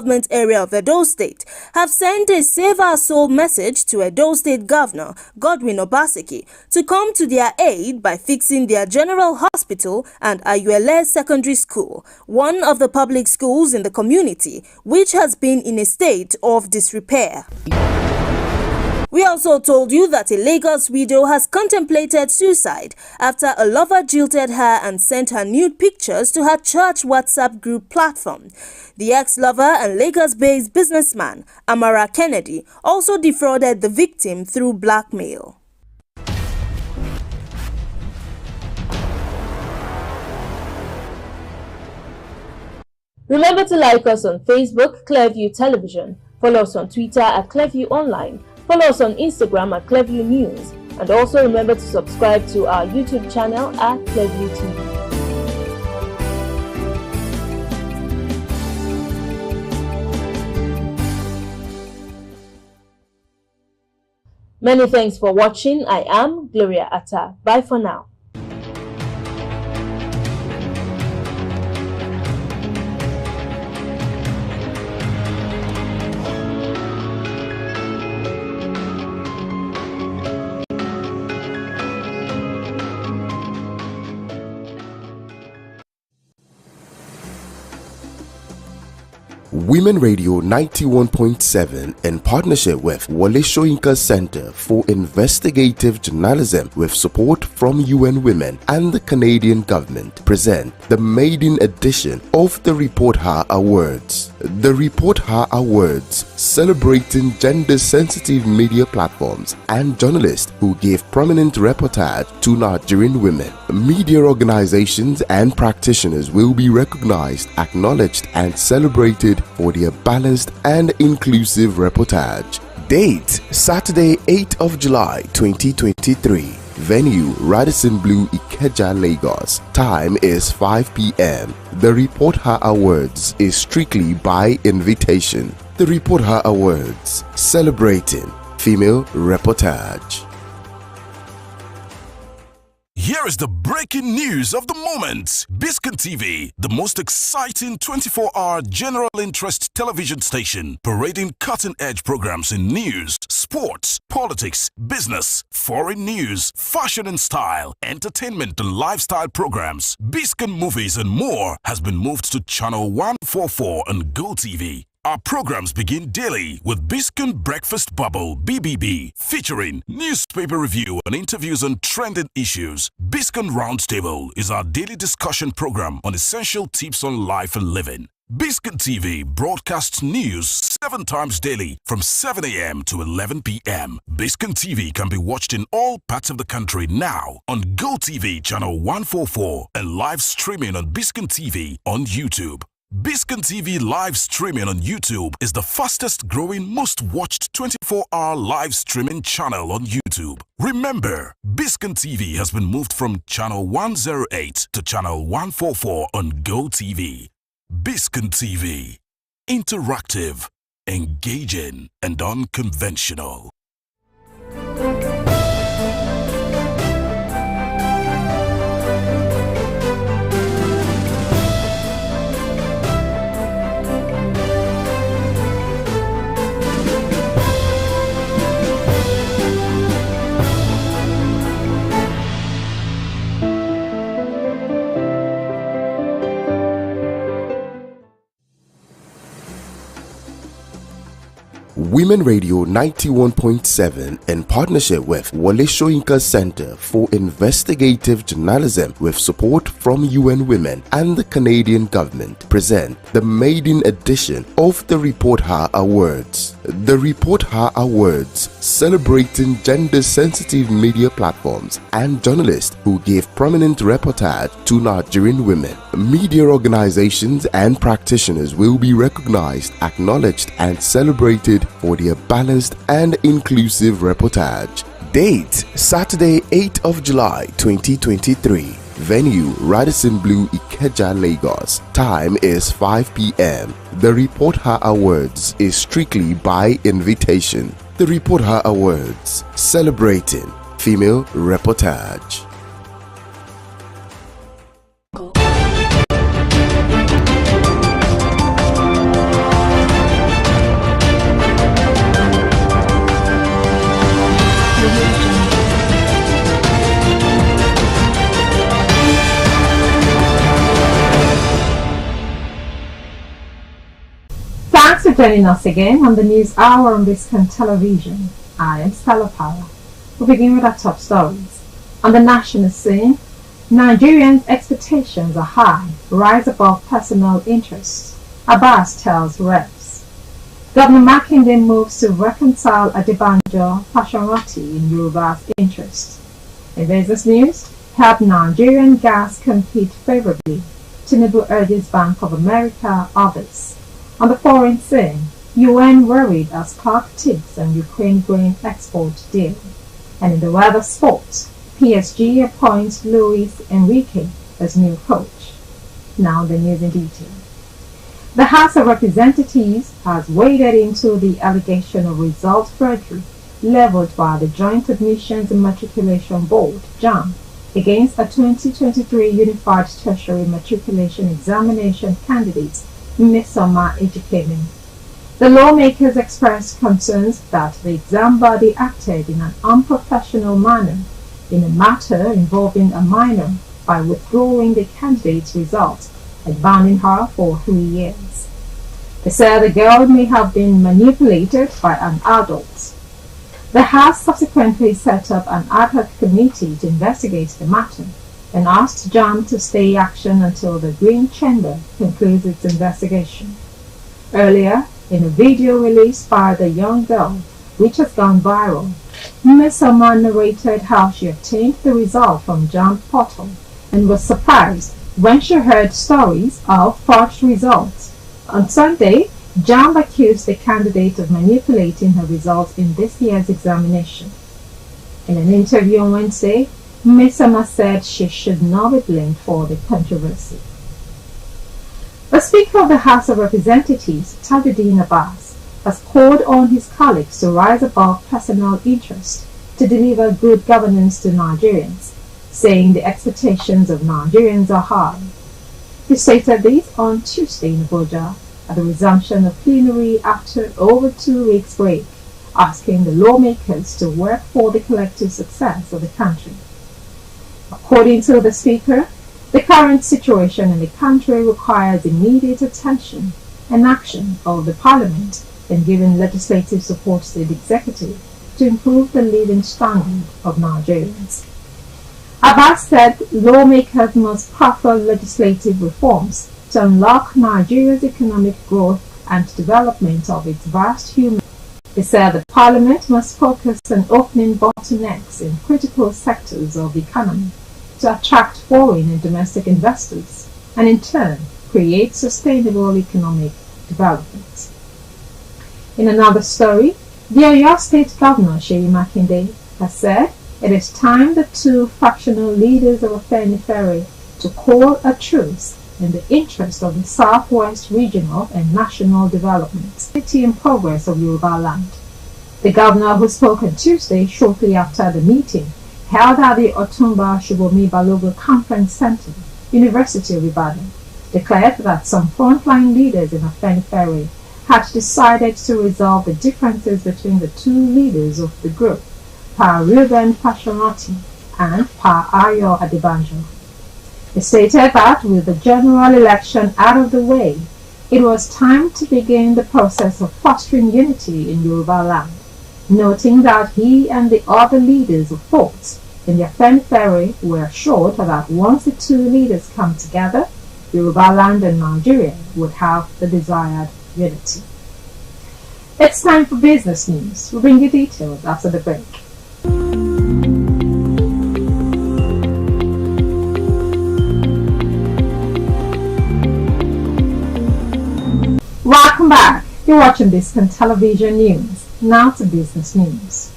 government area of Edo State have sent a Save Our Soul message to Edo State Governor Godwin Obaseki to come to their aid by fixing their general hospital and Ayuele Secondary School, one of the public schools in the community, which has been in a state of disrepair. We also told you that a Lagos widow has contemplated suicide after a lover jilted her and sent her nude pictures to her church WhatsApp group platform. The ex-lover and Lagos-based businessman, Amara Kennedy, also defrauded the victim through blackmail. Remember to like us on Facebook, Clearview Television. Follow us on Twitter at Clearview Online. Follow us on Instagram at Clearview News, and also remember to subscribe to our YouTube channel at Clearview TV. Many thanks for watching. I am Gloria Atta. Bye for now. Women Radio 91.7 in partnership with Wole Soyinka Center for Investigative Journalism with support from UN Women and the Canadian government present the maiden edition of the Report Her Awards. The Report Her Awards, celebrating gender-sensitive media platforms and journalists who gave prominent reportage to Nigerian women. Media organizations and practitioners will be recognized, acknowledged and celebrated for their balanced and inclusive reportage. Date: Saturday, 8th of July 2023. Venue: Radisson Blu, Ikeja, Lagos. Time is 5 p.m. The Report Her Awards is strictly by invitation. The Report Her Awards, celebrating female reportage. Here is the breaking news of the moment. Biscon TV, the most exciting 24-hour general interest television station, parading cutting-edge programs in news, sports, politics, business, foreign news, fashion and style, entertainment and lifestyle programs, Biscon movies and more, has been moved to channel 144 on GoTV. Our programs begin daily with Biscon Breakfast Bubble (BBB), featuring newspaper review and interviews on trending issues. Biscon Roundtable is our daily discussion program on essential tips on life and living. Biscon TV broadcasts news 7 times daily from 7 a.m. to 11 p.m. Biscon TV can be watched in all parts of the country now on GoTV channel 144 and live streaming on Biscon TV on YouTube. Biscon TV live streaming on YouTube is the fastest growing, most watched 24-hour live streaming channel on YouTube. Remember, Biscon TV has been moved from channel 108 to channel 144 on GoTV. Biscon TV, interactive, engaging and unconventional. Women Radio 91.7 in partnership with Wole Soyinka Center for Investigative Journalism with support from UN Women and the Canadian government present the maiden edition of the Report Her Awards. The Report Her Awards, celebrating gender-sensitive media platforms and journalists who gave prominent reportage to Nigerian women. Media organizations and practitioners will be recognized, acknowledged and celebrated for their balanced and inclusive reportage. Date: Saturday, 8th of July 2023. Venue: Radisson Blu, Ikeja, Lagos. Time is 5 p.m. The Report Her Awards is strictly by invitation. The Report Her Awards, celebrating female reportage. Thanks for joining us again on the News Hour on Biscon Television. I am Stella Power. We'll begin with our top stories. On the national scene, Nigerians' expectations are high, rise above personal interests. Abbas tells reps. Governor Makinde moves to reconcile Adebanjo Fashoranti in Yoruba's interests. In business news, help Nigerian gas compete favorably. Tinubu urges Bank of America others. On the foreign scene, UN worried as Clark tips on Ukraine grain export deal. And in the weather sports, PSG appoints Luis Enrique as new coach. Now the news in detail. The House of Representatives has waded into the allegation of result forgery leveled by the Joint Admissions and Matriculation Board, JAMB, against a 2023 Unified Tertiary Matriculation Examination candidate, Mmesoma Ejikeme. The lawmakers expressed concerns that the exam body acted in an unprofessional manner in a matter involving a minor by withdrawing the candidate's results and banning her for 3 years. They said the girl may have been manipulated by an adult. The House subsequently set up an ad hoc committee to investigate the matter and asked JAMB to stay action until the Green Chamber concludes its investigation. Earlier, in a video released by the young girl, which has gone viral, Mmesoma narrated how she obtained the result from JAMB portal and was surprised when she heard stories of forged results. On Sunday, JAMB accused the candidate of manipulating her results in this year's examination. In an interview on Wednesday, Mmesoma said she should not be blamed for the controversy. The Speaker of the House of Representatives, Tajuddin Abbas, has called on his colleagues to rise above personal interest to deliver good governance to Nigerians, saying the expectations of Nigerians are high. He stated this on Tuesday in Abuja at the resumption of plenary after over 2 weeks' break, asking the lawmakers to work for the collective success of the country. According to the Speaker, the current situation in the country requires immediate attention and action of the Parliament in giving legislative support to the executive to improve the living standard of Nigerians. Abbas said lawmakers must prefer legislative reforms to unlock Nigeria's economic growth and development of its vast human. He said the Parliament must focus on opening bottlenecks in critical sectors of the economy to attract foreign and domestic investors and in turn create sustainable economic development. In another story, the Oyo State Governor Seyi Makinde has said it is time the two factional leaders of Afenifere to call a truce in the interest of the Southwest regional and national development and progress of Yoruba land. The governor, who spoke on Tuesday shortly after the meeting held at the Otumba Shubomi Balogun Conference Center, University of Ibadan, declared that some frontline leaders in Afenifere had decided to resolve the differences between the two leaders of the group, Pa Reuben Fashoranti and Pa Ayo Adebanjo. He stated that with the general election out of the way, it was time to begin the process of fostering unity in Yoruba land, noting that he and the other leaders of thought in the Afenifere were assured that once the two leaders come together, Yoruba land and Nigeria would have the desired unity. It's time for business news. We'll bring you details after the break. Welcome back. You're watching Biscon Television News. Now to business news.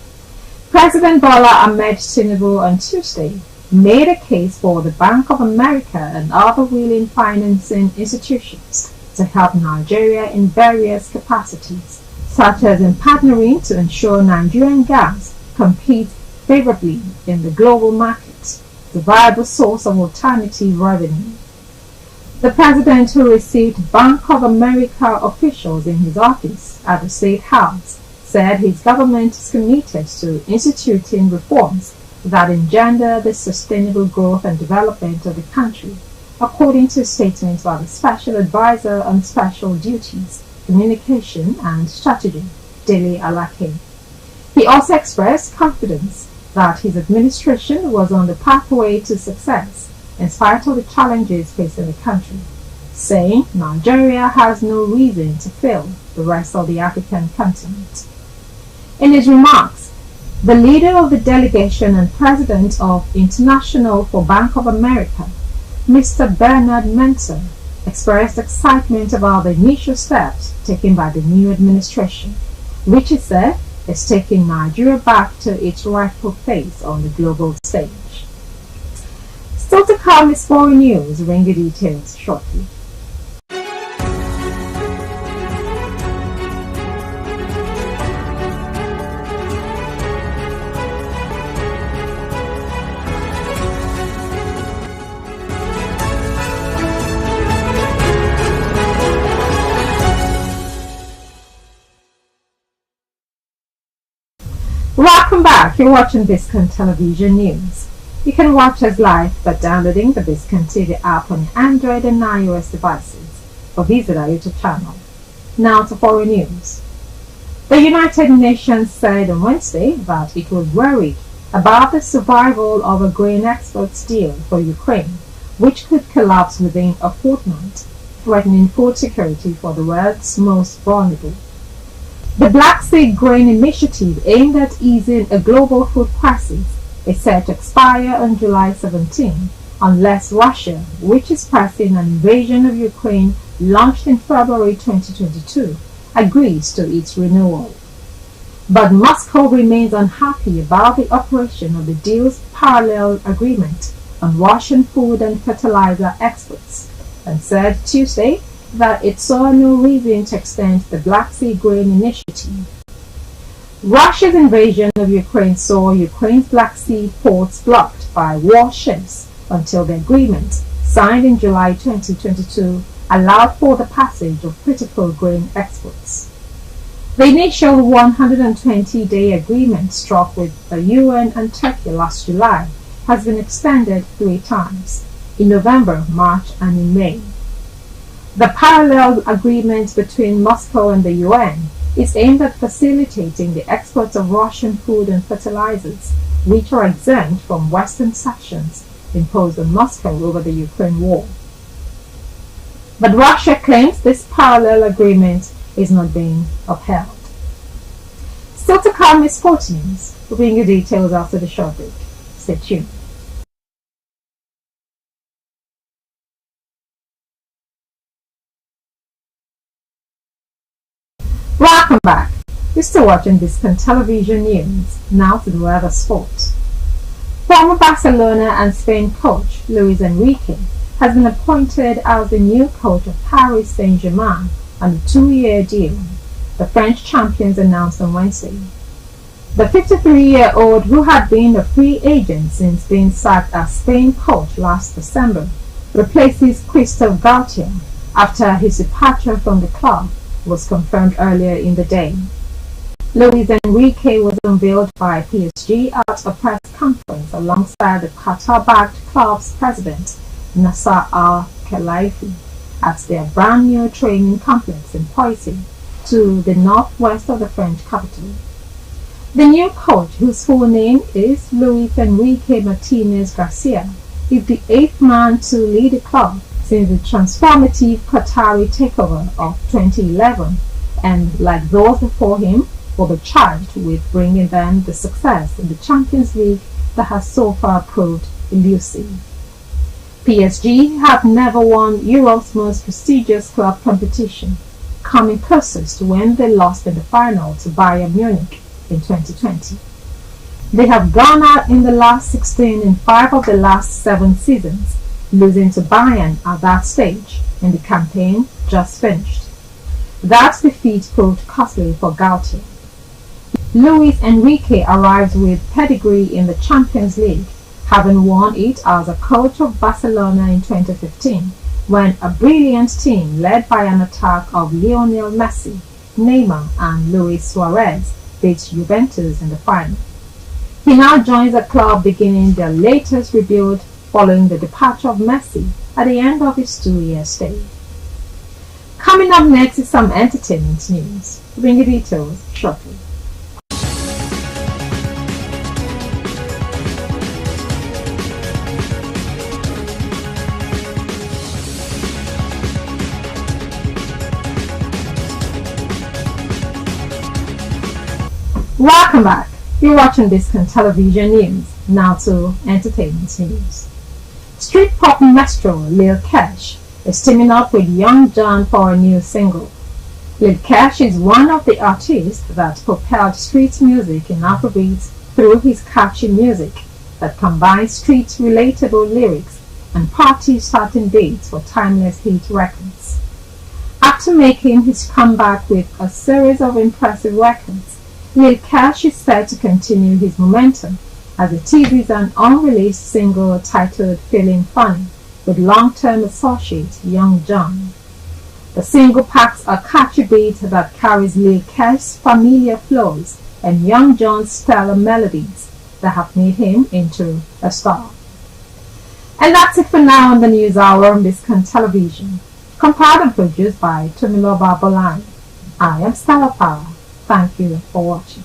President Bola Ahmed Tinubu on Tuesday made a case for the Bank of America and other willing financing institutions to help Nigeria in various capacities, such as in partnering to ensure Nigerian gas competes favorably in the global market, the viable source of alternative revenue. The president, who received Bank of America officials in his office at the State House, said his government is committed to instituting reforms that engender the sustainable growth and development of the country, according to a statement by the Special Advisor on Special Duties, Communication and Strategy, Dele Alake. He also expressed confidence that his administration was on the pathway to success in spite of the challenges facing the country, saying Nigeria has no reason to fail the rest of the African continent. In his remarks, the leader of the delegation and president of International for Bank of America, Mr. Bernard Mentor, expressed excitement about the initial steps taken by the new administration, which he said is taking Nigeria back to its rightful place on the global stage. Still to come is foreign news. Bring the details shortly. Welcome back. You're watching Biscon Television News. You can watch us live by downloading the Biscon TV app on your Android and iOS devices, or visit our YouTube channel. Now to foreign news. The United Nations said on Wednesday that it was worried about the survival of a grain exports deal for Ukraine, which could collapse within a fortnight, threatening food security for the world's most vulnerable. The Black Sea Grain Initiative, aimed at easing a global food crisis, is set to expire on July 17 unless Russia, which is pressing an invasion of Ukraine launched in February 2022, agrees to its renewal. But Moscow remains unhappy about the operation of the deal's parallel agreement on Russian food and fertilizer exports, and said Tuesday that it saw no reason to extend the Black Sea Grain Initiative. Russia's invasion of Ukraine saw Ukraine's Black Sea ports blocked by warships until the agreement, signed in July 2022, allowed for the passage of critical grain exports. The initial 120-day agreement struck with the UN and Turkey last July has been extended 3 times, in November, March, and in May. The parallel agreement between Moscow and the UN is aimed at facilitating the export of Russian food and fertilizers, which are exempt from Western sanctions imposed on Moscow over the Ukraine war. But Russia claims this parallel agreement is not being upheld. Still to come is sports news. We'll bring you details after the short break. Stay tuned. Welcome back. You're still watching Biscon Television News. Now to the weather sports. Former Barcelona and Spain coach Luis Enrique has been appointed as the new coach of Paris Saint-Germain on a 2-year deal, the French champions announced on Wednesday. The 53-year-old, who had been a free agent since being sacked as Spain coach last December, replaces Christophe Galtier after his departure from the club was confirmed earlier in the day. Luis Enrique was unveiled by PSG at a press conference alongside the Qatar-backed club's president, Nasser Al-Khelaifi, at their brand new training complex in Poissy, to the northwest of the French capital. The new coach, whose full name is Luis Enrique Martinez Garcia, is the 8th man to lead the club since the transformative Qatari takeover of 2011, and like those before him, will be charged with bringing them the success in the Champions League that has so far proved elusive. PSG have never won Europe's most prestigious club competition, coming closest to when they lost in the final to Bayern Munich in 2020. They have gone out in the last 16 in 5 of the last 7 seasons, losing to Bayern at that stage in the campaign just finished. That defeat proved costly for Galtier. Luis Enrique arrives with pedigree in the Champions League, having won it as a coach of Barcelona in 2015, when a brilliant team led by an attack of Lionel Messi, Neymar and Luis Suarez beat Juventus in the final. He now joins a club beginning their latest rebuild following the departure of Messi at the end of his 2-year stay. Coming up next is some entertainment news. We'll bring you details shortly. Welcome back. You're watching Biscon Television News. Now to entertainment news. Street pop maestro Lil Cash is teaming up with Young John for a new single. Lil Cash is one of the artists that propelled street music in Afrobeats through his catchy music that combines street relatable lyrics and party-starting beats for timeless hit records. After making his comeback with a series of impressive records, Lil Cash is set to continue his momentum as it teases an unreleased single titled Feeling Funny with long-term associate Young John. The single packs a catchy beat that carries Lil Cash's familiar flows and Young John's stellar melodies that have made him into a star. And that's it for now on the News Hour on Biscon Television, compiled and produced by Tomiloba Bolani. I am Stella Power. Thank you for watching.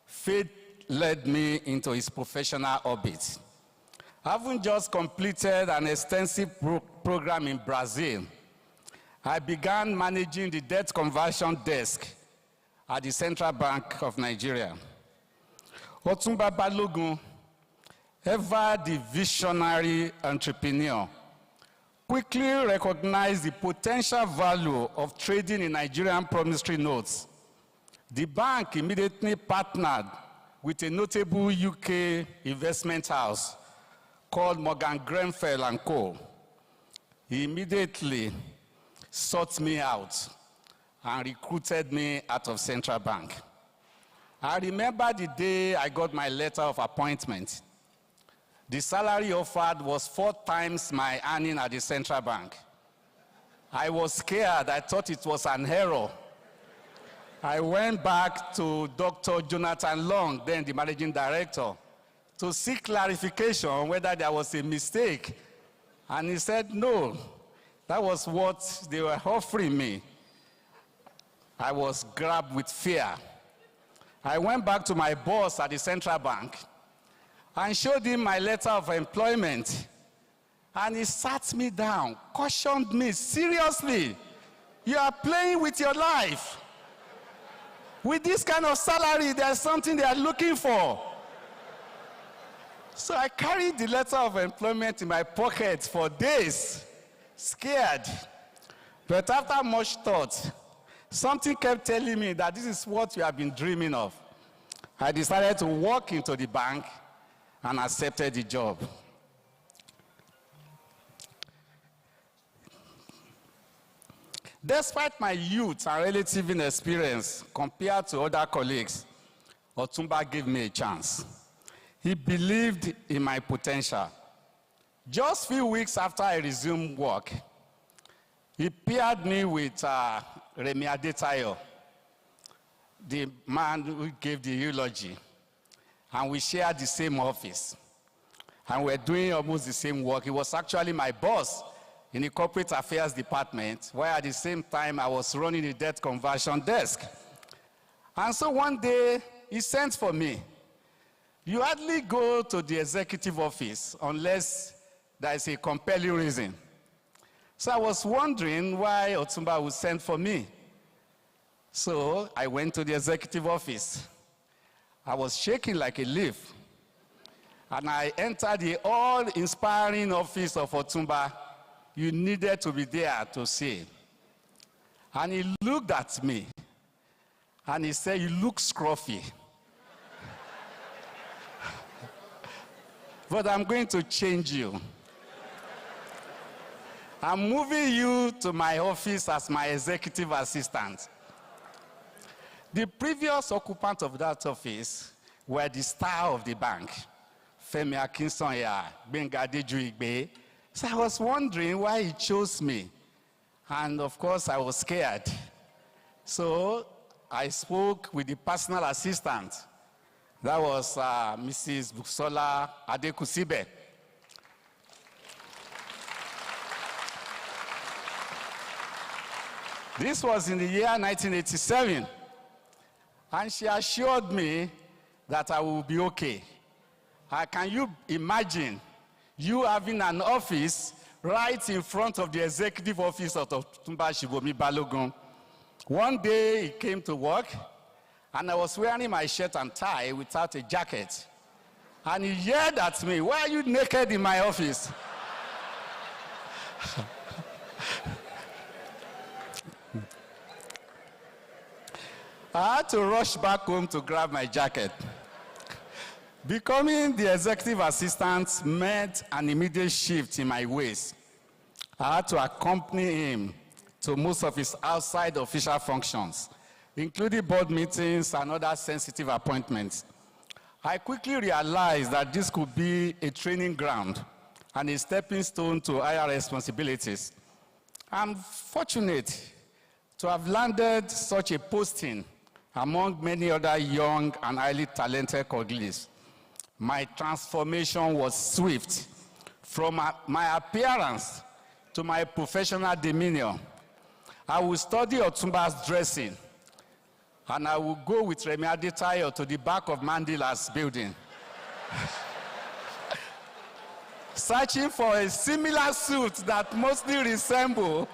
Fate led me into his professional orbit. Having just completed an extensive program in Brazil, I began managing the debt conversion desk at the Central Bank of Nigeria. Otumba Balogun, ever the visionary entrepreneur, quickly recognized the potential value of trading in Nigerian promissory notes. The bank immediately partnered with a notable UK investment house called Morgan Grenfell & Co. He immediately sought me out and recruited me out of Central Bank. I remember the day I got my letter of appointment. The salary offered was 4 times my earning at the Central Bank. I was scared. I thought it was an error. I went back to Dr. Jonathan Long, then the managing director, to seek clarification whether there was a mistake. And he said, no, that was what they were offering me. I was grabbed with fear. I went back to my boss at the Central Bank and showed him my letter of employment. And he sat me down, cautioned me, seriously, you are playing with your life. With this kind of salary, there's something they are looking for. So I carried the letter of employment in my pocket for days, scared. But after much thought, something kept telling me that this is what you have been dreaming of. I decided to walk into the bank and accepted the job. Despite my youth and relative inexperience compared to other colleagues, Otumba gave me a chance. He believed in my potential. Just a few weeks after I resumed work, he paired me with Remi Adetayo, the man who gave the eulogy, and we shared the same office. And we're doing almost the same work. He was actually my boss in the corporate affairs department, where at the same time I was running the debt conversion desk. And so one day, he sent for me. You hardly go to the executive office unless there is a compelling reason. So I was wondering why Otumba would send for me. So I went to the executive office. I was shaking like a leaf. And I entered the all-inspiring office of Otumba. You needed to be there to see. And he looked at me, and he said, you look scruffy. But I'm going to change you. I'm moving you to my office as my executive assistant. The previous occupant of that office were the star of the bank, Femi Akinsonya, Benga Dejuigbe, So I was wondering why he chose me. And of course, I was scared. So I spoke with the personal assistant. That was Mrs. Busola Adekusibe. This was in the year 1987. And she assured me that I will be okay. Can you imagine you having an office right in front of the executive office of Otumba Shibomi Balogun? One day he came to work, and I was wearing my shirt and tie without a jacket. And he yelled at me, "Why are you naked in my office?" I had to rush back home to grab my jacket. Becoming the executive assistant meant an immediate shift in my ways. I had to accompany him to most of his outside official functions, including board meetings and other sensitive appointments. I quickly realized that this could be a training ground and a stepping stone to higher responsibilities. I'm fortunate to have landed such a posting among many other young and highly talented colleagues. My transformation was swift, from my appearance to my professional demeanor. I will study Otumba's dressing, and I will go with Remi Adetayo to the back of Mandila's building, searching for a similar suit that mostly resemble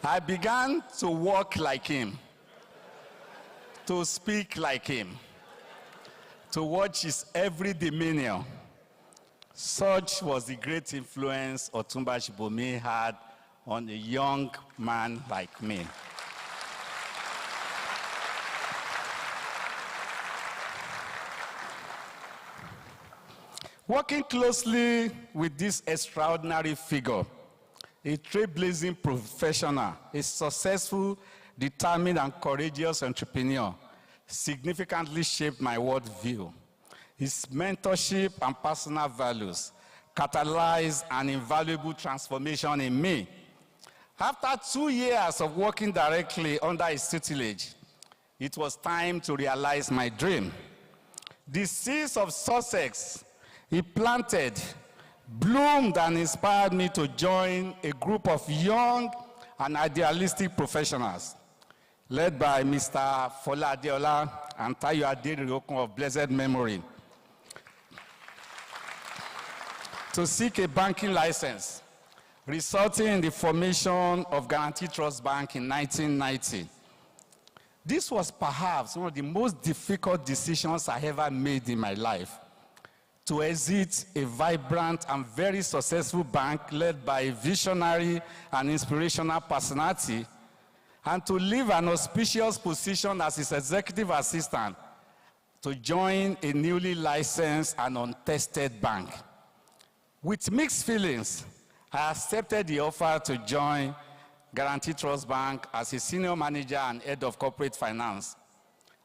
I began to walk like him, to speak like him, to watch his every demeanor. Such was the great influence Otumba Shibomi had on a young man like me. Working closely with this extraordinary figure, a trailblazing professional, a successful, determined, and courageous entrepreneur, significantly shaped my worldview. His mentorship and personal values catalyzed an invaluable transformation in me. After 2 years of working directly under his tutelage, it was time to realize my dream. The seeds of success he planted bloomed and inspired me to join a group of young and idealistic professionals led by Mr. Fola Adeola and Tayo Aderokun of blessed memory to seek a banking license, resulting in the formation of Guarantee Trust Bank in 1990. This was perhaps one of the most difficult decisions I ever made in my life, to exit a vibrant and very successful bank led by a visionary and inspirational personality, and to leave an auspicious position as his executive assistant to join a newly licensed and untested bank. With mixed feelings, I accepted the offer to join Guarantee Trust Bank as a senior manager and head of corporate finance.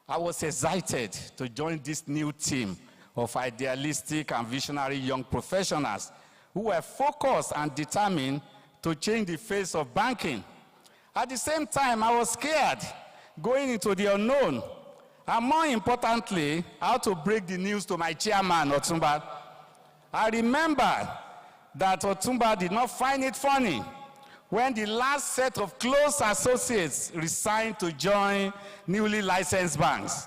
I was excited to join this new team of idealistic and visionary young professionals who were focused and determined to change the face of banking. At the same time, I was scared going into the unknown, and more importantly, how to break the news to my chairman, Otumba. I remember that Otumba did not find it funny when the last set of close associates resigned to join newly licensed banks.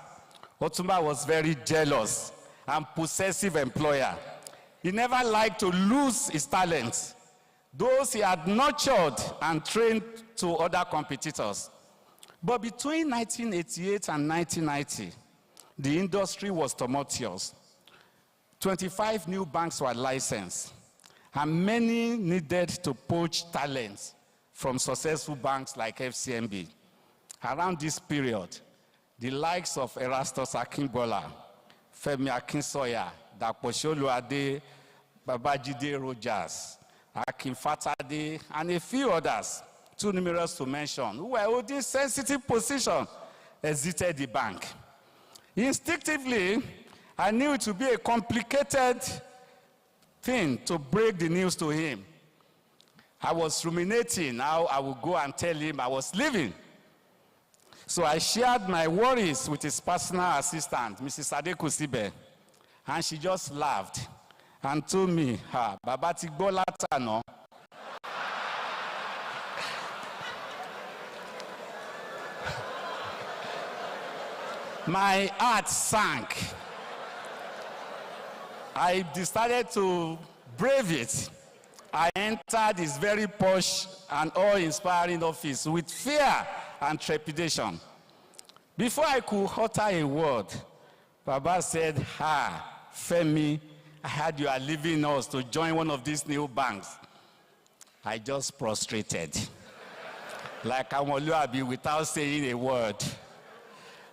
Otumba was very jealous and possessive employer. He never liked to lose his talents, those he had nurtured and trained to other competitors. But between 1988 and 1990, the industry was tumultuous. 25 new banks were licensed, and many needed to poach talents from successful banks like FCMB. Around this period, the likes of Erastus Akínbọ́lá, Femi Akinsoya, Dapo Soluade, Babajide Rogers, Akin Fatade, and a few others, too numerous to mention, who were holding sensitive positions, exited the bank. Instinctively, I knew it would be a complicated thing to break the news to him. I was ruminating how I would go and tell him I was leaving. So I shared my worries with his personal assistant, Mrs. Adeku Sibe, and she just laughed and told me, Baba ti gbọ́ látàná. My heart sank. I decided to brave it. I entered his very posh and awe-inspiring office with fear and trepidation. Before I could utter a word, Baba said, Femi, I heard you are leaving us to join one of these new banks. I just prostrated, like Amoluabi, without saying a word.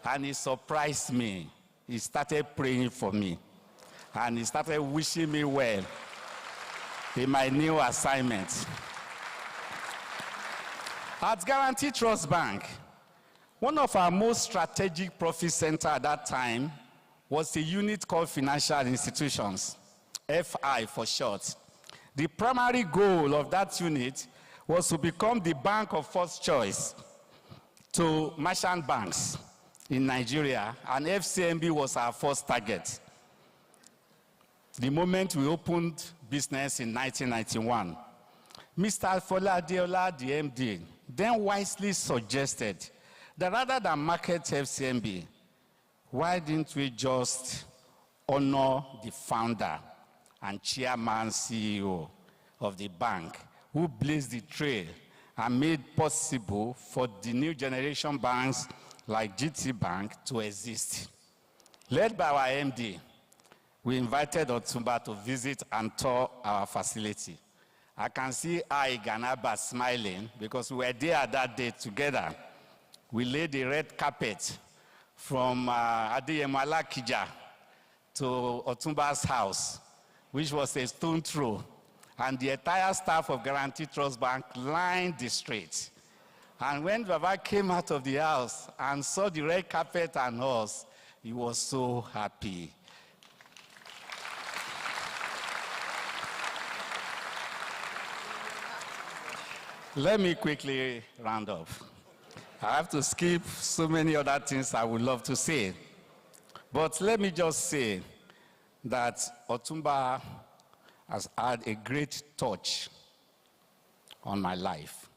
And he surprised me. He started praying for me. And he started wishing me well in my new assignment. At Guarantee Trust Bank, one of our most strategic profit centers at that time was a unit called Financial Institutions, FI for short. The primary goal of that unit was to become the bank of first choice to merchant banks in Nigeria, and FCMB was our first target. The moment we opened business in 1991, Mr. Fola Adeola, the MD, then wisely suggested that rather than market FCMB, why didn't we just honor the founder and chairman CEO of the bank who blazed the trail and made possible for the new generation banks like GT Bank to exist. Led by our MD, we invited Otumba to visit and tour our facility. I can see Ganaba smiling because we were there that day together. We laid a red carpet from Adeyemo Kija to Otumba's house, which was a stone throw. And the entire staff of Guarantee Trust Bank lined the street. And when Baba came out of the house and saw the red carpet and us, he was so happy. Let me quickly round up. I have to skip so many other things I would love to say. But let me just say that Otumba has had a great touch on my life.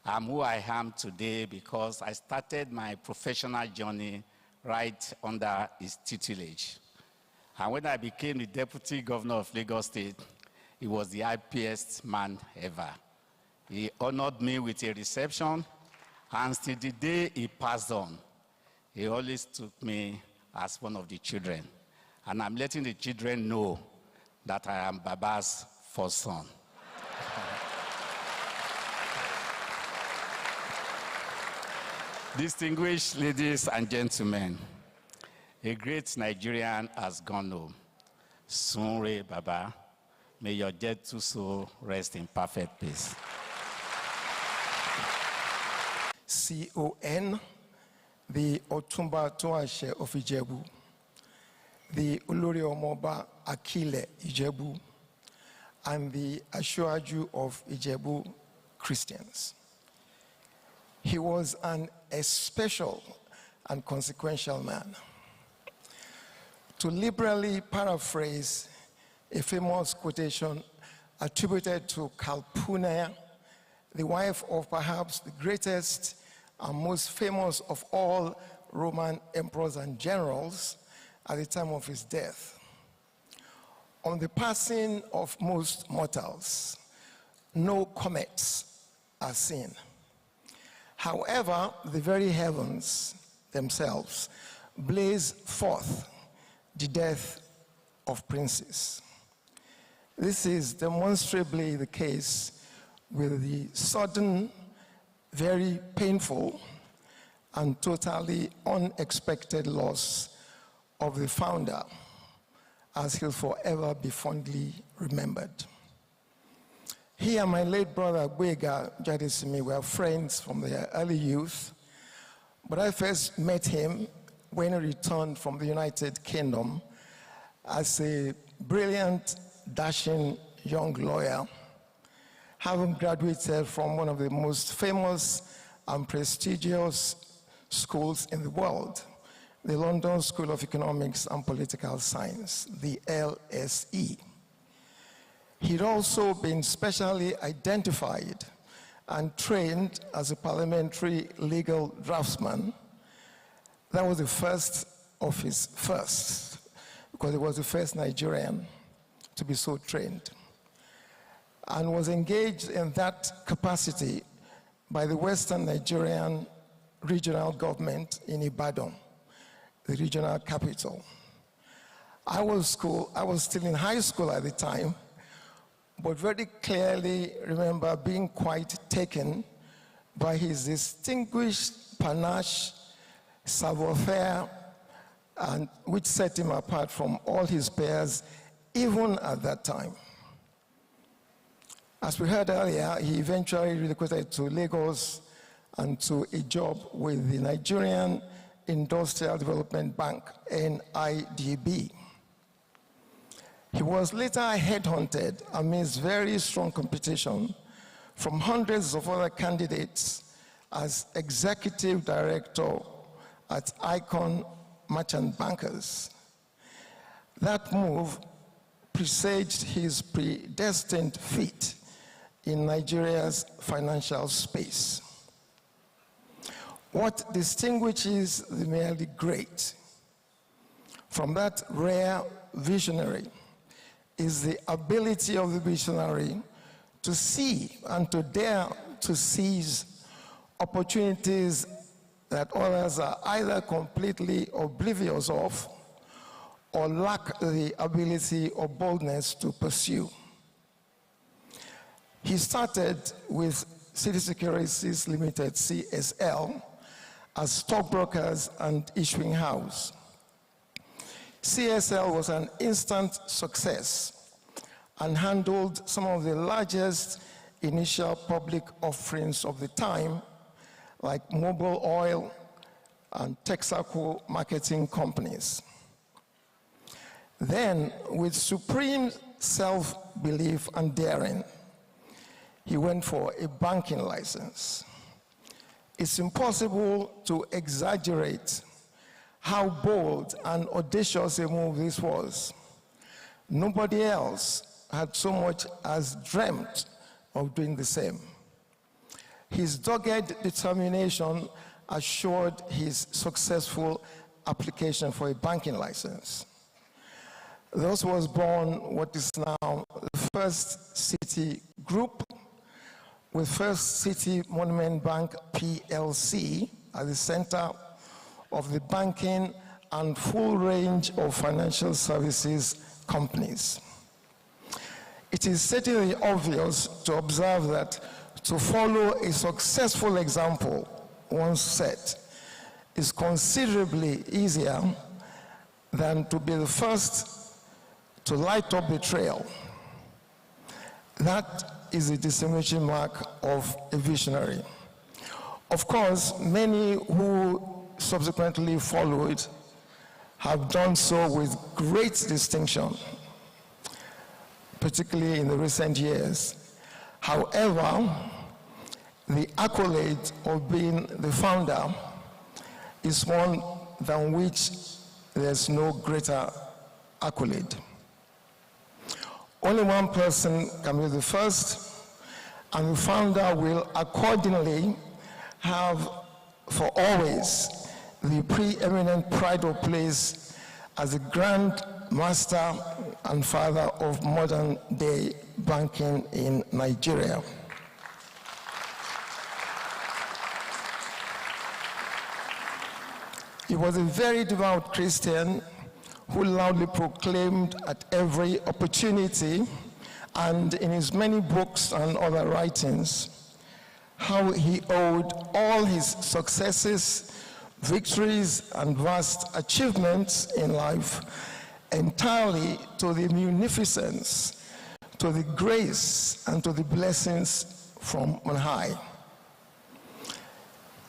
I'm who I am today because I started my professional journey right under his tutelage. And when I became the Deputy Governor of Lagos State, he was the happiest man ever. He honored me with a reception, and till the day he passed on, he always took me as one of the children. And I'm letting the children know that I am Baba's first son. Distinguished ladies and gentlemen, a great Nigerian has gone home. Sunre Baba, may your dead too soul rest in perfect peace. CON, the Otumba Toashe of Ijebu, the Olori Omoba Akile Ijebu, and the Ashuaju of Ijebu Christians. He was an especial and consequential man. To liberally paraphrase a famous quotation attributed to Calpurnia, the wife of perhaps the greatest and most famous of all Roman emperors and generals at the time of his death. On the passing of most mortals, no comets are seen. However, the very heavens themselves blaze forth the death of princes. This is demonstrably the case with the sudden, very painful, and totally unexpected loss of the founder, as he'll forever be fondly remembered. He and my late brother, Gwega Jadisimi, were friends from their early youth, but I first met him when he returned from the United Kingdom as a brilliant, dashing young lawyer, having graduated from one of the most famous and prestigious schools in the world, the London School of Economics and Political Science, the LSE. He'd also been specially identified and trained as a parliamentary legal draftsman. That was the first of his firsts, because he was the first Nigerian to be so trained, and was engaged in that capacity by the Western Nigerian regional government in Ibadan, the regional capital. I was still in high school at the time, but very clearly remember being quite taken by his distinguished panache, savoir-faire, and which set him apart from all his peers, even at that time. As we heard earlier, he eventually relocated to Lagos and to a job with the Nigerian Industrial Development Bank, NIDB. He was later headhunted amidst very strong competition from hundreds of other candidates as executive director at Icon Merchant Bankers. That move presaged his predestined fate in Nigeria's financial space. What distinguishes the merely great from that rare visionary is the ability of the visionary to see and to dare to seize opportunities that others are either completely oblivious of or lack the ability or boldness to pursue. He started with City Securities Limited, CSL, as stockbrokers and issuing house. CSL was an instant success and handled some of the largest initial public offerings of the time, like Mobil Oil and Texaco marketing companies. Then, with supreme self-belief and daring, he went for a banking license. It's impossible to exaggerate how bold and audacious a move this was. Nobody else had so much as dreamt of doing the same. His dogged determination assured his successful application for a banking license. Thus was born what is now the First City Group, with First City Monument Bank PLC at the center of the banking and full range of financial services companies. It is certainly obvious to observe that to follow a successful example once set is considerably easier than to be the first to light up the trail. That is a distinguishing mark of a visionary. Of course, many who subsequently followed have done so with great distinction, particularly in the recent years. However, the accolade of being the founder is one than which there's no greater accolade. Only one person can be the first, and the founder will accordingly have for always the preeminent pride of place as the grand master and father of modern day banking in Nigeria. He was a very devout Christian who loudly proclaimed at every opportunity and in his many books and other writings how he owed all his successes, victories, and vast achievements in life entirely to the munificence, to the grace, and to the blessings from on high.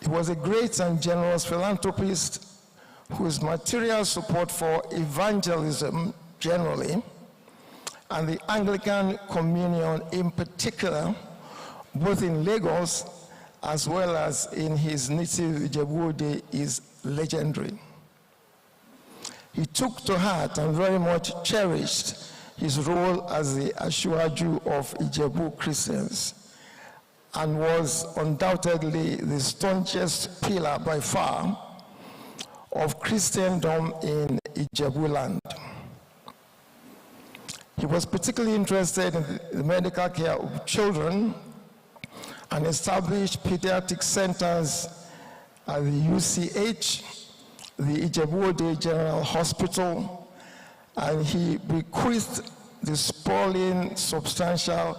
He was a great and generous philanthropist whose material support for evangelism generally, and the Anglican Communion in particular, both in Lagos as well as in his native Ijebu-Ode, is legendary. He took to heart and very much cherished his role as the Asiwaju of Ijebu Christians, and was undoubtedly the staunchest pillar by far of Christendom in Ijebu land. He was particularly interested in the medical care of children and established pediatric centers at the UCH, the Ijebu-Ode General Hospital, and he bequeathed the sprawling, substantial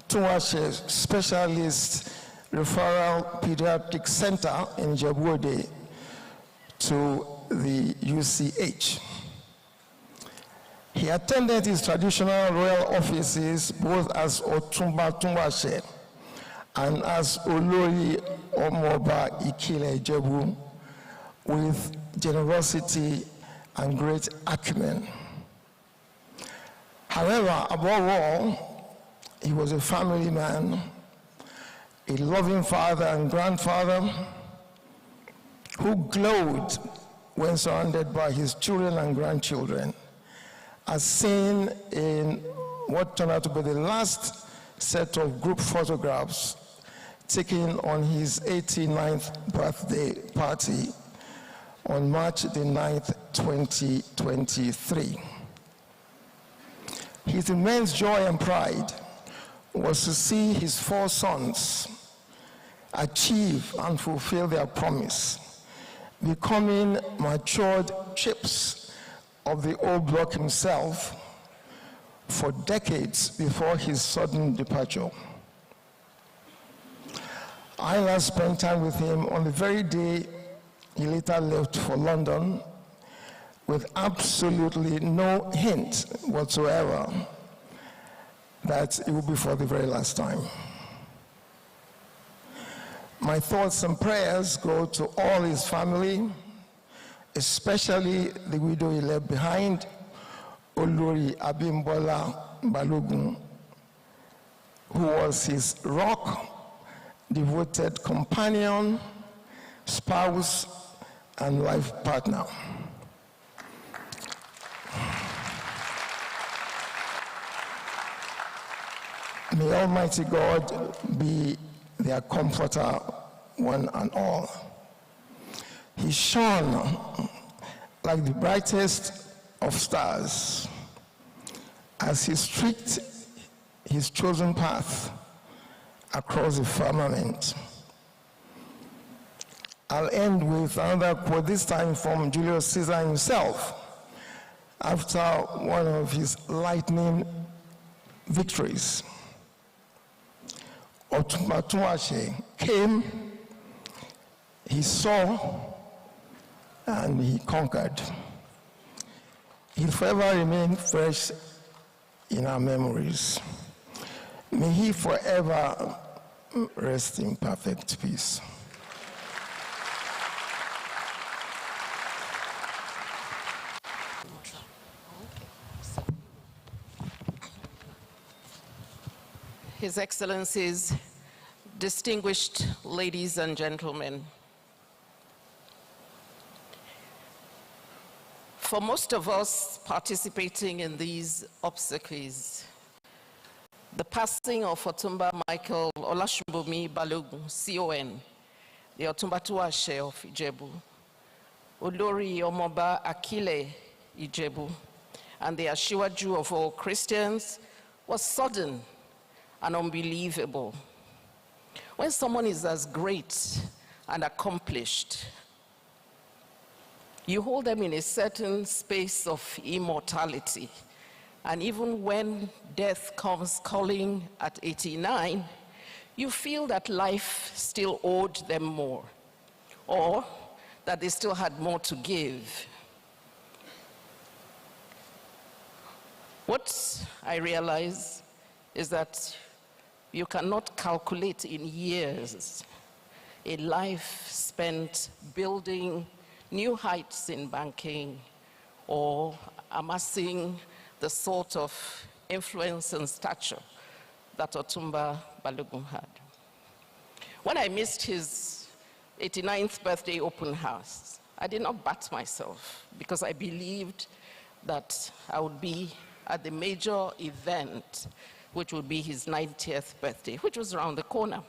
Tunwashe Specialist Referral Pediatric Center in Ijebu-Ode to the UCH. He attended his traditional royal offices both as Otumba Tunwashe and as Olori Omoba Ikile Ijebu with generosity and great acumen. However, above all, he was a family man, a loving father and grandfather who glowed when surrounded by his children and grandchildren, as seen in what turned out to be the last set of group photographs taken on his 89th birthday party on March the 9th, 2023. His immense joy and pride was to see his 4 sons achieve and fulfill their promise, becoming matured chips of the old block himself for decades before his sudden departure. I last spent time with him on the very day he later left for London, with absolutely no hint whatsoever that it would be for the very last time. My thoughts and prayers go to all his family, especially the widow he left behind, Olori Abimbola Balogun, who was his rock, devoted companion, spouse, and life partner. May Almighty God be their comforter, one and all. He shone like the brightest of stars as he streaked his chosen path across the firmament. I'll end with another quote, this time from Julius Caesar himself, after one of his lightning victories. Otumba Tunwashe came, he saw, and he conquered. He'll forever remain fresh in our memories. May he forever rest in perfect peace. His Excellencies, distinguished ladies and gentlemen, for most of us participating in these obsequies, the passing of Otumba Michael Olashunbomi Balogun, CON, the Otumba Tunwashe of Ijebu, Olori Omoba Akile Ijebu, and the Asiwaju of all Christians was sudden and unbelievable. When someone is as great and accomplished, you hold them in a certain space of immortality. And even when death comes calling at 89, you feel that life still owed them more, or that they still had more to give. What I realize is that you cannot calculate in years a life spent building new heights in banking or amassing the sort of influence and stature that Otumba Balogun had. When I missed his 89th birthday open house, I did not bat myself because I believed that I would be at the major event, which would be his 90th birthday, which was around the corner.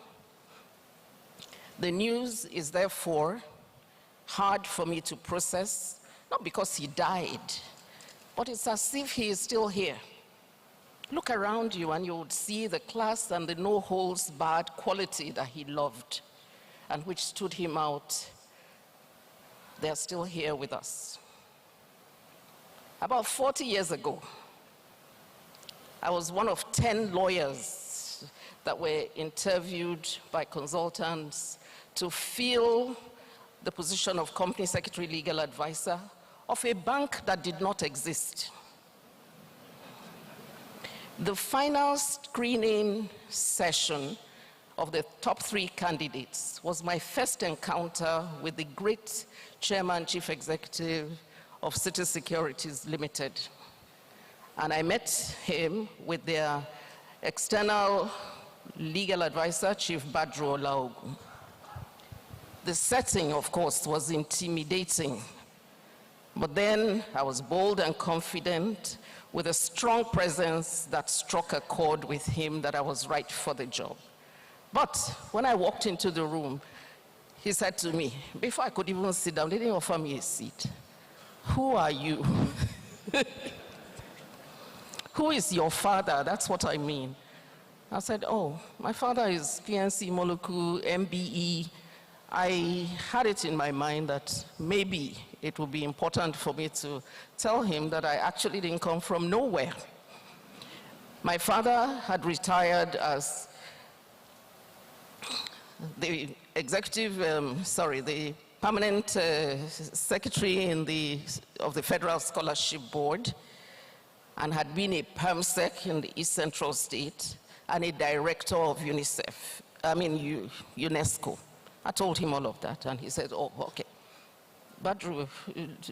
The news is therefore hard for me to process, not because he died, but it's as if he is still here. Look around you and you would see the class and the no-holds-barred quality that he loved and which stood him out. They're still here with us. About 40 years ago, I was one of 10 lawyers that were interviewed by consultants to fill the position of company secretary legal advisor of a bank that did not exist. The final screening session of the top 3 candidates was my first encounter with the great chairman, chief executive of City Securities Limited. And I met him with their external legal advisor, Chief Badru Olaogun. The setting, of course, was intimidating. But then I was bold and confident with a strong presence that struck a chord with him that I was right for the job. But when I walked into the room, he said to me, before I could even sit down, they didn't offer me a seat. Who are you? Who is your father? That's what I mean. I said, oh, my father is PNC Moluku, MBE. I had it in my mind that maybe it would be important for me to tell him that I actually didn't come from nowhere. My father had retired as the the permanent secretary of the Federal Scholarship Board, and had been a PERMSEC in the East Central State and a director of UNESCO. I told him all of that, and he said, oh, okay. Badru,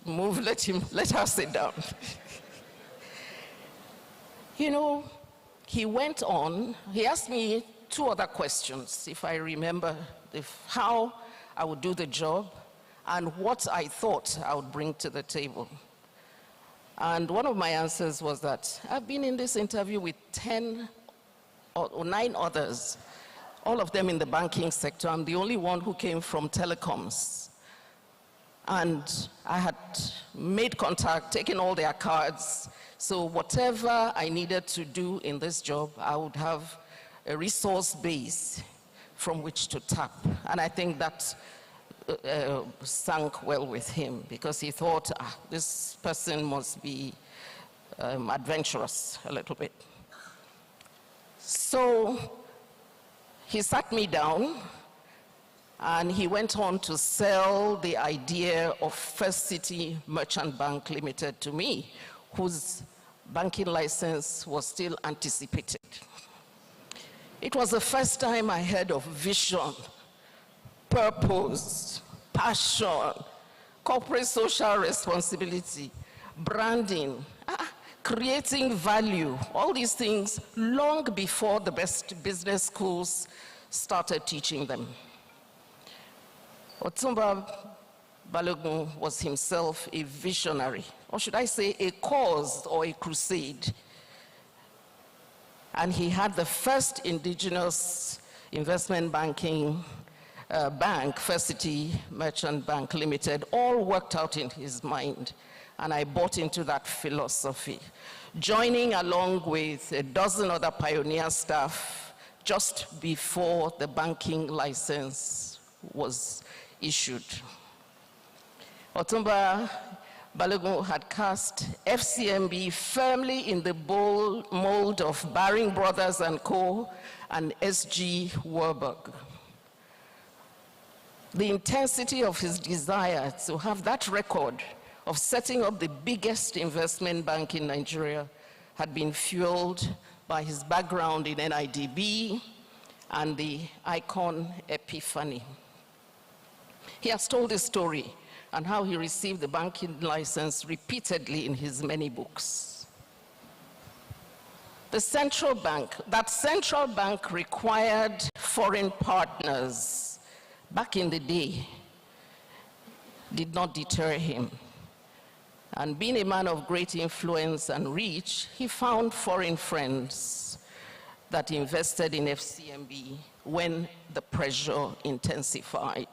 move, let her sit down. You know, he went on, he asked me 2 other questions, if I remember, how I would do the job and what I thought I would bring to the table. And one of my answers was that I've been in this interview with 10 or 9 others, all of them in the banking sector. I'm the only one who came from telecoms. And I had made contact, taken all their cards. So whatever I needed to do in this job, I would have a resource base from which to tap. And I think that sank well with him, because he thought, this person must be adventurous a little bit. So he sat me down, and he went on to sell the idea of First City Merchant Bank Limited to me, whose banking license was still anticipated. It was the first time I heard of vision, purpose, passion, corporate social responsibility, branding, creating value, all these things long before the best business schools started teaching them. Otumba Balogun was himself a visionary, or should I say a cause or a crusade. And he had the first indigenous investment banking bank, First City Merchant Bank Limited, all worked out in his mind. And I bought into that philosophy, joining along with a dozen other pioneer staff just before the banking license was issued. Otumba Balogun had cast FCMB firmly in the mold of Baring Brothers and Co. and SG Warburg. The intensity of his desire to have that record of setting up the biggest investment bank in Nigeria had been fueled by his background in NIDB and the icon epiphany. He has told this story and how he received the banking license repeatedly in his many books. That central bank required foreign partners back in the day did not deter him. And being a man of great influence and reach, he found foreign friends that invested in FCMB when the pressure intensified.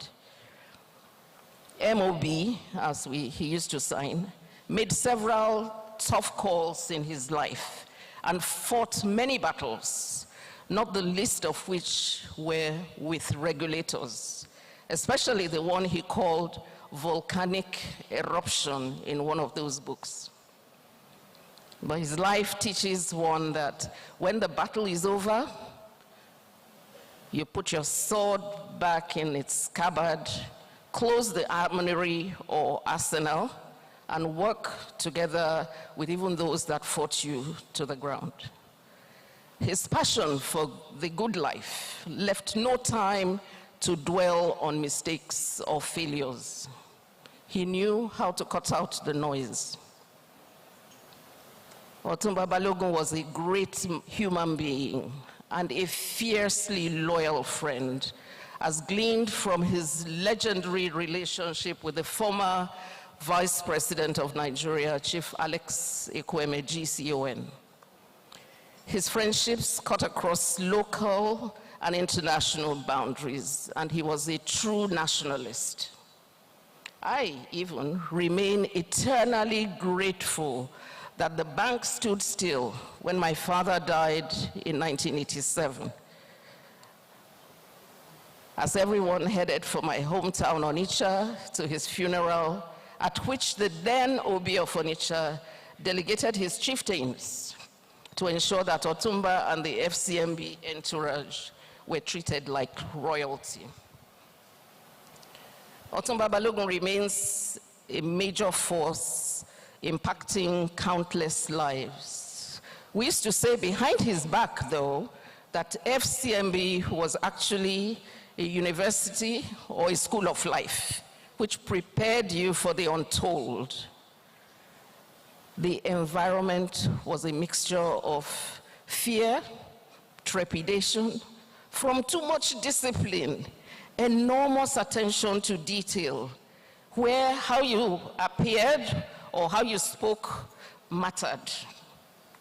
MOB, as he used to sign, made several tough calls in his life and fought many battles, not the least of which were with regulators, especially the one he called volcanic eruption in one of those books. But his life teaches one that when the battle is over, you put your sword back in its scabbard, close the armory or arsenal, and work together with even those that fought you to the ground. His passion for the good life left no time to dwell on mistakes or failures. He knew how to cut out the noise. Otumba Balogun was a great human being and a fiercely loyal friend, as gleaned from his legendary relationship with the former Vice President of Nigeria, Chief Alex Ekwueme, GCON. His friendships cut across local and international boundaries, and he was a true nationalist. I even remain eternally grateful that the bank stood still when my father died in 1987. As everyone headed for my hometown Onitsha to his funeral, at which the then Obi of Onitsha delegated his chieftains to ensure that Otumba and the FCMB entourage were treated like royalty. Otumba Balogun remains a major force impacting countless lives. We used to say behind his back, though, that FCMB was actually a university or a school of life, which prepared you for the untold. The environment was a mixture of fear, trepidation, from too much discipline, enormous attention to detail, where how you appeared or how you spoke mattered.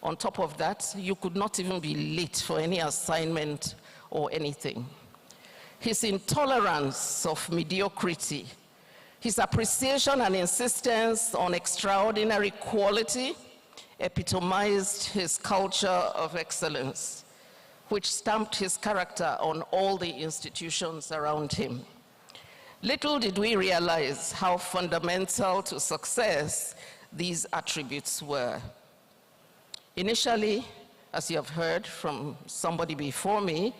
On top of that, you could not even be late for any assignment or anything. His intolerance of mediocrity, his appreciation and insistence on extraordinary quality epitomized his culture of excellence, which stamped his character on all the institutions around him. Little did we realize how fundamental to success these attributes were. Initially, as you have heard from somebody before me,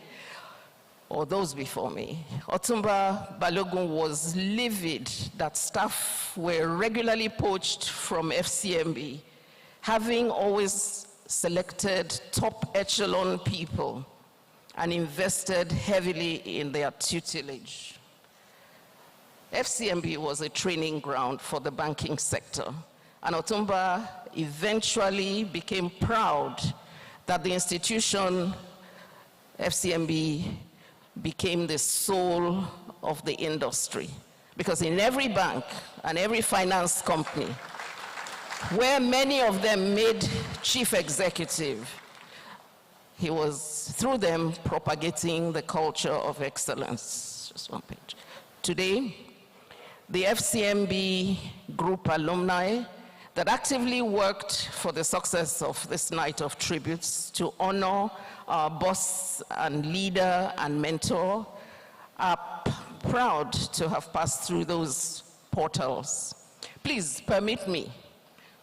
or those before me, Otumba Balogun was livid that staff were regularly poached from FCMB, having always selected top echelon people and invested heavily in their tutelage. FCMB was a training ground for the banking sector, and Otumba eventually became proud that the institution, FCMB, became the soul of the industry. Because in every bank and every finance company, where many of them made chief executive, he was, through them, propagating the culture of excellence. Just one page. Today, the FCMB group alumni that actively worked for the success of this night of tributes to honor our boss and leader and mentor are proud to have passed through those portals. Please permit me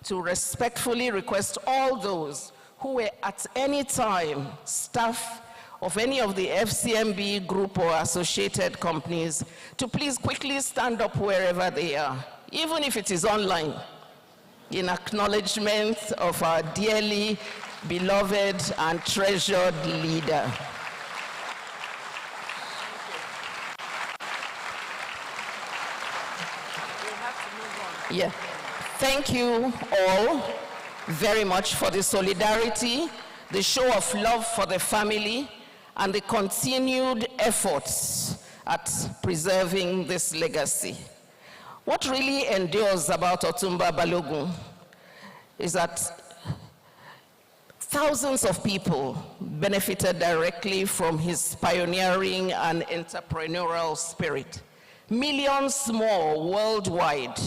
to respectfully request all those who were at any time staff of any of the FCMB group or associated companies to please quickly stand up wherever they are, even if it is online, in acknowledgement of our dearly beloved and treasured leader. Yeah. Thank you all very much for the solidarity, the show of love for the family, and the continued efforts at preserving this legacy. What really endures about Otumba Balogun is that thousands of people benefited directly from his pioneering and entrepreneurial spirit. Millions more worldwide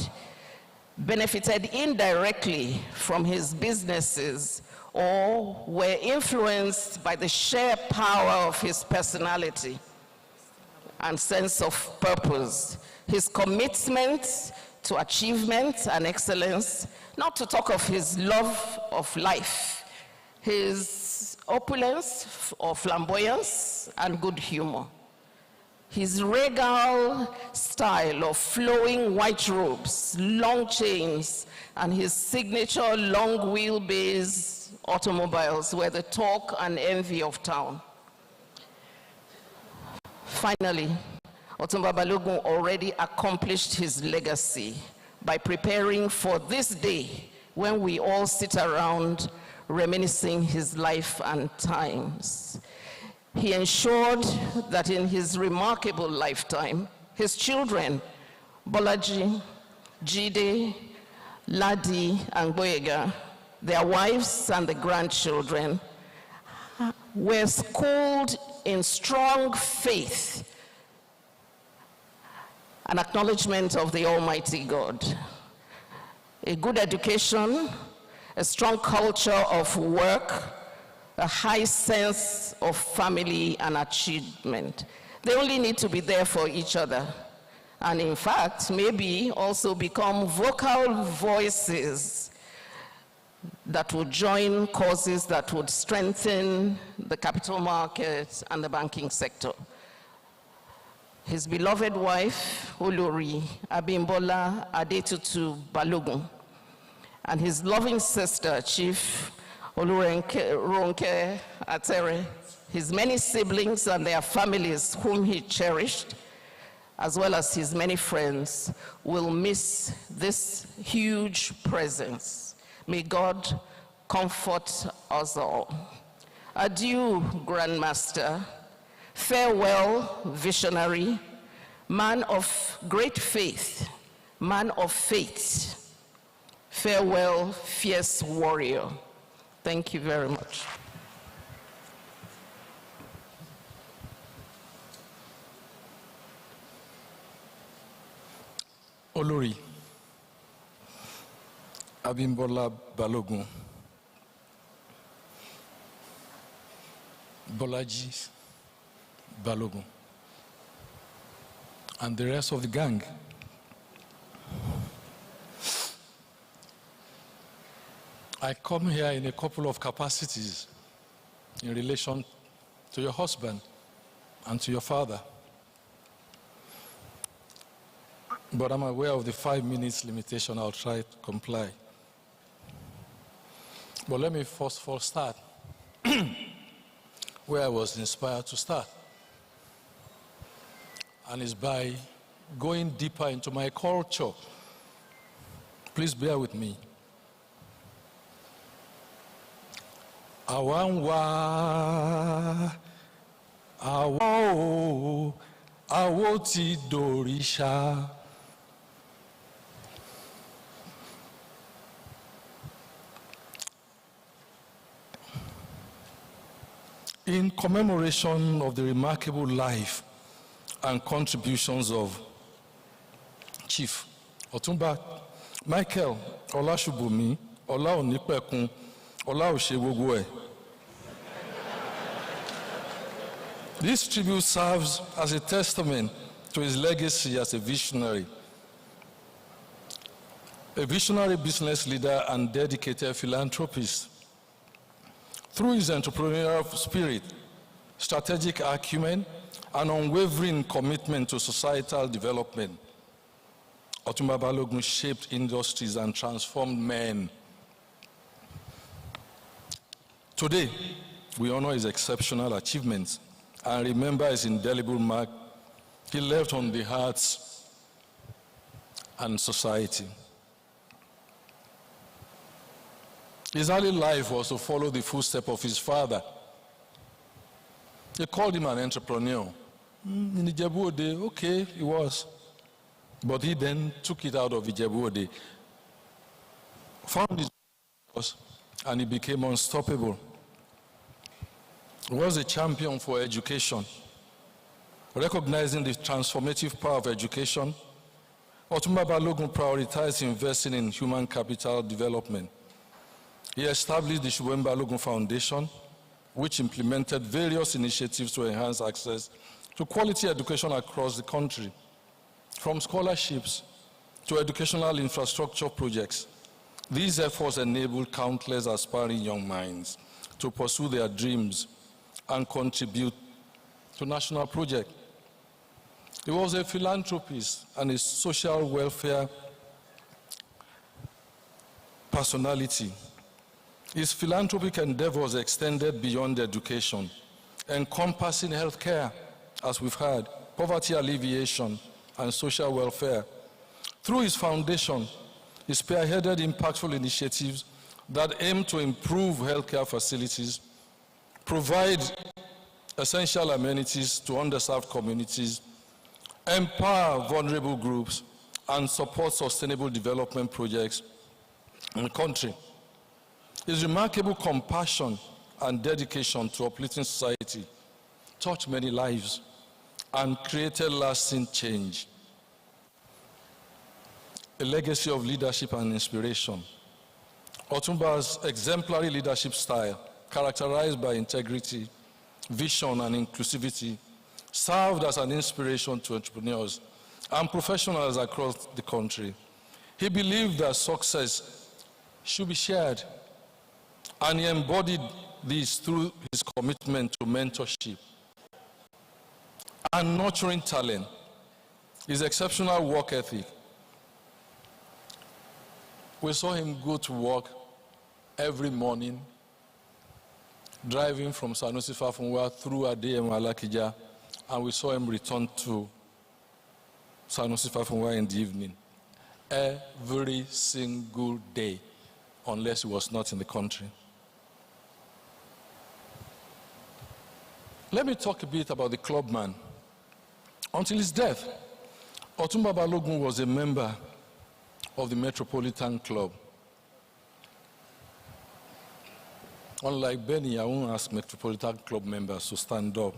benefited indirectly from his businesses or were influenced by the sheer power of his personality and sense of purpose, his commitment to achievement and excellence, not to talk of his love of life, his opulence or flamboyance and good humor. His regal style of flowing white robes, long chains, and his signature long wheelbase automobiles were the talk and envy of town. Finally, Otumba Balogun already accomplished his legacy by preparing for this day when we all sit around reminiscing his life and times. He ensured that in his remarkable lifetime, his children, Bolaji, Jide, Ladi, and Boyega, their wives and the grandchildren, were schooled in strong faith, an acknowledgement of the Almighty God, a good education, a strong culture of work, a high sense of family and achievement. They only need to be there for each other. And in fact, maybe also become vocal voices that would join causes that would strengthen the capital market and the banking sector. His beloved wife, Olori Abimbola Adetutu Balogun, and his loving sister, Chief Ronke Atere, his many siblings and their families whom he cherished, as well as his many friends, will miss this huge presence. May God comfort us all. Adieu, Grandmaster. Farewell, visionary, man of great faith, man of faith. Farewell, fierce warrior. Thank you very much. Olori Abimbola Balogun, Bolaji Balogun, and the rest of the gang. I come here in a couple of capacities in relation to your husband and to your father. But I'm aware of the 5 minutes limitation. I'll try to comply. But let me first of all start where I was inspired to start. And it's by going deeper into my culture. Please bear with me. Awanwa, awo, awoti dorisha. In commemoration of the remarkable life and contributions of Chief Otumba Michael Olashubumi, Olaonipekun, Olaoshewogwe. This tribute serves as a testament to his legacy as a visionary business leader and dedicated philanthropist. Through his entrepreneurial spirit, strategic acumen, and unwavering commitment to societal development, Otumba Balogun shaped industries and transformed men. Today, we honor his exceptional achievements and remember his indelible mark he left on the hearts and society. His early life was to follow the footsteps of his father. They called him an entrepreneur. In Ijebu-Ode, okay, he was. But he then took it out of Ijebu-Ode, found his purpose, and he became unstoppable. He was a champion for education. Recognizing the transformative power of education, Otumba Balogun prioritized investing in human capital development. He established the Shubem Balogun Foundation, which implemented various initiatives to enhance access to quality education across the country, from scholarships to educational infrastructure projects. These efforts enabled countless aspiring young minds to pursue their dreams and contribute to national projects. He was a philanthropist and a social welfare personality. His philanthropic endeavors extended beyond education, encompassing healthcare, as we've heard, poverty alleviation, and social welfare. Through his foundation, he spearheaded impactful initiatives that aim to improve healthcare facilities, provide essential amenities to underserved communities, empower vulnerable groups, and support sustainable development projects in the country. His remarkable compassion and dedication to uplifting society touched many lives and created lasting change. A legacy of leadership and inspiration. Otumba's exemplary leadership style, characterized by integrity, vision, and inclusivity, served as an inspiration to entrepreneurs and professionals across the country. He believed that success should be shared, and he embodied this through his commitment to mentorship and nurturing talent, his exceptional work ethic. We saw him go to work every morning, driving from Sanusi Fafunwa through Adeyemo Alakija, and we saw him return to Sanusi Fafunwa in the evening, every single day, unless he was not in the country. Let me talk a bit about the clubman. Until his death, Otumba Balogun was a member of the Metropolitan Club. Unlike Benny, I won't ask Metropolitan Club members to stand up.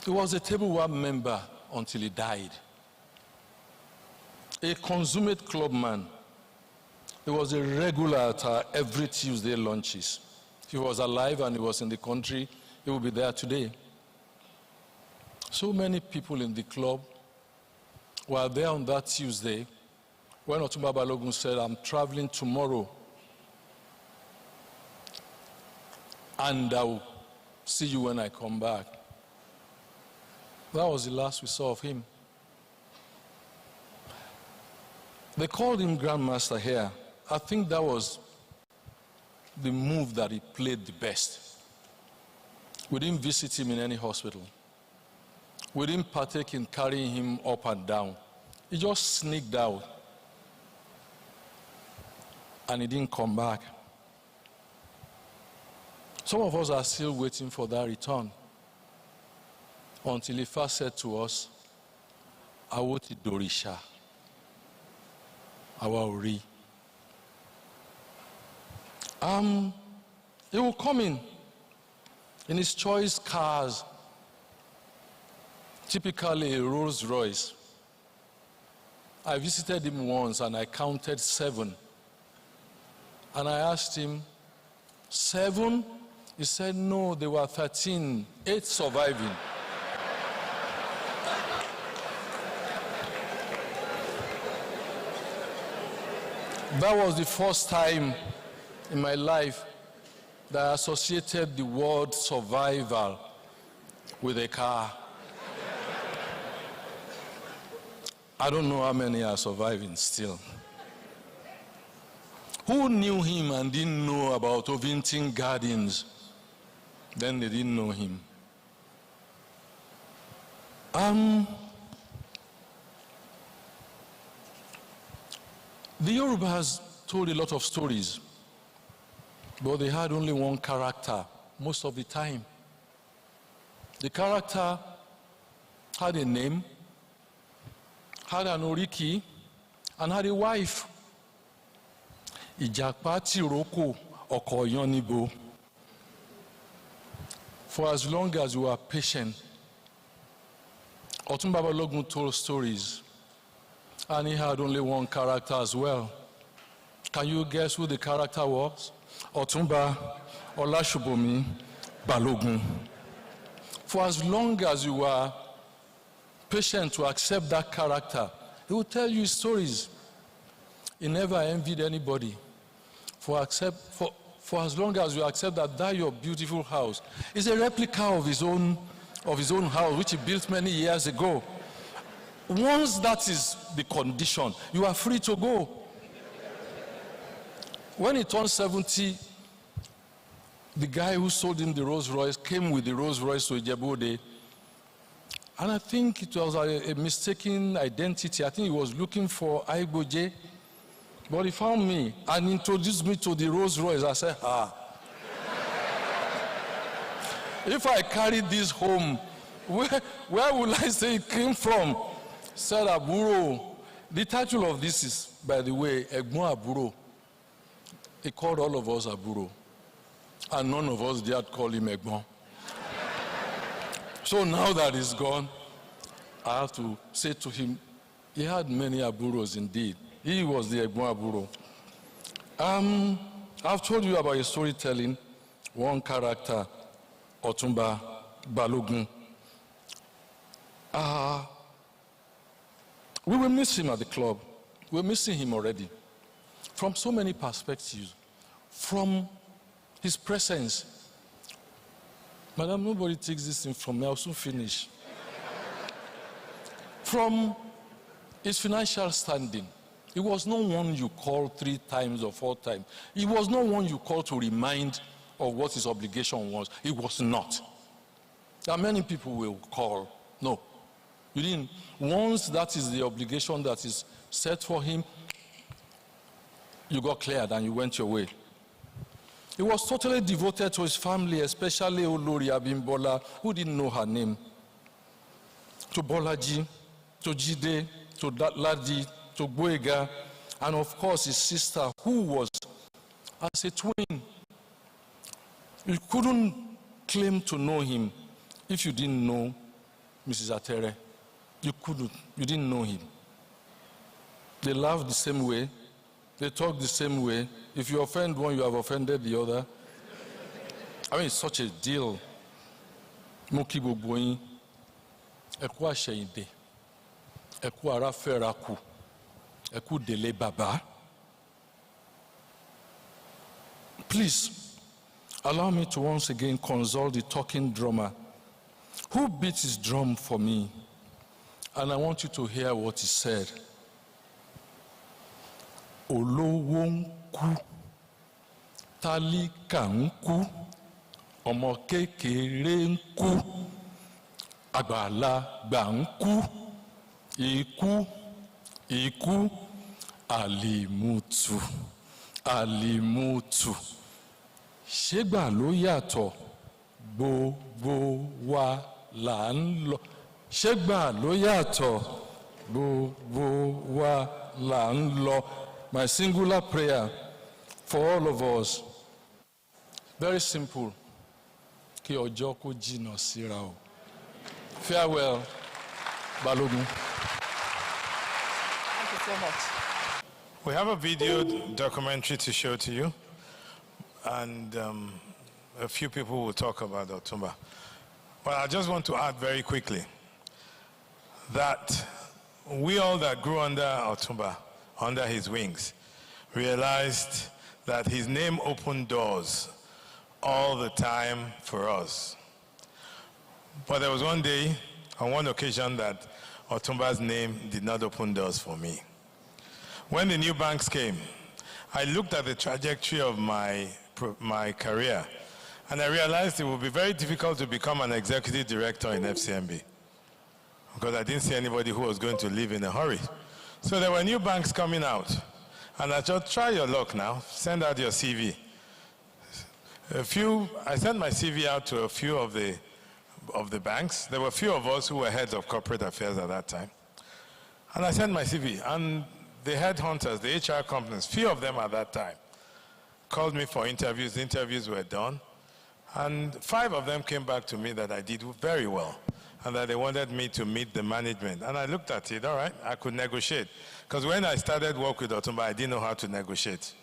He was a tableware member until he died. A consummate clubman. He was a regular at our every Tuesday lunches. If he was alive and he was in the country, he would be there today. So many people in the club were there on that Tuesday when Otumba Balogun said, "I'm traveling tomorrow and I will see you when I come back." That was the last we saw of him. They called him Grandmaster here. I think that was the move that he played the best. We didn't visit him in any hospital. We didn't partake in carrying him up and down. He just sneaked out. And he didn't come back. Some of us are still waiting for that return. Until he first said to us, "Awoti Dorisha, Awa Ori." He will come in his choice cars, typically a Rolls Royce. I visited him once and I counted 7. And I asked him, 7? He said, no, there were 13, 8 surviving. That was the first time in my life that I associated the word survival with a car. I don't know how many are surviving still. Who knew him and didn't know about Ovington Gardens? Then they didn't know him. The Yorubas told a lot of stories, but they had only one character most of the time. The character had a name, had an oriki, and had a wife. Ìjàpá tìrókò ọkọ yánníbo. For as long as you are patient, Ọ̀túnba Balógun told stories, and he had only one character as well. Can you guess who the character was? Ọ̀túnba Ọláṣùbọ̀mí Balógun. For as long as you are patient to accept that character, he will tell you stories. He never envied anybody. For as long as you accept that your beautiful house is a replica of his own house, which he built many years ago. Once that is the condition, you are free to go. When he turned 70, the guy who sold him the Rolls Royce came with the Rolls Royce to Ijebu-Ode. And I think it was a mistaken identity. I think he was looking for Aiboje. But he found me and introduced me to the Rolls Royce. I said, if I carried this home, where will I say it came from? Said Aburo. The title of this is, by the way, Egbon Aburo. He called all of us Aburo. And none of us dared call him Egbon. So now that he's gone, I have to say to him, he had many Aburos indeed. He was the Egbon Aburo. I've told you about his storytelling. One character, Ọ̀túnba Balógun. We will miss him at the club. We're missing him already. From so many perspectives. From his presence. Madam, nobody takes this thing from me. I'll soon finish. From his financial standing. He was no one you call 3 times or 4 times. He was no one you call to remind of what his obligation was. He was not. There are many people will call. No. You didn't. Once that is the obligation that is set for him, you got cleared and you went your way. He was totally devoted to his family, especially Olori Abimbola, who didn't know her name. To Bolaji, to Jide, to Ladi, to Boega, and of course his sister, who was as a twin. You couldn't claim to know him if you didn't know Mrs. Atere. You couldn't. You didn't know him. They laugh the same way. They talk the same way. If you offend one, you have offended the other. I mean, it's such a deal. Moki Boboyin, Eku Asheyinde, Eku Araferaku, Eku Dele Baba. Please, allow me to once again consult the talking drummer who beat his drum for me. And I want you to hear what he said. Olówó ń kú, tálíkà ń kú, ọmọ kékeré ń kú, àgbàlagbà ń kú, ikú, ikú, àlìmútù, àlìmútù. Ṣégbà ló yàtọ̀, gbogbo wa là ń lọ. Ṣégbà ló yàtọ̀, gbogbo wa là ń lọ. My singular prayer for all of us, very simple. Kí ọjọ́ kó jìnnà síra o. Farewell, Balógun. Thank you so much. We have a video documentary to show to you, and a few people will talk about Ọ̀túnba. But I just want to add very quickly that we all that grew under Ọ̀túnba, under his wings, realized that his name opened doors all the time for us. But there was one day, on one occasion, that Ọ̀túnba's name did not open doors for me. When the new banks came, I looked at the trajectory of my career, and I realized it would be very difficult to become an executive director in FCMB, because I didn't see anybody who was going to leave in a hurry. So there were new banks coming out, And I just try your luck now. Send out your CV. I sent my CV out to a few of the banks. There were a few of us who were heads of corporate affairs at that time. And I sent my CV. And the headhunters, the HR companies, few of them at that time, called me for interviews. The interviews were done. And 5 of them came back to me that I did very well and that they wanted me to meet the management. And I looked at it, all right, I could negotiate. Because when I started work with Otumba, I didn't know how to negotiate.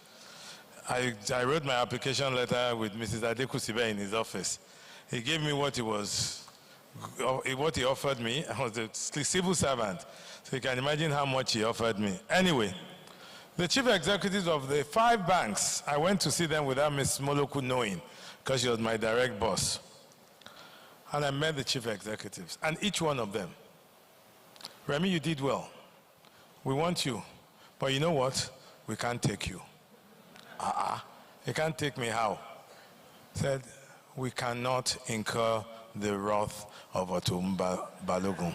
I wrote my application letter with Mrs. Adekusibe in his office. He gave me what he offered me. I was a civil servant. So you can imagine how much he offered me. Anyway, the chief executives of the 5 banks, I went to see them without Ms. Moloku knowing, because she was my direct boss. And I met the chief executives, and each one of them, Remy, you did well. We want you, but you know what? We can't take you. You can't take me how? Said, we cannot incur the wrath of Otumba Balogun.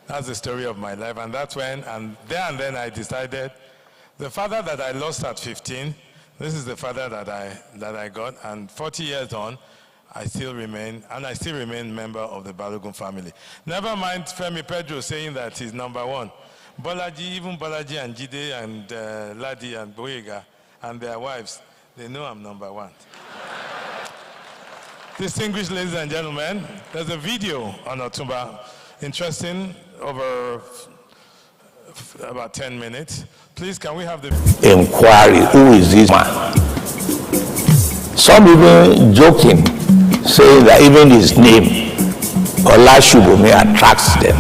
That's the story of my life, and that's when, and then I decided, the father that I lost at 15, this is the father that I got, and 40 years on, I still remain member of the Balogun family. Never mind Femi Pedro saying that he's number 1. Bolaji, even Bolaji and Jide and Ladi and Boyega and their wives, they know I'm number 1. Distinguished ladies and gentlemen, there's a video on Otumba, interesting, over about 10 minutes. Please, can we have the inquiry? Who is this man? Some even joking, saying that even his name, Olashubumi, attracts them.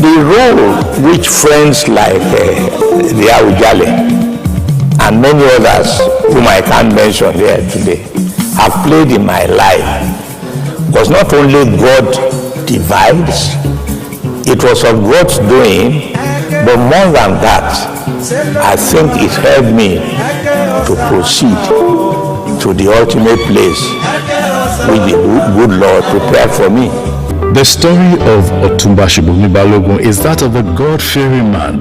The role which friends like the Awujale and many others whom I can't mention here today have played in my life was not only God divides, it was of God's doing, but more than that, I think it helped me to proceed to the ultimate place which the good Lord prepared for me. The story of Otumba Shibumi Balogun is that of a God-fearing man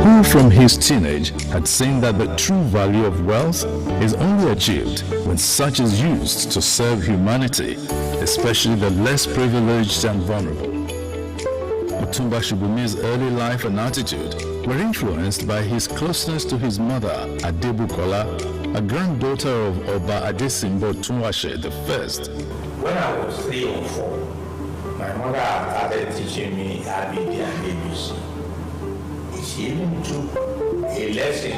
who from his teenage had seen that the true value of wealth is only achieved when such is used to serve humanity, especially the less privileged and vulnerable. Otumba Shibumi's early life and attitude were influenced by his closeness to his mother, Adebukola, a granddaughter of Oba Adesimbo Tunwashe I. When I was 3 or 4, my mother started teaching me ABD and ABC. She even took a lesson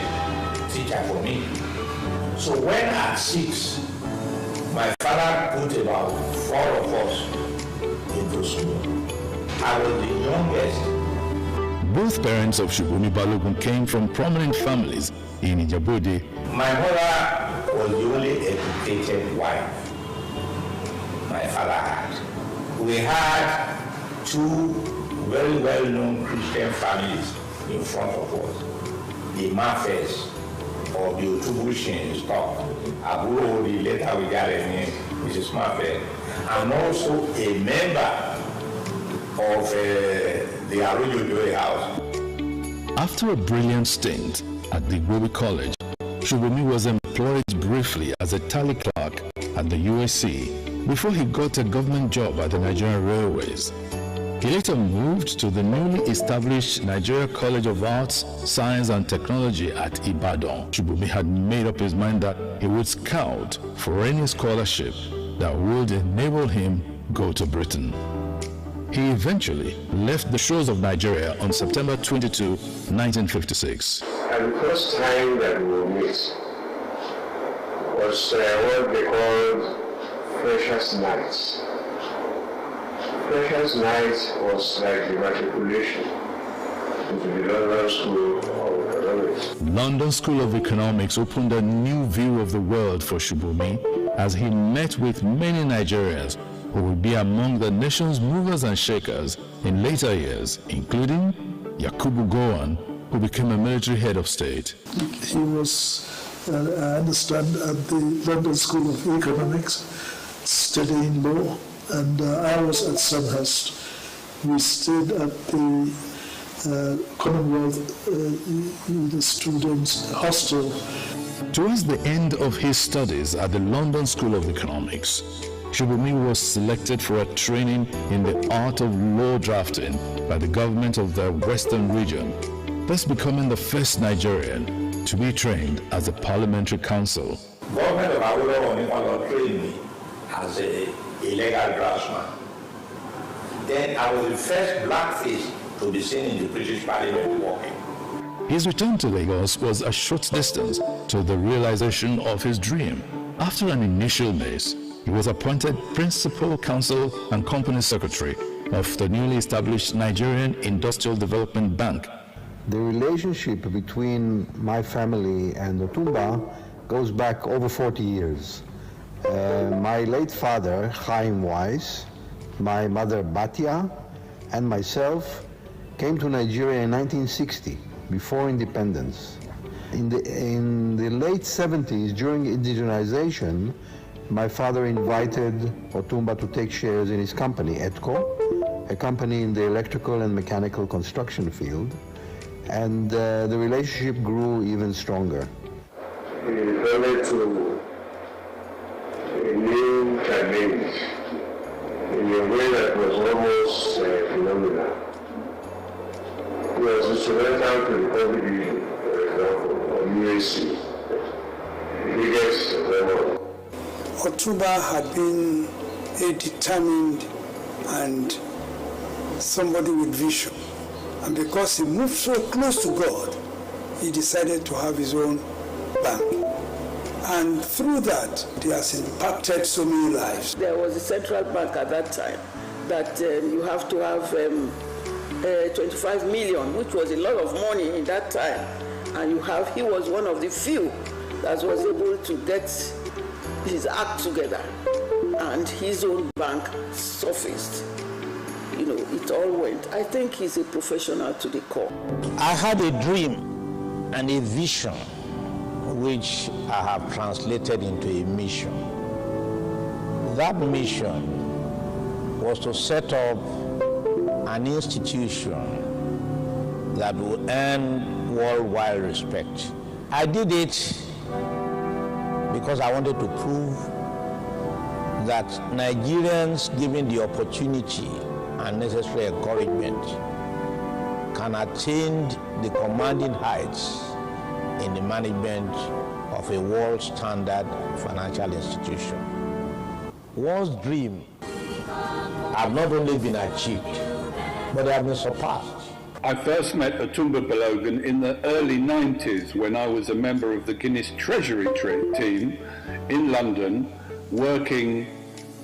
teacher for me. So when at 6, my father put about 4 of us into school. I was the youngest. Both parents of Shibumi Balogun came from prominent families in Ijebu-Ode. My mother was the only educated wife my father had. We had 2 very well-known Christian families in front of us. The Mafes of the Otubushin stock. Aburo, the later we got a name, Mrs. Mafe, and also a member of the Arroyo Joy house. After a brilliant stint at the Igbobi College, Shibumi was employed briefly as a tally clerk at the UAC before he got a government job at the Nigerian Railways. He later moved to the newly established Nigeria College of Arts, Science and Technology at Ibadan. Shibumi had made up his mind that he would scout for any scholarship that would enable him go to Britain. He eventually left the shores of Nigeria on September 22, 1956. And the first time that we will meet was what they called Freshers' Nights. Freshers' Nights was like the matriculation into the London School of Economics. London School of Economics opened a new view of the world for Shibumi as he met with many Nigerians who would be among the nation's movers and shakers in later years, including Yakubu Gowon, who became a military head of state. He was, I understand, at the London School of Economics, studying law, and I was at Sandhurst. We stayed at the Commonwealth the students' hostel. Towards the end of his studies at the London School of Economics, Shubumi was selected for a training in the art of law drafting by the government of the Western region, thus becoming the first Nigerian to be trained as a parliamentary counsel. Government of Awolowo trained me as a legal draftsman. Then I was the first blackface to be seen in the British Parliament walking. His return to Lagos was a short distance to the realization of his dream. After an initial maze, he was appointed Principal Counsel and Company Secretary of the newly established Nigerian Industrial Development Bank. The relationship between my family and Otumba goes back over 40 years. My late father, Chaim Weiss, my mother, Batia, and myself came to Nigeria in 1960, before independence. In the late 70s, during indigenization, my father invited Otumba to take shares in his company, ETCO, a company in the electrical and mechanical construction field, and the relationship grew even stronger. He referred to a new challenge in a way that was almost phenomenal. He was instrumental to the COVID issue, for example, of UAC, the biggest of them all. Otumba had been a determined and somebody with vision. And because he moved so close to God, he decided to have his own bank. And through that, he has impacted so many lives. There was a central bank at that time that you have to have 25 million, which was a lot of money in that time. And he was one of the few that was able to get his act together, and his own bank surfaced. You know, it all went. I think he's a professional to the core. I had a dream and a vision which I have translated into a mission. That mission was to set up an institution that will earn worldwide respect. I did it because I wanted to prove that Nigerians, given the opportunity and necessary encouragement, can attain the commanding heights in the management of a world standard financial institution. One's dream have not only been achieved, but they have been surpassed. I first met Otumba Balogun in the early 90s when I was a member of the Guinness Treasury team in London, working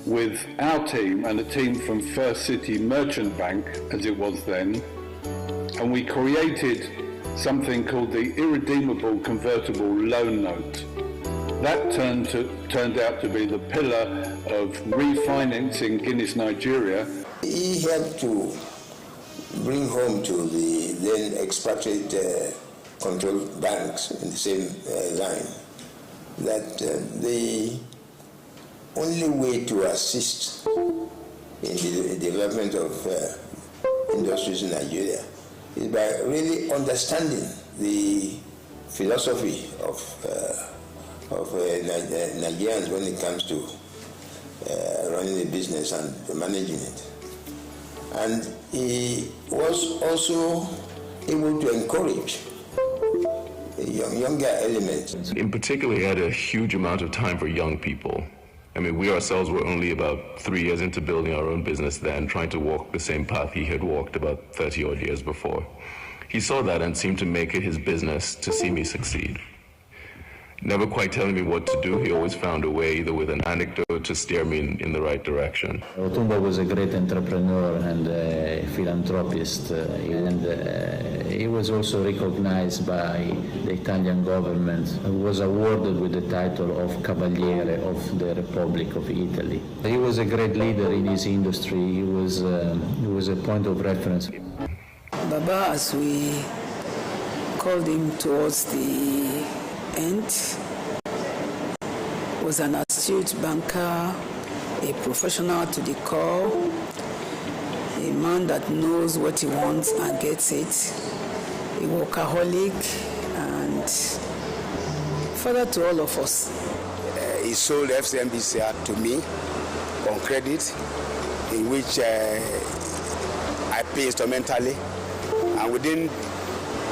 with our team and a team from First City Merchant Bank, as it was then, and we created something called the Irredeemable Convertible Loan Note. That turned out to be the pillar of refinancing Guinness Nigeria. He helped to bring home to the then expatriate controlled banks in the same line that the only way to assist in the development of industries in Nigeria is by really understanding the philosophy of Nigerians when it comes to running a business and managing it. And he was also able to encourage younger elements. In particular, he had a huge amount of time for young people. I mean, we ourselves were only about 3 years into building our own business then, trying to walk the same path he had walked about 30-odd years before. He saw that and seemed to make it his business to see me succeed. Never quite telling me what to do, he always found a way, either with an anecdote, to steer me in the right direction. Otumba was a great entrepreneur and a philanthropist, and he was also recognized by the Italian government, who was awarded with the title of Cavaliere of the Republic of Italy. He was a great leader in his industry. He was a point of reference. Baba, as we called him towards the end, was an astute banker, a professional to the core, a man that knows what he wants and gets it, a workaholic, and father to all of us. He sold FCMBCR to me on credit, in which I pay instrumentally, and within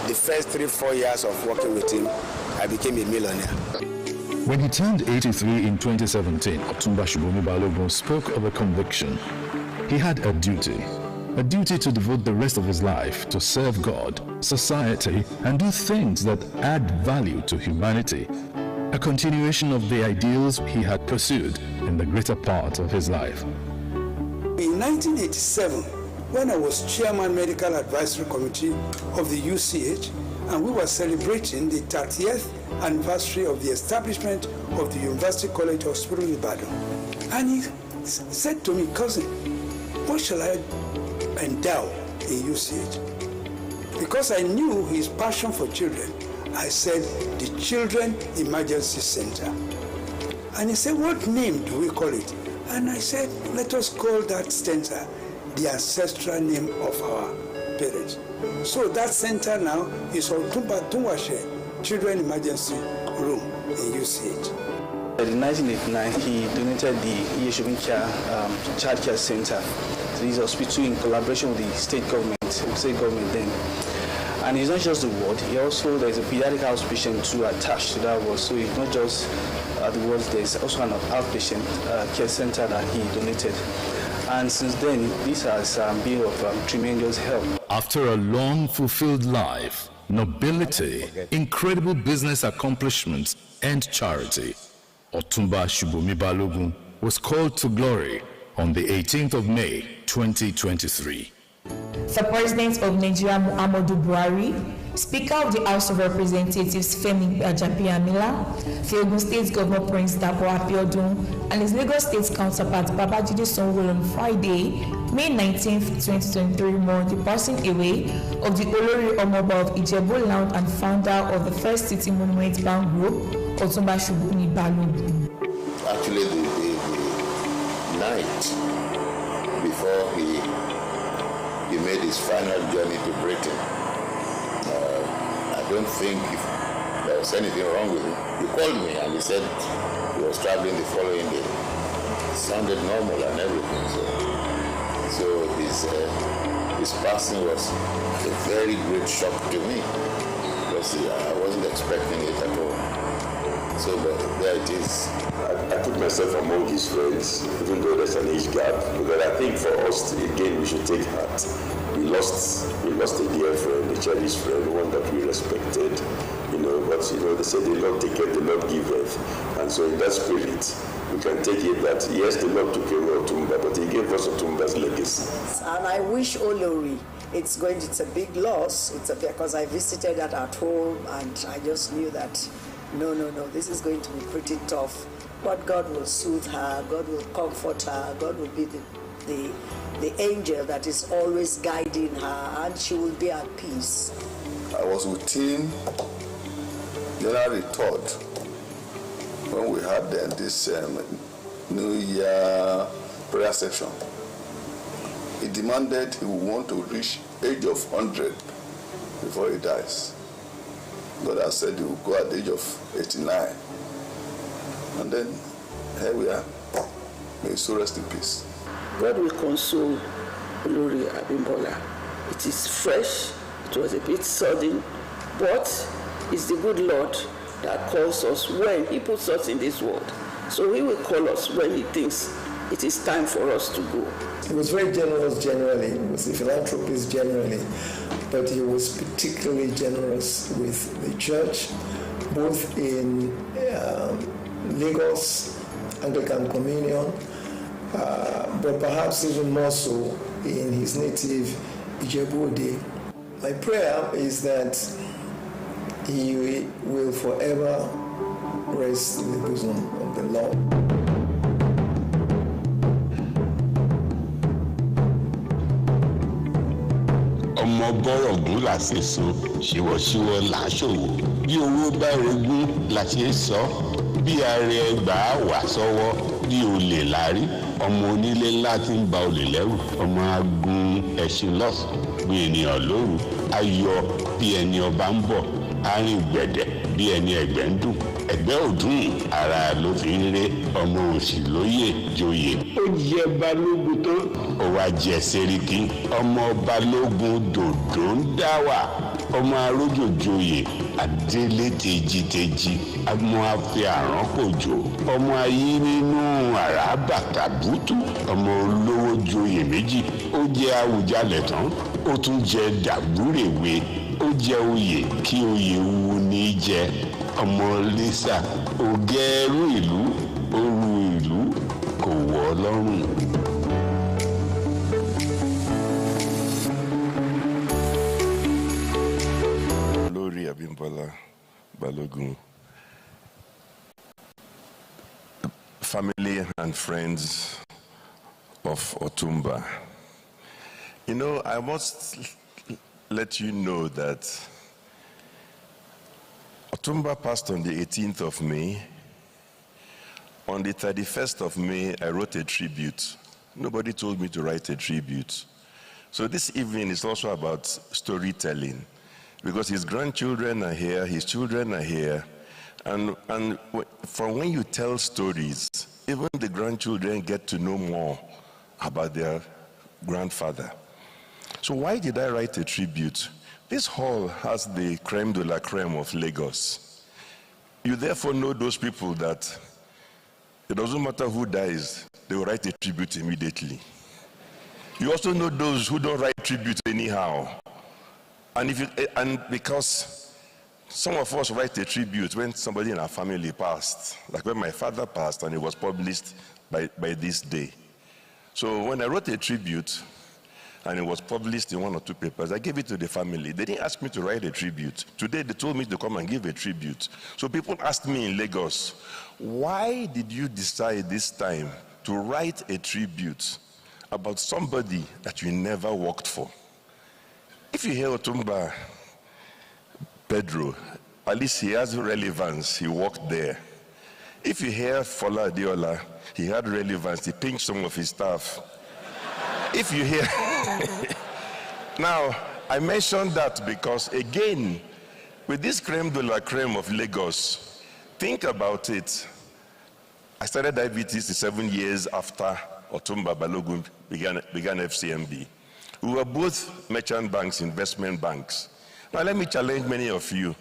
the first 3-4 years of working with him, I became a millionaire. When he turned 83 in 2017, Otumba Shubumi Balogun spoke of a conviction. He had a duty to devote the rest of his life to serve God, society, and do things that add value to humanity. A continuation of the ideals he had pursued in the greater part of his life. In 1987, when I was chairman medical advisory committee of the UCH, and we were celebrating the 30th anniversary of the establishment of the University College Hospital in Ibadan. And he said to me, cousin, what shall I endow in UCH? Because I knew his passion for children, I said, the Children Emergency Center. And he said, what name do we call it? And I said, let us call that center the ancestral name of our parents. So that center now is Otumba Tunwashe Children Emergency Room in UCH. In 1989, he donated the Yeshubincha Child Care Center to his hospital in collaboration with the state government then. And it's not just the ward, there's a pediatric outpatient too attached to that ward. So it's not just the ward, there's also an outpatient care center that he donated. And since then, this has been of tremendous help. After a long, fulfilled life, nobility, incredible business accomplishments, and charity, Otumba Shubumi Balogun was called to glory on the 18th of May, 2023. The President of Nigeria, Muhammadu Buhari, Speaker of the House of Representatives, Femi Gbajabiamila, the Ogun State Governor Prince Dapo Abiodun, and his Lagos State counterpart Babajide Sanwo-Olu on Friday, May 19, 2023, mourned the passing away of the Olori Omoba of Ijebu-Land and founder of the First City Monument Bank Group, Otumba Shubumi Balogun. Actually, the night before he made his final journey to Britain, I don't think there was anything wrong with him. He called me and he said he was traveling the following day. It sounded normal and everything. So his passing was a very great shock to me because I wasn't expecting it at all. So, but there it is. I put myself among his friends, even though there's an age gap, because I think for us, again, we should take heart. We lost a dear friend, a cherished friend, one that we respected, but they say the Lord taketh, the Lord giveth. And so in that spirit, we can take it that, yes, the Lord took away Otumba, but he gave us Otumba's legacy. And I wish Olori, it's a big loss, because I visited her at home, and I just knew that, no, this is going to be pretty tough. But God will soothe her, God will comfort her, God will be the angel that is always guiding her, and she will be at peace. I was with him January 3rd when we had this New Year prayer session. He demanded he would want to reach age of 100 before he dies. God has said he will go at the age of 89. And then here we are. May his soul rest in peace. God will console Olori Abimbola. It is fresh, it was a bit sudden, but it's the good Lord that calls us when He puts us in this world. So He will call us when He thinks it is time for us to go. He was very generous generally, he was a philanthropist generally, but he was particularly generous with the church, both in Lagos Anglican Communion, but perhaps even more so in his native Ijebu-Ode. My prayer is that he will forever rest in the bosom of the Lord. ọmọ bọ́rọ̀gún làṣẹ̀sọ ṣìwọ̀ṣìwọ̀ làṣòwò bí owó bá rogún làṣẹ sọ bí ààrẹ gbà á wà sọ́wọ́ bí olè lárí ọmọ onílé ńlá tí ń ba olè lẹ́rù ọmọ agun ẹṣin lọ́sàn bí ènìyàn lóru ayọ̀ bí ẹni ọba ń bọ̀ arìn gbẹ̀dẹ̀ bí ẹni ẹgbẹ́ ń dùn ẹgbẹ́ òdùn ara ló fi ń ré ọmọ òsì lóyè joyè ó jẹ balógun tán ó wá jẹ sẹ́ríkì ọmọ balógun dòdò ń dá wà ọmọ arójò joyè adélé tejiteji ọmọ afẹ àránpòjò ọmọ ayé nínú àrà bàtà bútú ọmọ olówó joyè méjì ó jẹ Àwùjalẹ̀ tán ó tún jẹ dàgbúrèwe ó jẹ oyè kí oyè wu ní jẹ ọmọ lẹ́sà ògẹ́rù ìlú òru ìlú kò wọ́ lọ́rùn. Olórí Abímbọ́lá Balógun, family and friends of Otumba. You know, I must let you know that Otumba passed on the 18th of May. On the 31st of May, I wrote a tribute. Nobody told me to write a tribute. So this evening is also about storytelling, because his grandchildren are here, his children are here, and from when you tell stories, even the grandchildren get to know more about their grandfather. So why did I write a tribute? This hall has the crème de la crème of Lagos. You therefore know those people that it doesn't matter who dies, they will write a tribute immediately. You also know those who don't write tribute anyhow. And because some of us write a tribute when somebody in our family passed, like when my father passed and it was published by this day. So when I wrote a tribute, and it was published in 1 or 2 papers, I gave it to the family. They didn't ask me to write a tribute. Today, they told me to come and give a tribute. So people asked me in Lagos, why did you decide this time to write a tribute about somebody that you never worked for? If you hear Otumba Pedro, at least he has relevance, he worked there. If you hear Fola Adiola, he had relevance, he pinched some of his staff. If you hear, now I mentioned that because again, with this crème de la crème of Lagos, think about it. I started IBTC 7 years after Otumba Balogun began FCMB. We were both merchant banks, investment banks. Now let me challenge many of you.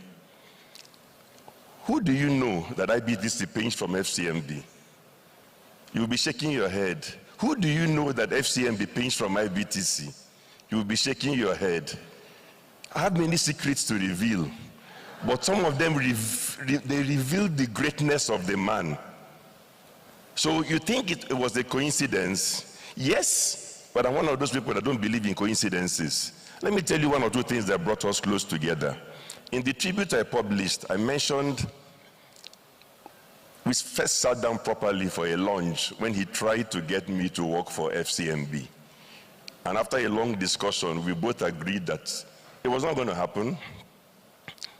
Who do you know that IBTC pinched from FCMB? You'll be shaking your head. Who do you know that FCMB pinched from IBTC? You will be shaking your head. I have many secrets to reveal, but some of them they reveal the greatness of the man. So you think it was a coincidence? Yes, but I'm one of those people that don't believe in coincidences. Let me tell you 1 or 2 things that brought us close together. In the tribute I published, I mentioned we first sat down properly for a lunch when he tried to get me to work for FCMB. And after a long discussion, we both agreed that it was not going to happen,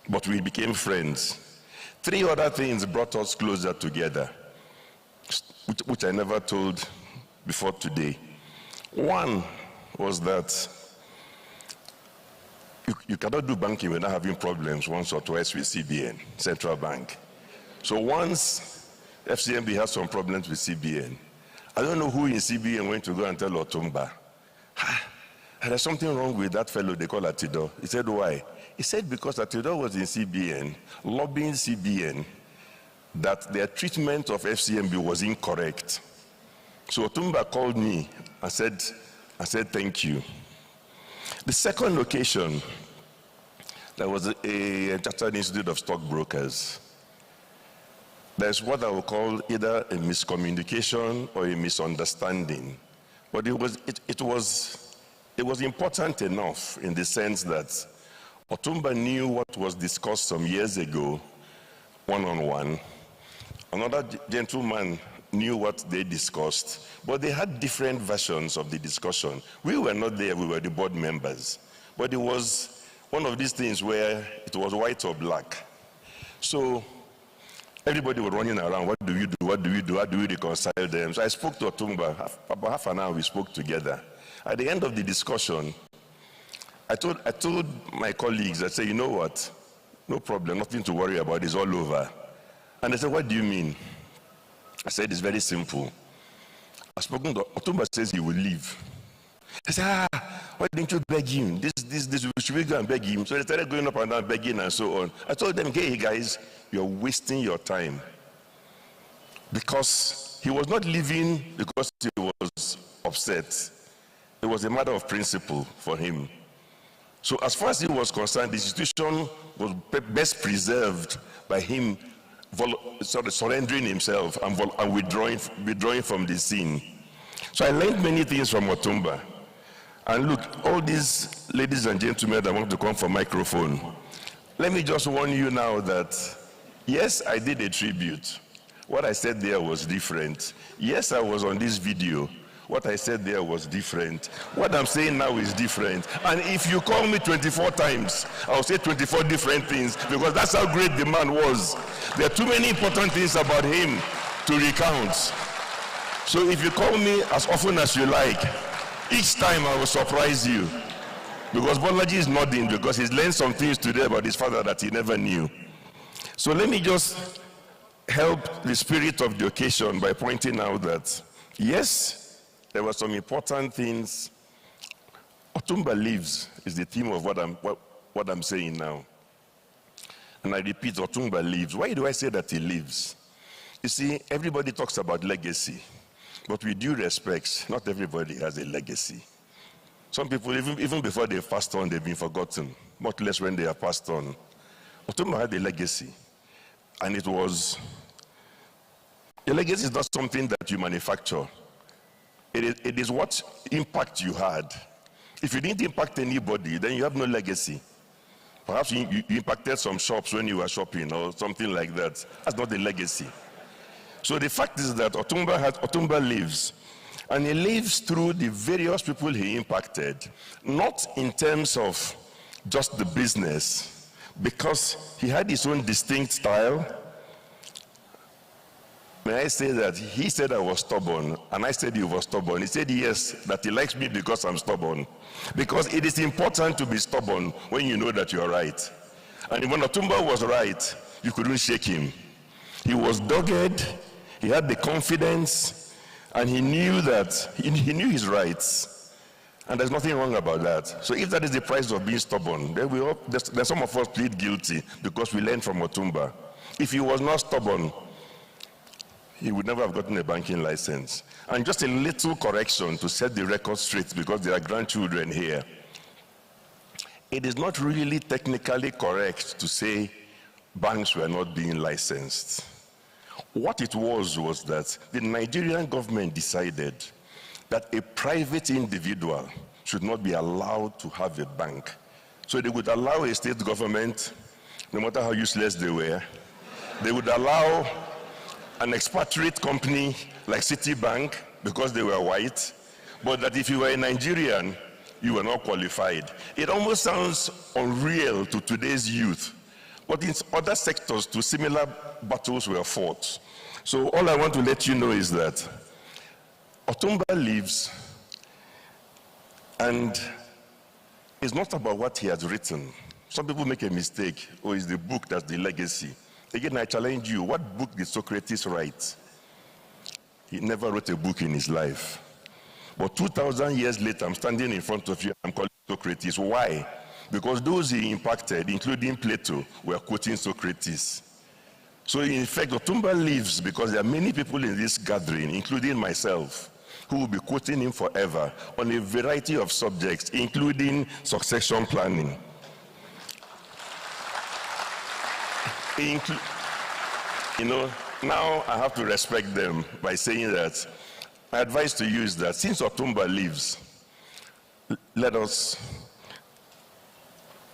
but we became friends. 3 other things brought us closer together, which I never told before today. One was that you cannot do banking without having problems once or twice with CBN, Central Bank. So once FCMB has some problems with CBN, I don't know who in CBN went to go and tell Otumba, there's something wrong with that fellow they call Atido. He said, why? He said because Atido was in CBN, lobbying CBN, that their treatment of FCMB was incorrect. So Otumba called me and said thank you. The second occasion, there was a Chartered Institute of Stockbrokers. There's what I would call either a miscommunication or a misunderstanding. But it was important enough in the sense that Otumba knew what was discussed some years ago, one-on-one. Another gentleman knew what they discussed, but they had different versions of the discussion. We were not there, we were the board members. But it was one of these things where it was white or black. So Everybody was running around. What do you do? What do we do? How do we reconcile them? So I spoke to Otumba. About half an hour we spoke together. At the end of the discussion, I told my colleagues, I said, you know what? No problem, nothing to worry about, it's all over. And they said, what do you mean? I said, it's very simple. I spoken to Otumba, says he will leave. I said, why didn't you beg him? Should we go and beg him? So they started going up and down, begging and so on. I told them, hey guys, you're wasting your time. Because he was not leaving because he was upset. It was a matter of principle for him. So as far as he was concerned, the institution was best preserved by him surrendering himself and withdrawing from the scene. So I learned many things from Otumba. And look, all these ladies and gentlemen that want to come for microphone, let me just warn you now that, yes, I did a tribute. What I said there was different. Yes, I was on this video. What I said there was different. What I'm saying now is different. And if you call me 24 times, I'll say 24 different things, because that's how great the man was. There are too many important things about him to recount. So if you call me as often as you like, each time I will surprise you. Because Bolaji is nodding because he's learned some things today about his father that he never knew. So let me just help the spirit of the occasion by pointing out that, yes, there were some important things. Otumba lives is the theme of what I'm saying now. And I repeat, Otumba lives. Why do I say that he lives? You see, everybody talks about legacy. But with due respect, not everybody has a legacy. Some people, even before they passed on, they've been forgotten, much less when they are passed on. Otumba had a legacy. And it was, a legacy is not something that you manufacture. It is what impact you had. If you didn't impact anybody, then you have no legacy. Perhaps you impacted some shops when you were shopping or something like that. That's not a legacy. So the fact is that Otumba lives. And he lives through the various people he impacted, not in terms of just the business, because he had his own distinct style. May I say that he said I was stubborn, and I said he was stubborn. He said yes, that he likes me because I'm stubborn. Because it is important to be stubborn when you know that you're right. And when Otumba was right, you couldn't shake him. He was dogged, he had the confidence, and he knew that, he knew his rights. And there's nothing wrong about that. So if that is the price of being stubborn, then some of us plead guilty because we learned from Otumba. If he was not stubborn, he would never have gotten a banking license. And just a little correction to set the record straight, because there are grandchildren here. It is not really technically correct to say banks were not being licensed. What it was that the Nigerian government decided that a private individual should not be allowed to have a bank. So they would allow a state government, no matter how useless they were, they would allow an expatriate company like Citibank because they were white, but that if you were a Nigerian, you were not qualified. It almost sounds unreal to today's youth, but in other sectors too, similar battles were fought. So all I want to let you know is that Otumba lives, and it's not about what he has written. Some people make a mistake, or it's the book that's the legacy. Again, I challenge you, what book did Socrates write? He never wrote a book in his life. But 2,000 years later, I'm standing in front of you, I'm calling Socrates. Why? Because those he impacted, including Plato, were quoting Socrates. So in fact, Otumba lives because there are many people in this gathering, including myself, who will be quoting him forever on a variety of subjects, including succession planning. You know, now I have to respect them by saying that my advice to you is that since Otumba lives, let us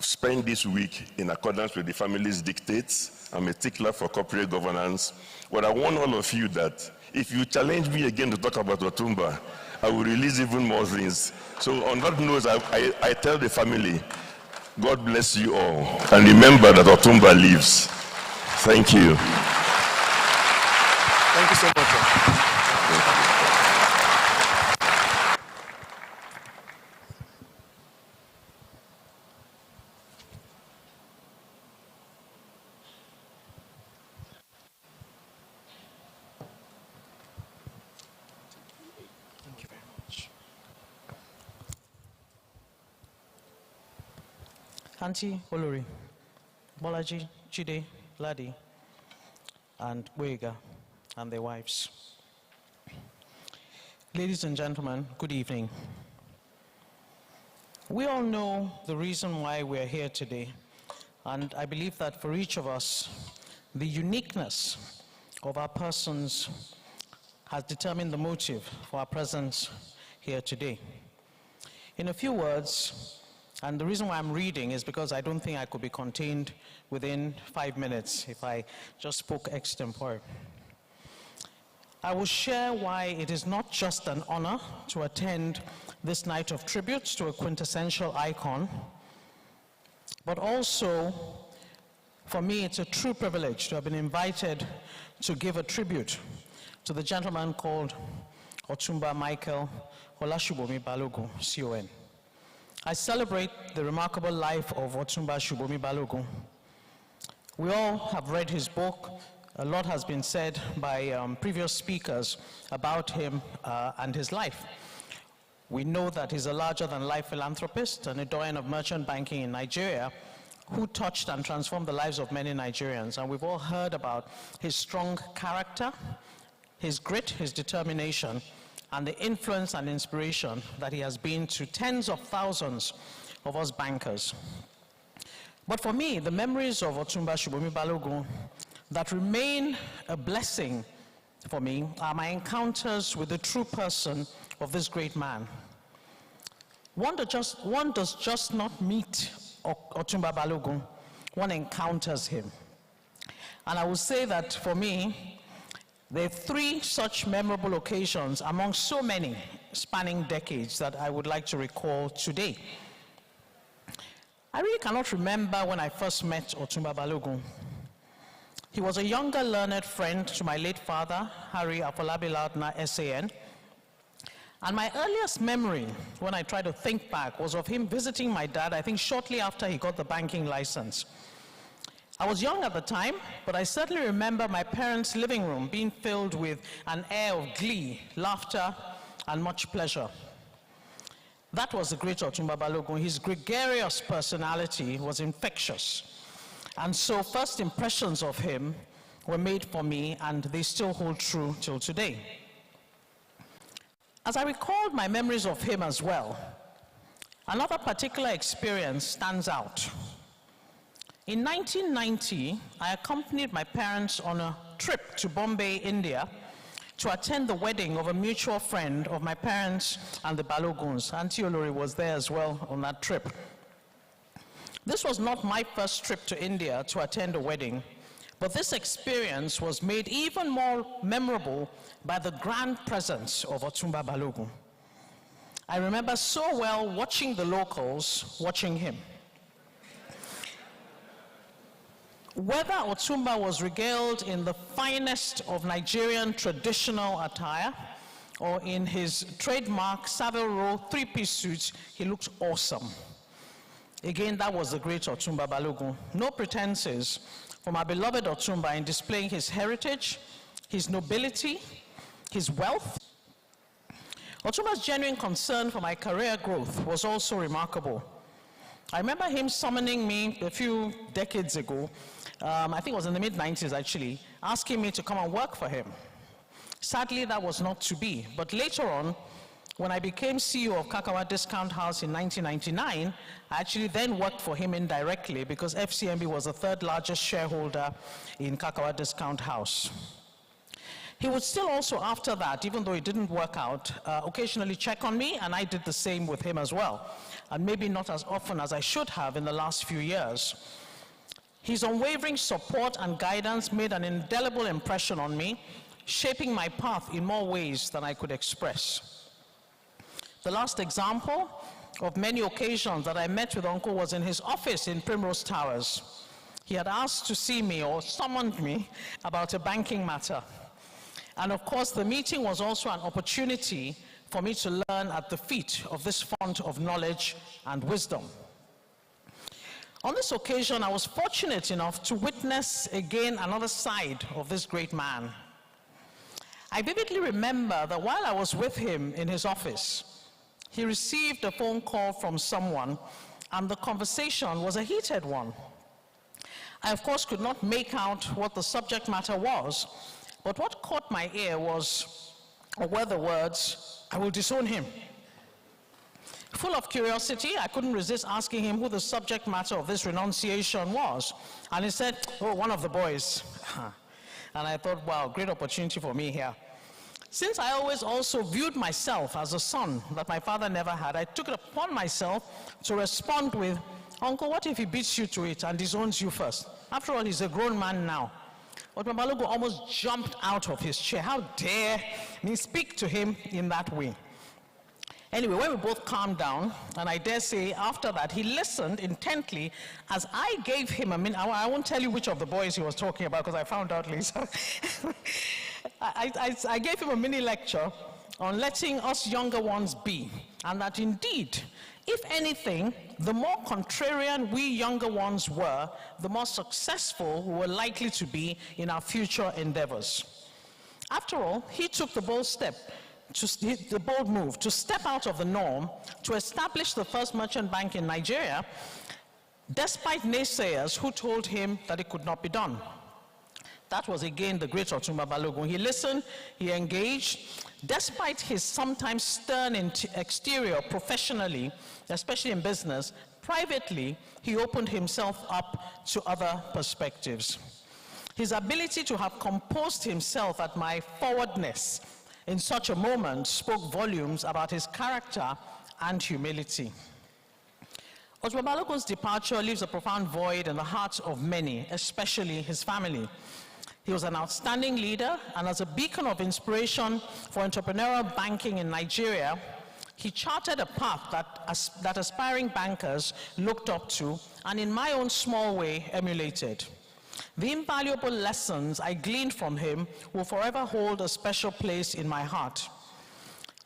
spend this week in accordance with the family's dictates. I'm a stickler for corporate governance. But I warn all of you that if you challenge me again to talk about Otumba, I will release even more things. So on that note, I tell the family, God bless you all. And remember that Otumba lives. Thank you. Thank you so much. Thank you very much. Auntie Olori, Bolaji, Chide, Ladi, and Wega, and their wives. Ladies and gentlemen, good evening. We all know the reason why we're here today, and I believe that for each of us, the uniqueness of our persons has determined the motive for our presence here today. In a few words, and the reason why I'm reading is because I don't think I could be contained within 5 minutes if I just spoke extempore. I will share why it is not just an honor to attend this night of tributes to a quintessential icon, but also, for me, it's a true privilege to have been invited to give a tribute to the gentleman called Otumba Michael Olashubomi Balogun, CON. I celebrate the remarkable life of Otumba Shubomi Balogun. We all have read his book. A lot has been said by previous speakers about him and his life. We know that he's a larger-than-life philanthropist and a doyen of merchant banking in Nigeria who touched and transformed the lives of many Nigerians. And we've all heard about his strong character, his grit, his determination, and the influence and inspiration that he has been to tens of thousands of us bankers. But for me, the memories of Otumba Shubomi Balogun that remain a blessing for me are my encounters with the true person of this great man. One does just not meet Otumba Balogun, one encounters him. And I will say that for me, there are 3 such memorable occasions among so many spanning decades that I would like to recall today. I really cannot remember when I first met Otumba Balogun. He was a younger learned friend to my late father, Harry Afolabi Lardner, SAN. And my earliest memory, when I try to think back, was of him visiting my dad, I think shortly after he got the banking license. I was young at the time, but I certainly remember my parents' living room being filled with an air of glee, laughter, and much pleasure. That was the great Otumba Balogun. His gregarious personality was infectious. And so first impressions of him were made for me, and they still hold true till today. As I recalled my memories of him as well, another particular experience stands out. In 1990, I accompanied my parents on a trip to Bombay, India, to attend the wedding of a mutual friend of my parents and the Baloguns. Auntie Olori was there as well on that trip. This was not my first trip to India to attend a wedding, but this experience was made even more memorable by the grand presence of Otumba Balogun. I remember so well watching the locals, watching him. Whether Otumba was regaled in the finest of Nigerian traditional attire or in his trademark Savile Row 3-piece suits, he looked awesome. Again, that was the great Otumba Balogun. No pretenses from our beloved Otumba in displaying his heritage, his nobility, his wealth. Otumba's genuine concern for my career growth was also remarkable. I remember him summoning me a few decades ago, I think it was in the mid-90s actually, asking me to come and work for him. Sadly, that was not to be, but later on, when I became CEO of Kakawa Discount House in 1999, I actually then worked for him indirectly because FCMB was the 3rd largest shareholder in Kakawa Discount House. He would still also, after that, even though it didn't work out, occasionally check on me, and I did the same with him as well, and maybe not as often as I should have in the last few years. His unwavering support and guidance made an indelible impression on me, shaping my path in more ways than I could express. The last example of many occasions that I met with Uncle was in his office in Primrose Towers. He had asked to see me or summoned me about a banking matter. And of course, the meeting was also an opportunity for me to learn at the feet of this font of knowledge and wisdom. On this occasion, I was fortunate enough to witness again another side of this great man. I vividly remember that while I was with him in his office, he received a phone call from someone, and the conversation was a heated one. I, of course, could not make out what the subject matter was, but what caught my ear were the words, "I will disown him." Full of curiosity, I couldn't resist asking him who the subject matter of this renunciation was. And he said, "Oh, one of the boys." And I thought, wow, great opportunity for me here. Since I always also viewed myself as a son that my father never had, I took it upon myself to respond with, "Uncle, what if he beats you to it and disowns you first? After all, he's a grown man now." But Balogun almost jumped out of his chair. How dare me speak to him in that way? Anyway, when we both calmed down, and I dare say after that, he listened intently as I gave him a minute. I won't tell you which of the boys he was talking about because I found out later. I gave him a mini lecture on letting us younger ones be, and that indeed, if anything, the more contrarian we younger ones were, the more successful we were likely to be in our future endeavors. After all, he took the bold move to step out of the norm to establish the first merchant bank in Nigeria, despite naysayers who told him that it could not be done. That was again the great Otumba Balogun. He listened, he engaged. Despite his sometimes stern exterior professionally, especially in business, privately, he opened himself up to other perspectives. His ability to have composed himself at my forwardness in such a moment spoke volumes about his character and humility. Otumba Balogun's departure leaves a profound void in the hearts of many, especially his family. He was an outstanding leader, and as a beacon of inspiration for entrepreneurial banking in Nigeria, he charted a path that aspiring bankers looked up to, and in my own small way, emulated. The invaluable lessons I gleaned from him will forever hold a special place in my heart.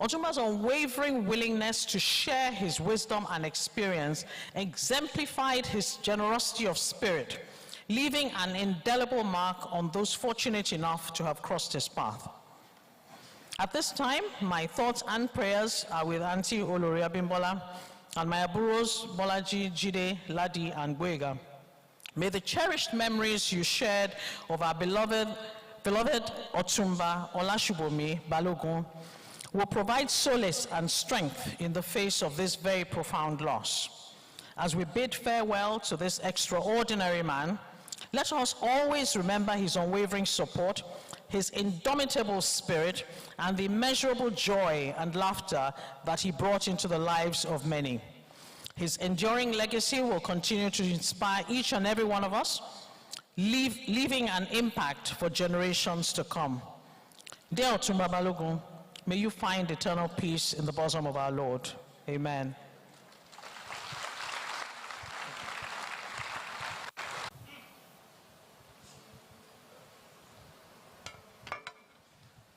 Otumba's unwavering willingness to share his wisdom and experience exemplified his generosity of spirit, leaving an indelible mark on those fortunate enough to have crossed his path. At this time, my thoughts and prayers are with Auntie Olori Abimbola and my aburos Bolaji, Jide, Ladi, and Gwega. May the cherished memories you shared of our beloved Otumba Olashubomi Balogun will provide solace and strength in the face of this very profound loss. As we bid farewell to this extraordinary man, let us always remember his unwavering support, his indomitable spirit, and the immeasurable joy and laughter that he brought into the lives of many. His enduring legacy will continue to inspire each and every one of us, leaving an impact for generations to come. Dear Otumba Balogun, may you find eternal peace in the bosom of our Lord. Amen.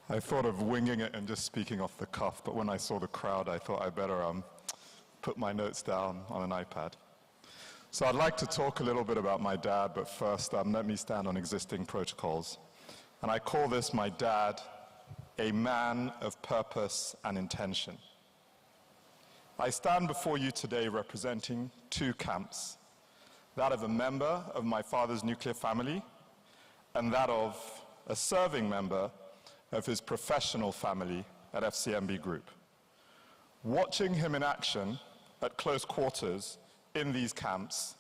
I thought of winging it and just speaking off the cuff, but when I saw the crowd, I thought I better put my notes down on an iPad. So I'd like to talk a little bit about my dad, but first let me stand on existing protocols. And I call this my dad a man of purpose and intention. I stand before you today representing two camps, that of a member of my father's nuclear family and that of a serving member of his professional family at FCMB Group. Watching him in action at close quarters in these camps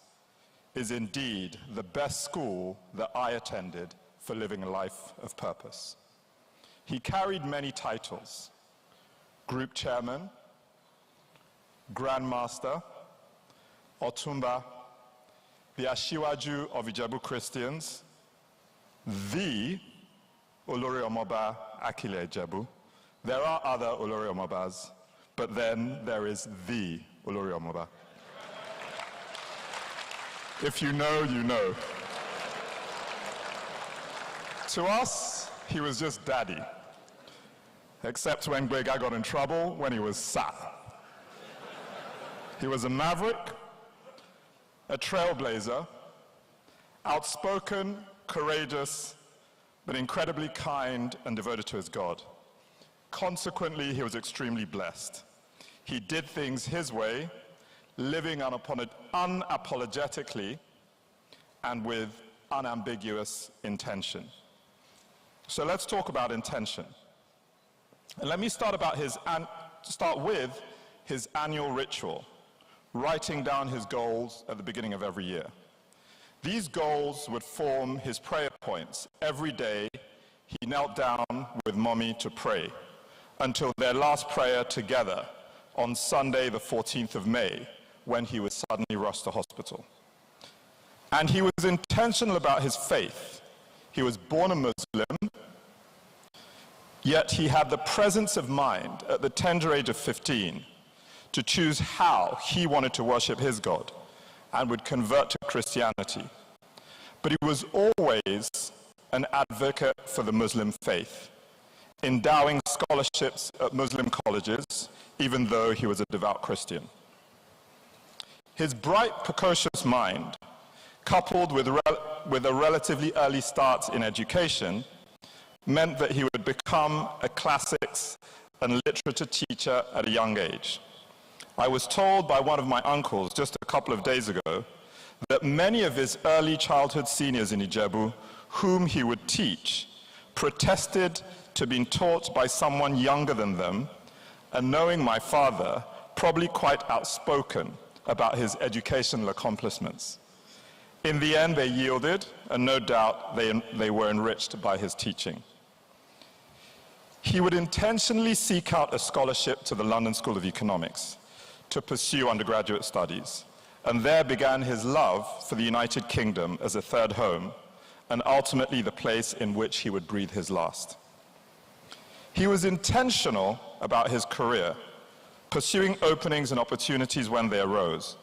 is indeed the best school that I attended for living a life of purpose. He carried many titles: Group Chairman, Grandmaster, Otumba, the Ashiwaju of Ijebu Christians, the Olori Omoba Akile Ijebu. There are other Olori Omobas, but then there is the Olori Omoba. If you know, you know. To us, he was just daddy. except when Gbega got in trouble when he was sat. He was a maverick, a trailblazer, outspoken, courageous, but incredibly kind and devoted to his God. Consequently, he was extremely blessed. He did things his way, living unapologetically and with unambiguous intention. So let's talk about intention. And let me start with his annual ritual, writing down his goals at the beginning of every year. These goals would form his prayer points. Every day, he knelt down with Mommy to pray until their last prayer together on Sunday, the 14th of May, when he was suddenly rushed to hospital. And he was intentional about his faith. He was born a Muslim, yet he had the presence of mind at the tender age of 15 to choose how he wanted to worship his God and would convert to Christianity. But he was always an advocate for the Muslim faith, endowing scholarships at Muslim colleges, even though he was a devout Christian. His bright, precocious mind, coupled with a relatively early start in education, meant that he would become a classics and literature teacher at a young age. I was told by one of my uncles just a couple of days ago that many of his early childhood seniors in Ijebu, whom he would teach, protested to being taught by someone younger than them, and knowing my father, probably quite outspoken about his educational accomplishments. In the end, they yielded, and no doubt they were enriched by his teaching. He would intentionally seek out a scholarship to the London School of Economics to pursue undergraduate studies, and there began his love for the United Kingdom as a third home, and ultimately the place in which he would breathe his last. He was intentional about his career, pursuing openings and opportunities when they arose,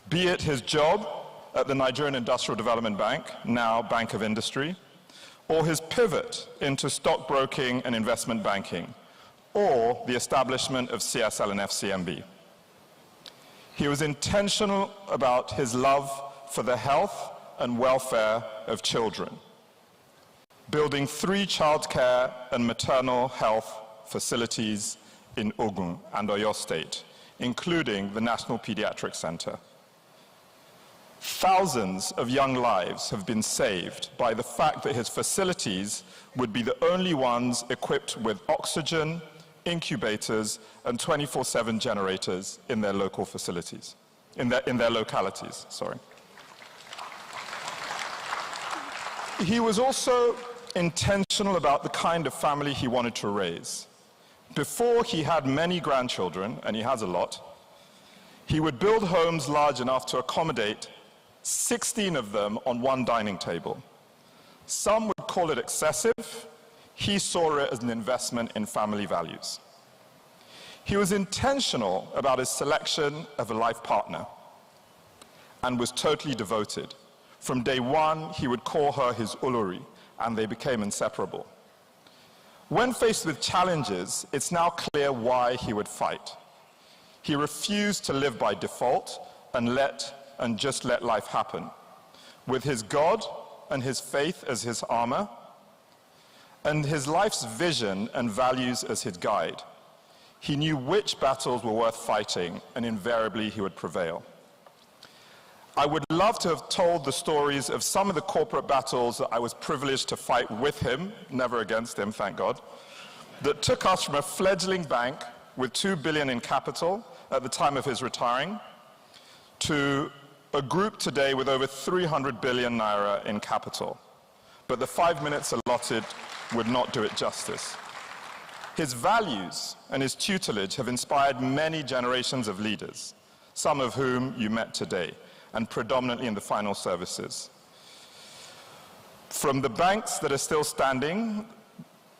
be it his job at the Nigerian Industrial Development Bank, now Bank of Industry, or his pivot into stockbroking and investment banking, or the establishment of CSL and FCMB. He was intentional about his love for the health and welfare of children, building 3 childcare and maternal health facilities in Ogun and Oyo State, including the National Pediatric Center. Thousands of young lives have been saved by the fact that his facilities would be the only ones equipped with oxygen, incubators, and 24/7 generators in their local facilities, in their localities, sorry. He was also intentional about the kind of family he wanted to raise. Before he had many grandchildren, and he has a lot, he would build homes large enough to accommodate 16 of them on one dining table. Some would call it excessive. He saw it as an investment in family values. He was intentional about his selection of a life partner and was totally devoted. From day one, he would call her his Uluri, and they became inseparable. When faced with challenges, it's now clear why he would fight. He refused to live by default and just let life happen. With his God and his faith as his armor, and his life's vision and values as his guide, he knew which battles were worth fighting, and invariably he would prevail. I would love to have told the stories of some of the corporate battles that I was privileged to fight with him, never against him, thank God, that took us from a fledgling bank with 2 billion in capital at the time of his retiring to a group today with over 300 billion naira in capital. But the 5 minutes allotted would not do it justice. His values and his tutelage have inspired many generations of leaders, some of whom you met today, and predominantly in the final services. From the banks that are still standing,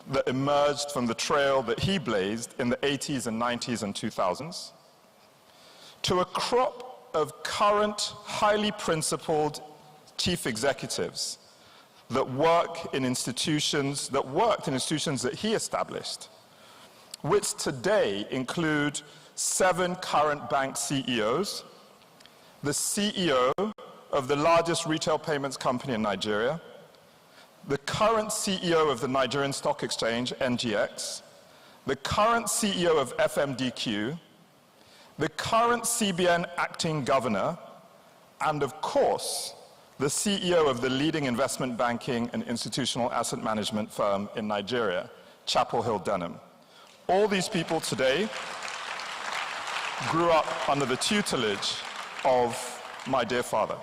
that emerged from the trail that he blazed in the 80s and 90s and 2000s, to a crop of current, highly principled chief executives that worked in institutions that he established, which today include 7 current bank CEOs, the CEO of the largest retail payments company in Nigeria, the current CEO of the Nigerian Stock Exchange, NGX, the current CEO of FMDQ, the current CBN acting governor, and of course, the CEO of the leading investment banking and institutional asset management firm in Nigeria, Chapel Hill Denham. All these people today grew up under the tutelage of my dear father.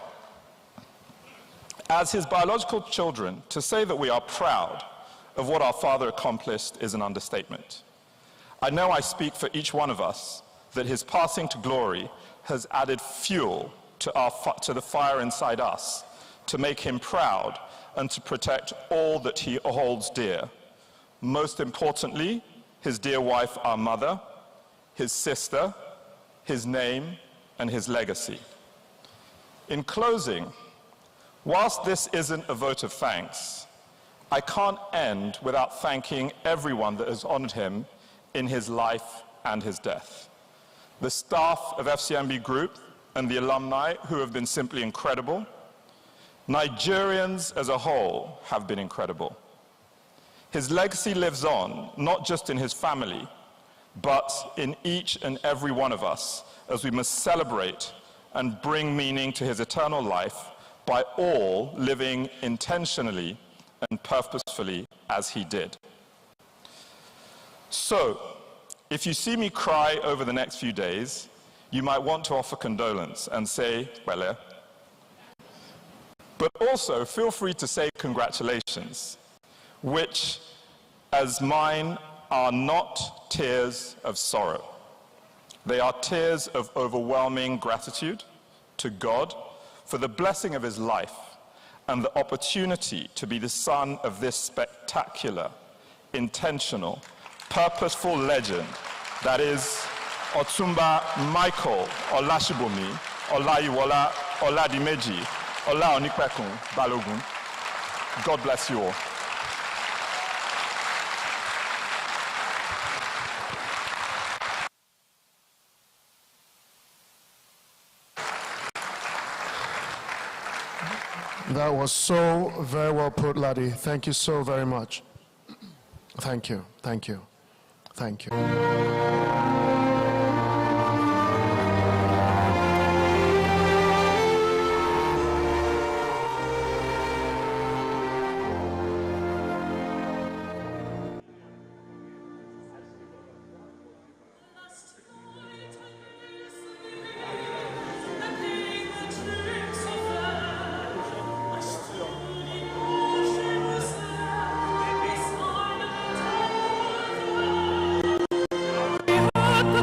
As his biological children, to say that we are proud of what our father accomplished is an understatement. I know I speak for each one of us that his passing to glory has added fuel to the fire inside us, to make him proud and to protect all that he holds dear. Most importantly, his dear wife, our mother, his sister, his name, and his legacy. In closing, whilst this isn't a vote of thanks, I can't end without thanking everyone that has honored him in his life and his death. The staff of FCMB Group and the alumni who have been simply incredible. Nigerians as a whole have been incredible. His legacy lives on, not just in his family, but in each and every one of us, as we must celebrate and bring meaning to his eternal life by all living intentionally and purposefully as he did. So, if you see me cry over the next few days, you might want to offer condolence and say, well, but also feel free to say congratulations, which, as mine, are not tears of sorrow. They are tears of overwhelming gratitude to God for the blessing of his life and the opportunity to be the son of this spectacular, intentional, purposeful legend that is Otumba Michael Olashibomi Olayiwola Oladimeji Olaonipekun Balogun. God bless you all. That was so very well put, Laddie. Thank you so very much. Thank you, thank you, thank you. What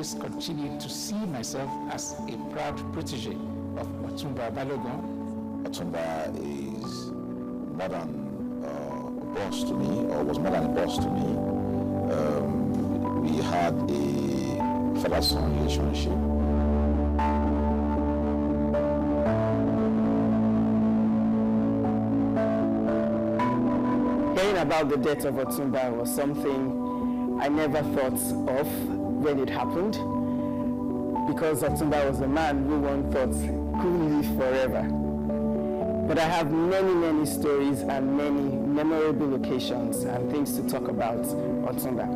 always continued to see myself as a proud protege of Otumba Balogun. Otumba is more than a boss to me, or was more than a boss to me. We had a father-son relationship. Hearing about the death of Otumba was something I never thought of when it happened, because Otumba was a man who one thought could live forever. But I have many, many stories and many memorable occasions and things to talk about Otumba.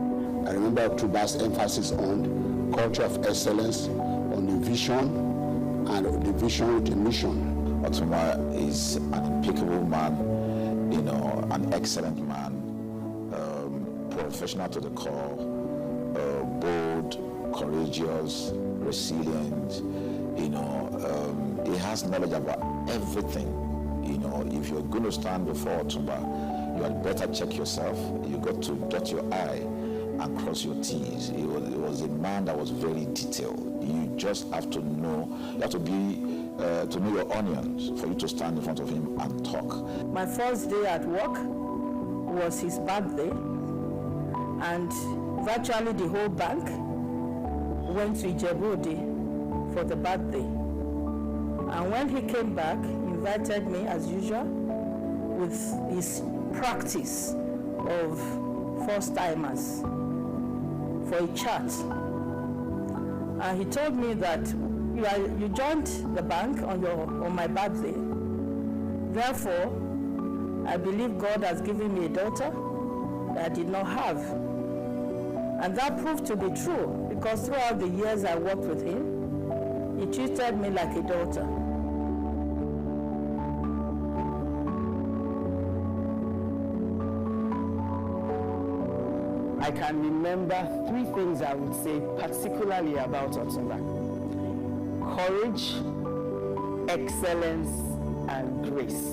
I remember Otumba's emphasis on culture of excellence, on the vision, and the vision with the mission. Otumba is an impeccable man, an excellent man, professional to the core, bold, courageous, resilient. He has knowledge about everything. If you're going to stand before Otumba, you had better check yourself. You got to dot your I and cross your T's. He was a man that was very detailed. You just have to know. You have to know your onions for you to stand in front of him and talk. My first day at work was his birthday, and virtually the whole bank went to Ijebu for the birthday. And when he came back, he invited me as usual with his practice of first-timers for a chat. And he told me that you joined the bank on my birthday. Therefore, I believe God has given me a daughter that I did not have. And that proved to be true, because throughout the years I worked with him, he treated me like a daughter. I can remember 3 things I would say particularly about Otumba: courage, excellence, and grace.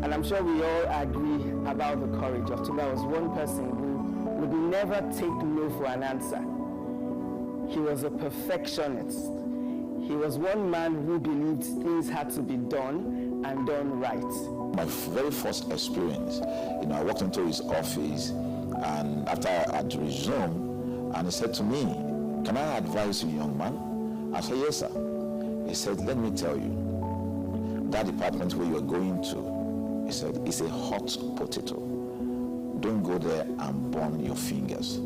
And I'm sure we all agree about the courage. Otumba was one person who would never take no for an answer. He was a perfectionist. He was one man who believed things had to be done and done right. My very first experience, I walked into his office, and after I had resumed, and he said to me, "Can I advise you, young man?" I said, "Yes, sir." He said, "Let me tell you, that department where you're going to," he said, "it's a hot potato. Don't go there and burn your fingers."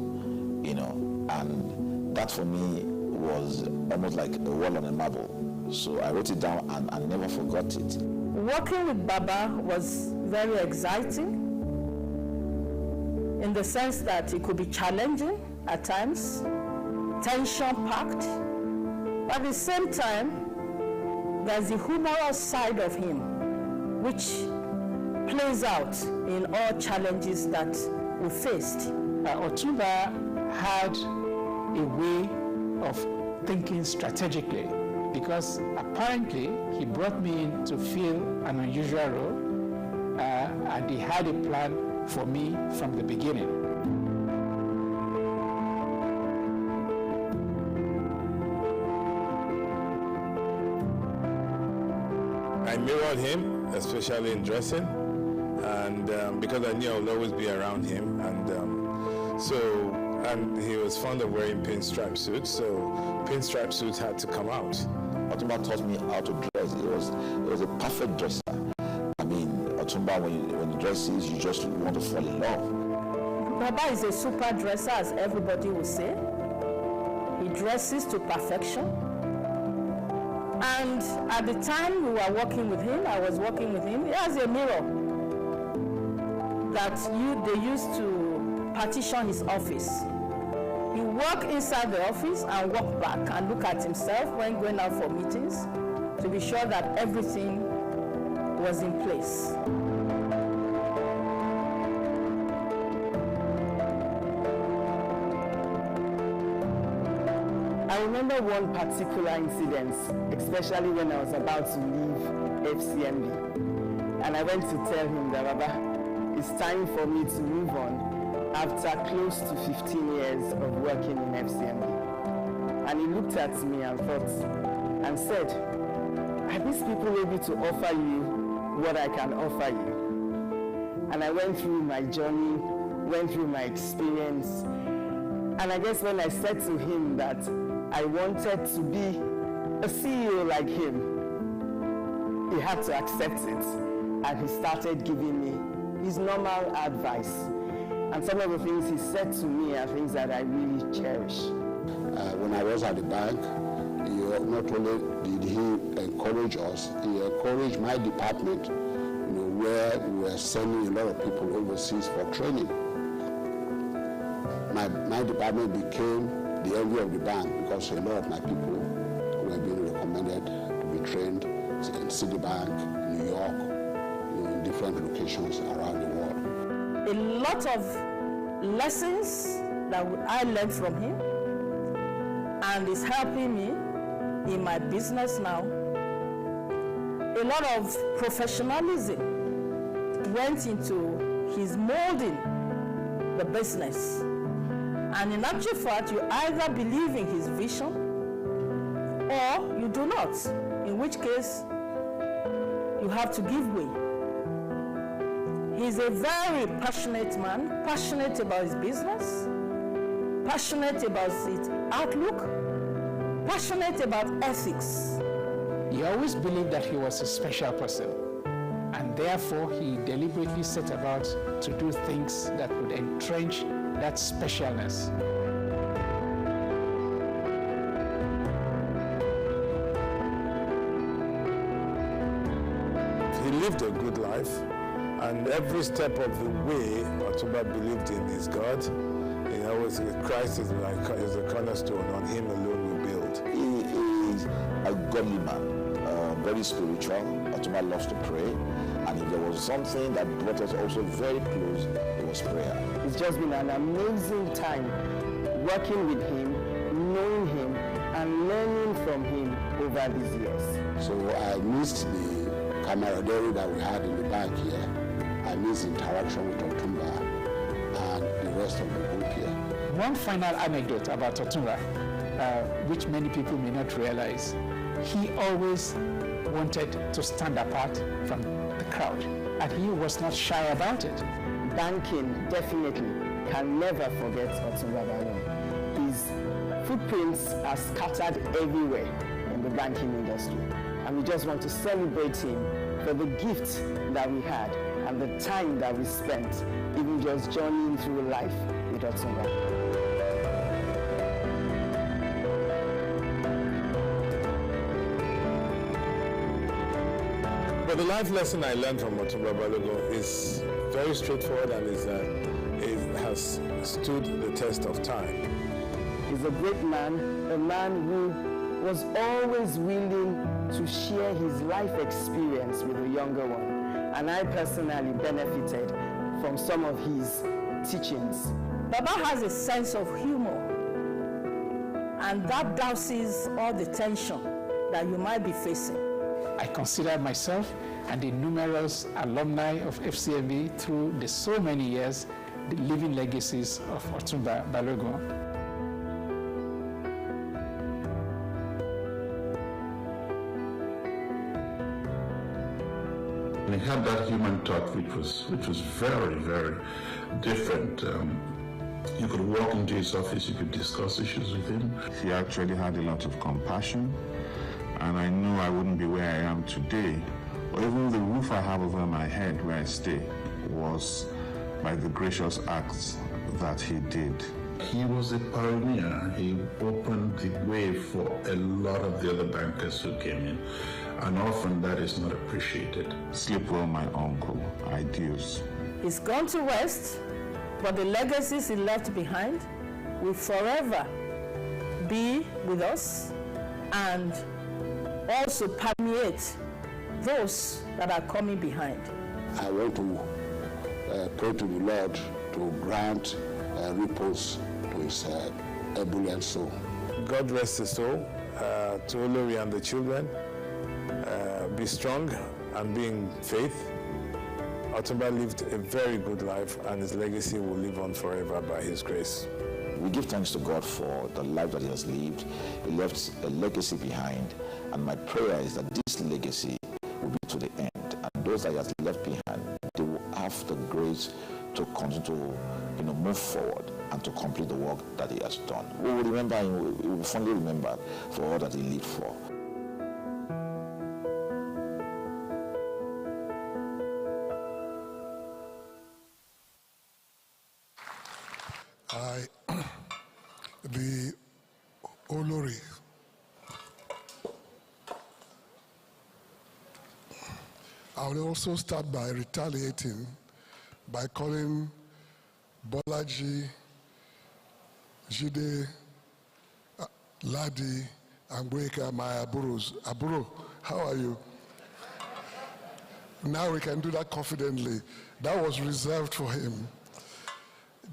And that for me was almost like a wall on a marble. So I wrote it down and I never forgot it. Working with Baba was very exciting, in the sense that it could be challenging at times, tension-packed. But at the same time, there's the humorous side of him, which plays out in all challenges that we faced. Otumba had a way of thinking strategically, because apparently he brought me in to fill an unusual role, and he had a plan for me from the beginning. I mirrored him, especially in dressing, and because I knew I would always be around him, and he was fond of wearing pinstripe suits, so pinstripe suits had to come out. Otumba taught me how to dress. He was a perfect dresser. I mean, Otumba, when he dresses, you just want to fall in love. Baba is a super dresser, as everybody will say. He dresses to perfection. And at the time we were working with him, I was working with him, he has a mirror that they used to partition his office. He walked inside the office and walked back and look at himself when going out for meetings to be sure that everything was in place. I remember one particular incident, especially when I was about to leave FCMB. And I went to tell him that, Baba, it's time for me to move on after close to 15 years of working in FCMB. And he looked at me and thought, and said, are these people able to offer you what I can offer you? And I went through my journey, went through my experience. And I guess when I said to him that I wanted to be a CEO like him, he had to accept it. And he started giving me his normal advice. And some of the things he said to me are things that I really cherish. When I was at the bank, not only did he encourage us, he encouraged my department, where we were sending a lot of people overseas for training. My department became the envy of the bank because a lot of my people were being recommended to be trained in Citibank, New York, in different locations around the world. A lot of lessons that I learned from him, and is helping me in my business now. A lot of professionalism went into his molding the business. And in actual fact, you either believe in his vision or you do not, in which case you have to give way. He's a very passionate man, passionate about his business, passionate about his outlook, passionate about ethics. He always believed that he was a special person, and therefore he deliberately set about to do things that would entrench that specialness. He lived a good life, and every step of the way, Otumba believed in his God. Christ is the cornerstone. On him alone we build. He is a godly man, very spiritual. Otumba loves to pray, and if there was something that brought us also very close, it was prayer. It's just been an amazing time working with him, knowing him, and learning from him over these years. So I missed the camaraderie that we had in the bank here. I missed interaction with Otumba and the rest of the group here. One final anecdote about Otumba, which many people may not realize. He always wanted to stand apart from the crowd, and he was not shy about it. Banking definitely can never forget Otumba Balogun. His footprints are scattered everywhere in the banking industry, and we just want to celebrate him for the gift that we had and the time that we spent even just journeying through life with Otumba. But the life lesson I learned from Otumba Balogun is very straightforward and it has stood the test of time. He's a great man, a man who was always willing to share his life experience with the younger one. And I personally benefited from some of his teachings. Baba has a sense of humor, and that douses all the tension that you might be facing. I consider myself and the numerous alumni of FCMB through the so many years the living legacies of Otumba Balogun. He had that human touch which was very, very different. You could walk into his office, you could discuss issues with him. He actually had a lot of compassion, and I know I wouldn't be where I am today, or even the roof I have over my head where I stay, was by the gracious acts that he did. He was a pioneer. He opened the way for a lot of the other bankers who came in, and often that is not appreciated. Sleep well, my uncle. Adios. He's gone to rest, but the legacies he left behind will forever be with us and also permeate those that are coming behind. I want to pray to the Lord to grant repose to his ebullient soul. God rest his soul. To Olori and the children, be strong and be in faith. Otumba lived a very good life, and his legacy will live on forever by his grace. We give thanks to God for the life that he has lived. He left a legacy behind, and my prayer is that this legacy will be to the end, and those that he has left behind, they will have the grace to continue to move forward and to complete the work that he has done. We will remember him, we will fondly remember for all that he lived for. The Olori. I will also start by retaliating by calling Bolaji, Jide, Ladi, and Gweka my aburos. Aburo, how are you? Now we can do that confidently. That was reserved for him.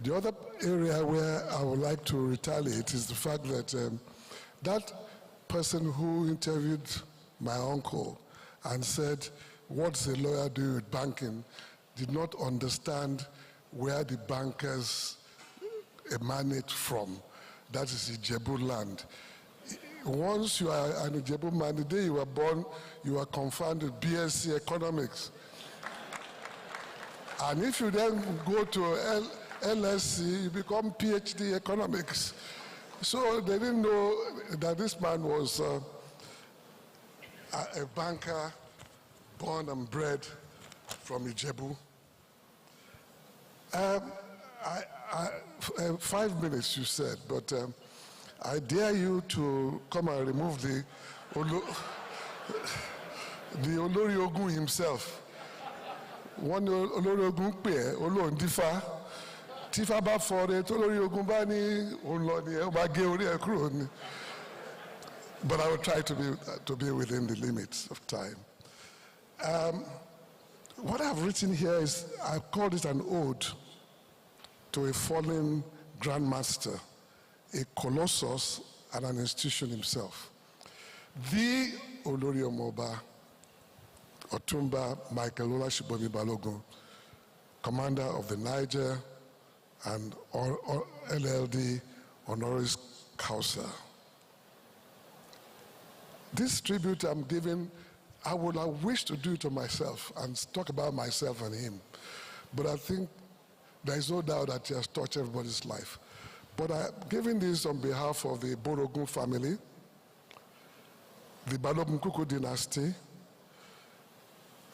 The other area where I would like to retaliate is the fact that that person who interviewed my uncle and said, what's a lawyer doing with banking, did not understand where the bankers emanate from. That is Ijebu land. Once you are an Ijebu man, the day you were born, you are confounded with BSc economics. And if you then go to LSC, you become PhD economics. So they didn't know that this man was a banker born and bred from Ijebu. 5 minutes you said, but I dare you to come and remove the Olori Ogun himself. One Olori Ogun pe Olori Ndifa. Tifa ba fore to Olori Ogun ba ni onlo ni e ba ge ori e kuro ni. But I will try to be within the limits of time. What I've written here is, I've called it an ode to a fallen grandmaster, a colossus and an institution himself. The Olori Omoba Otumba Michael Olashibomi Balogun, commander of the Niger and LLD honoris causa. This tribute I'm giving, I would have wished to do it to myself and talk about myself and him. But I think there is no doubt that he has touched everybody's life. But I'm giving this on behalf of the Borogun family, the Balogun Kuku dynasty,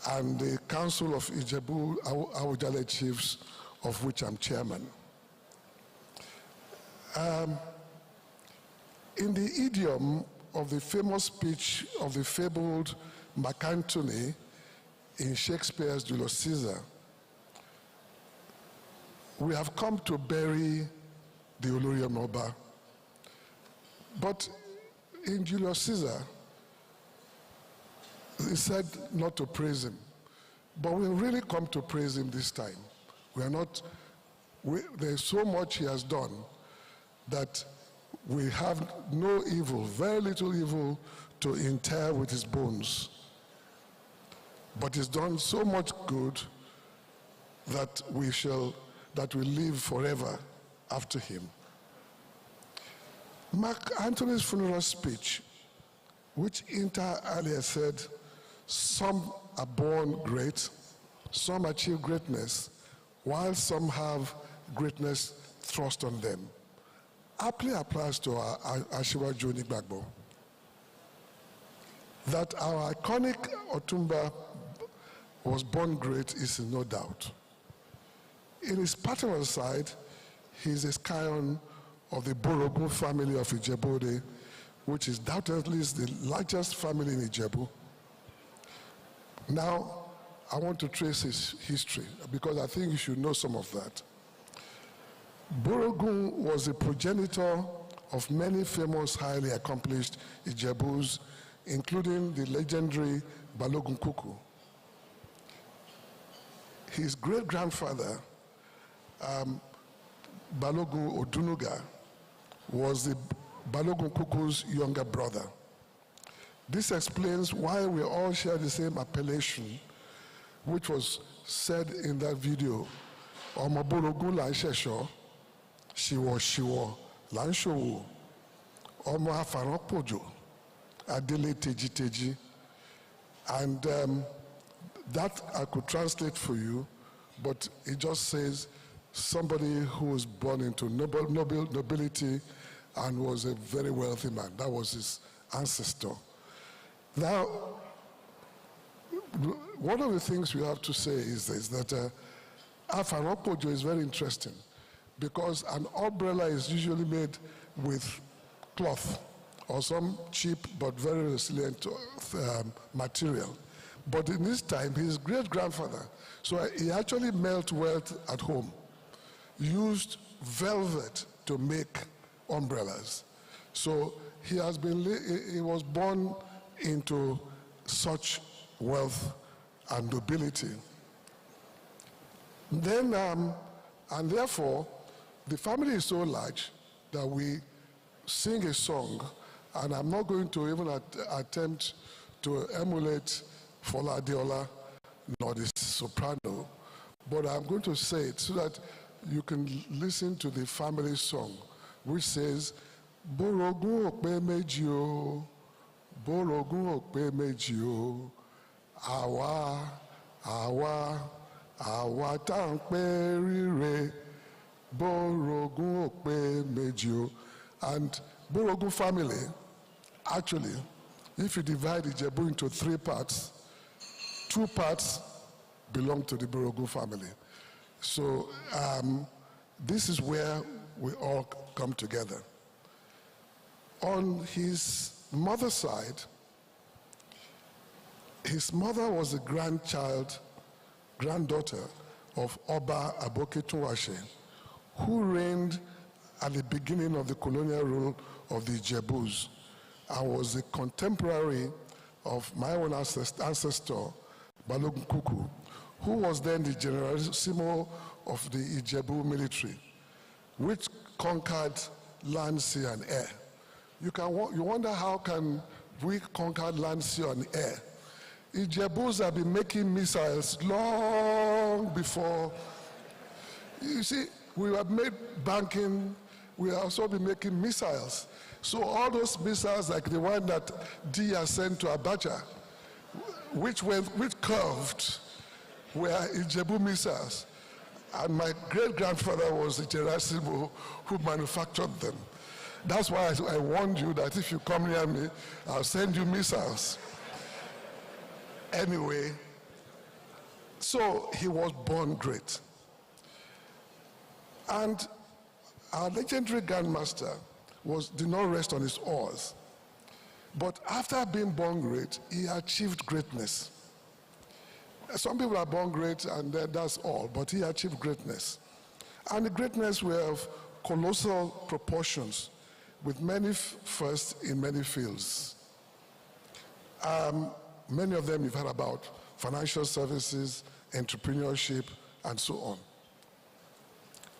and the Council of Ijebu Awujale Chiefs, of which I'm chairman. In the idiom of the famous speech of the fabled Mark Antony in Shakespeare's Julius Caesar, we have come to bury the Olori Omoba. But in Julius Caesar, he said not to praise him. But we really come to praise him this time. There's so much he has done that we have no evil, very little evil to inter with his bones. But he's done so much good that we live forever after him. Mark Antony's funeral speech, which inter alia said, some are born great, some achieve greatness, while some have greatness thrust on them, aptly applies to our Asiwaju Onigbagbo. That our iconic Otumba was born great is no doubt. In his paternal side, he is a scion of the Borogun family of Ijebu, which is doubtlessly the largest family in Ijebu. Now, I want to trace his history because I think you should know some of that. Borogun was the progenitor of many famous, highly accomplished Ijebus, including the legendary Balogun Kuku. His great-grandfather, Balogun Odunuga, was the Balogun Kuku's younger brother. This explains why we all share the same appellation, which was said in that video, Omoborogun la Shesho, Shiwo Shiwo, Lanshowo, Omo Afaranpojo, Adele Teji. And that I could translate for you, but it just says somebody who was born into nobility and was a very wealthy man. That was his ancestor. Now, one of the things we have to say is this, that Afaranpojo is very interesting because an umbrella is usually made with cloth or some cheap but very resilient material. But in this time, his great-grandfather, so he actually melt wealth at home, used velvet to make umbrellas. So he was born into such wealth and nobility. Then, and therefore, the family is so large that we sing a song, and I'm not going to even attempt to emulate Fola Adeola nor the soprano, but I'm going to say it so that you can listen to the family song, which says, Borogun okpe meji o, Borogun okpe meji o, Awa, Awa, Awa tankpe rire, Borogun okpe meji o. And Borogun family, actually, if you divide Ijebu into 3 parts, 2 parts belong to the Borogun family. So this is where we all come together. On his mother's side, his mother was the granddaughter of Oba Aboketunwase, who reigned at the beginning of the colonial rule of the Ijebus and was a contemporary of my own ancestor, Balogun Kuku, who was then the generalissimo of the Ijebu military, which conquered land, sea, and air. You wonder how can we conquer land, sea, and air? Ijebus have been making missiles long before. You see, we have made banking, we have also been making missiles. So all those missiles like the one that Dia sent to Abacha, which curved, were Ijebu missiles. And my great-grandfather was the generalissimo who manufactured them. That's why I warned you that if you come near me, I'll send you missiles. Anyway, so he was born great. And our legendary grandmaster did not rest on his oars. But after being born great, he achieved greatness. Some people are born great and that's all, but he achieved greatness. And the greatness were of colossal proportions, with many firsts in many fields. Many of them you've heard about: financial services, entrepreneurship, and so on.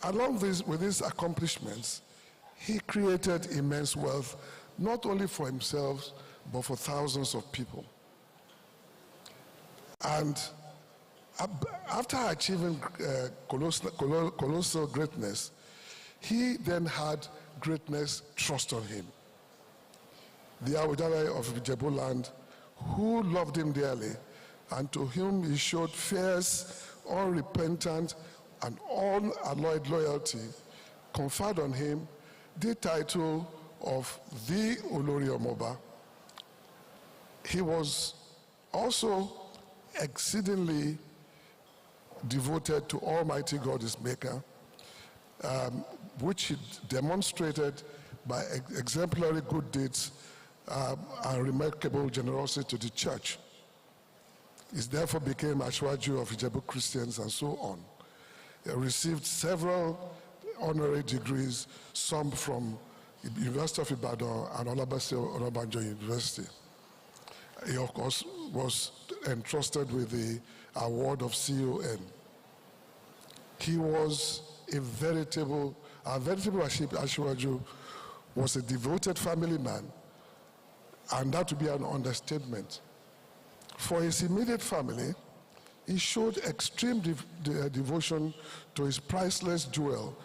Along with these accomplishments, he created immense wealth, not only for himself, but for thousands of people. And after achieving colossal greatness, he then had greatness thrust on him. The Awujale of Ijebu land, who loved him dearly, and to whom he showed fierce, unrepentant, and unalloyed loyalty, conferred on him the title of the Olori Omoba. He was also exceedingly devoted to Almighty God, his Maker, which he demonstrated by exemplary good deeds and remarkable generosity to the church. He therefore became Ashwaju of Ijebu Christians and so on. He received several honorary degrees, some from the University of Ibadan and Olabisi Onabanjo University. He, of course, was entrusted with the award of CON. He was a veritable Ashwaju, was a devoted family man, and that would be an understatement. For his immediate family, he showed extreme devotion to his priceless jewel,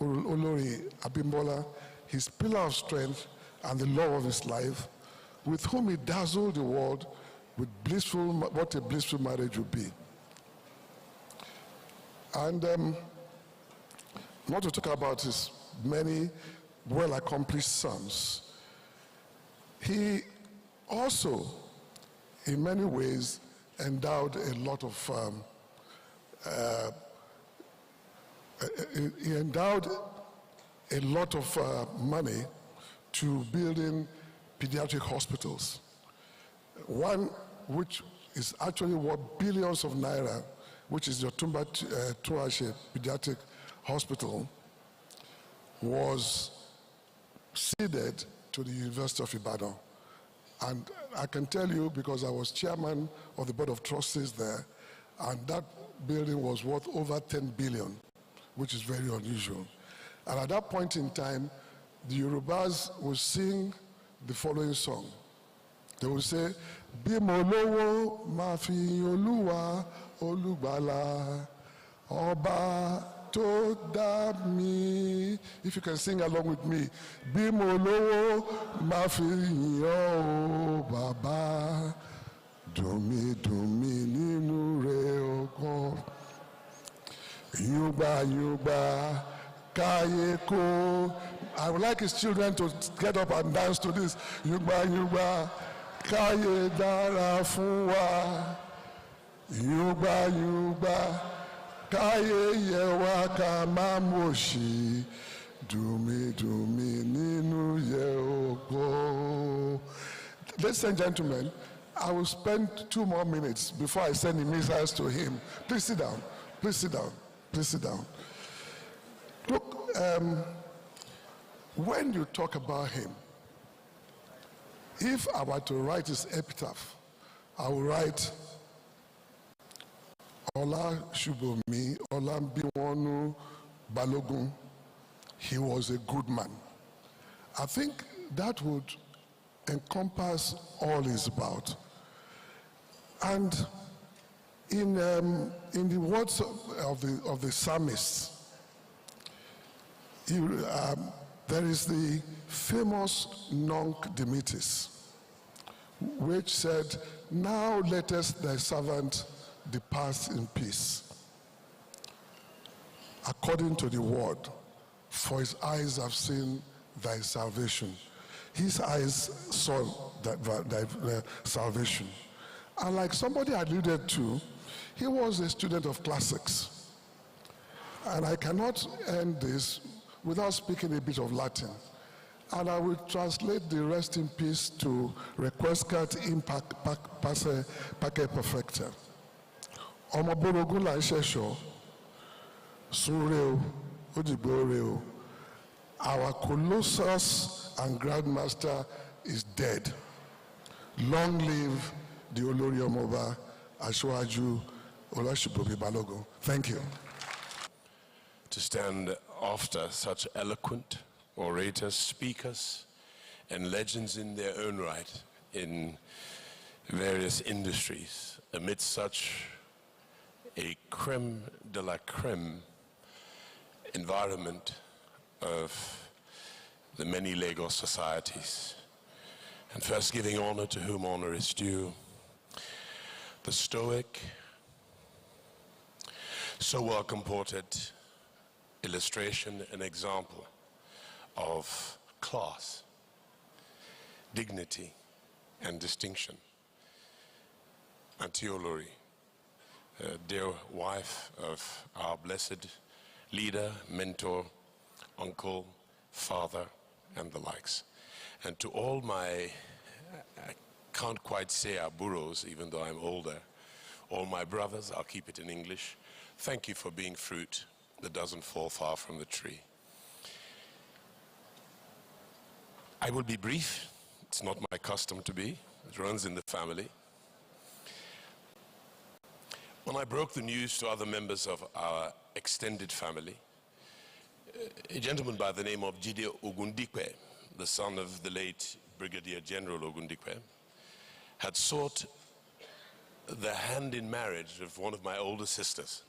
Olori Abimbola. his pillar of strength and the love of his life, with whom he dazzled the world with what a blissful marriage would be. And not to talk about his many well-accomplished sons, he also, in many ways, endowed a lot of money to building pediatric hospitals. One which is actually worth billions of naira, which is the Otumba Tuashe Pediatric Hospital, was ceded to the University of Ibadan. And I can tell you, because I was chairman of the board of trustees there, and that building was worth over 10 billion, which is very unusual. And at that point in time, the Yorubas would sing the following song. They would say, Bimolowo mafi Oluwa Olugbala Oba to dá mi. If you can sing along with me. Bimolowo mafi yo baba dumi dumi ninu re oko. Yuba yuba kayeko. I would like his children to get up and dance to this. Yuba yuba kaye dara fún wa. Yuba yuba kaye yewa kamamoshi. Dumi dumi ninu ye oko. Ladies and gentlemen, I will spend 2 more minutes before I send the missiles to him. Please sit down. Please sit down. Please sit down. Look, when you talk about him, if I were to write his epitaph, I would write Ola Shubomi, Ola Biwonu Balogun. He was a good man. I think that would encompass all he's about. And in the words of the psalmist, there is the famous Nunc Dimittis, which said, "Now lettest thy servant depart in peace, according to the word, for his eyes have seen thy salvation." His eyes saw thy salvation. And like somebody alluded to, he was a student of classics. And I cannot end this without speaking a bit of Latin. And I will translate the rest in peace to requiescat in pace perfecta. Omoborogun la nṣẹ̀ṣọ́, sunre o, odigbore o. Our Colossus and Grandmaster is dead. Long live the Olori Omoba Asiwaju Olashibomi Balogun. Thank you. To stand after such eloquent orators, speakers, and legends in their own right in various industries, amidst such a creme de la creme environment of the many Lagos societies. And first, giving honor to whom honor is due, the stoic, so well comported illustration and example of class, dignity, and distinction. Auntie Olori, dear wife of our blessed leader, mentor, uncle, father, and the likes. And to all my, I can't quite say aburos, even though I'm older, all my brothers, I'll keep it in English, thank you for being fruit that doesn't fall far from the tree. I will be brief. It's not my custom to be. It runs in the family. When I broke the news to other members of our extended family, a gentleman by the name of Jide Ogundikwe, the son of the late Brigadier General Ogundikwe, had sought the hand in marriage of one of my older sisters.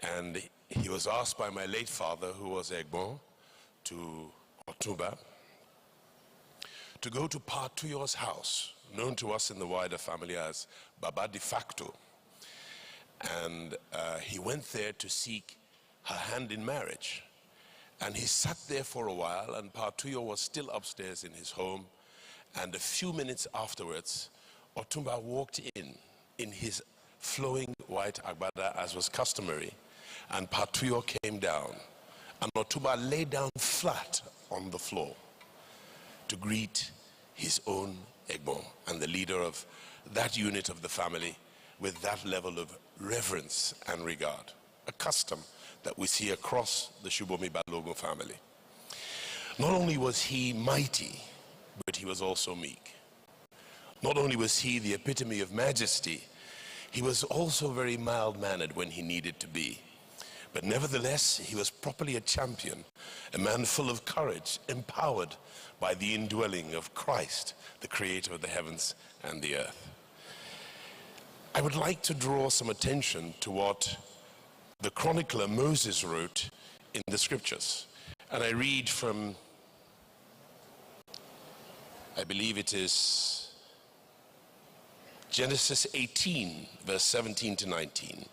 And he was asked by my late father, who was Egbon, to Otuba to go to Pa Tuyo's house, known to us in the wider family as Baba de facto. And he went there to seek her hand in marriage. And he sat there for a while, and Pa Tuyo was still upstairs in his home. And a few minutes afterwards, Otumba walked in his flowing white agbada, as was customary, and Pa Tuyo came down. And Otumba lay down flat on the floor to greet his own Egbon and the leader of that unit of the family with that level of reverence and regard, a custom that we see across the Shubomi Balogun family. Not only was he mighty, but he was also meek. Not only was he the epitome of majesty, he was also very mild-mannered when he needed to be. But nevertheless, he was properly a champion, a man full of courage, empowered by the indwelling of Christ, the creator of the heavens and the earth. I would like to draw some attention to what the chronicler Moses wrote in the scriptures. And I read from, I believe it is Genesis 18, verse 17 to 19.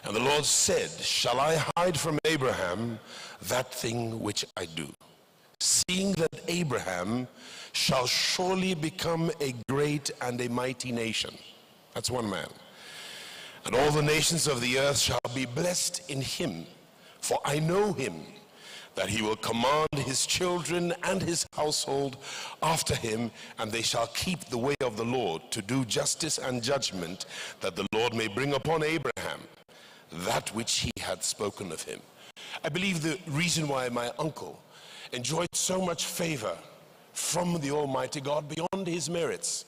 And the Lord said, shall I hide from Abraham that thing which I do? Seeing that Abraham shall surely become a great and a mighty nation. That's one man. And all the nations of the earth shall be blessed in him. For I know him, that he will command his children and his household after him, and they shall keep the way of the Lord, to do justice and judgment, that the Lord may bring upon Abraham that which he had spoken of him. I believe the reason why my uncle enjoyed so much favor from the Almighty God beyond his merits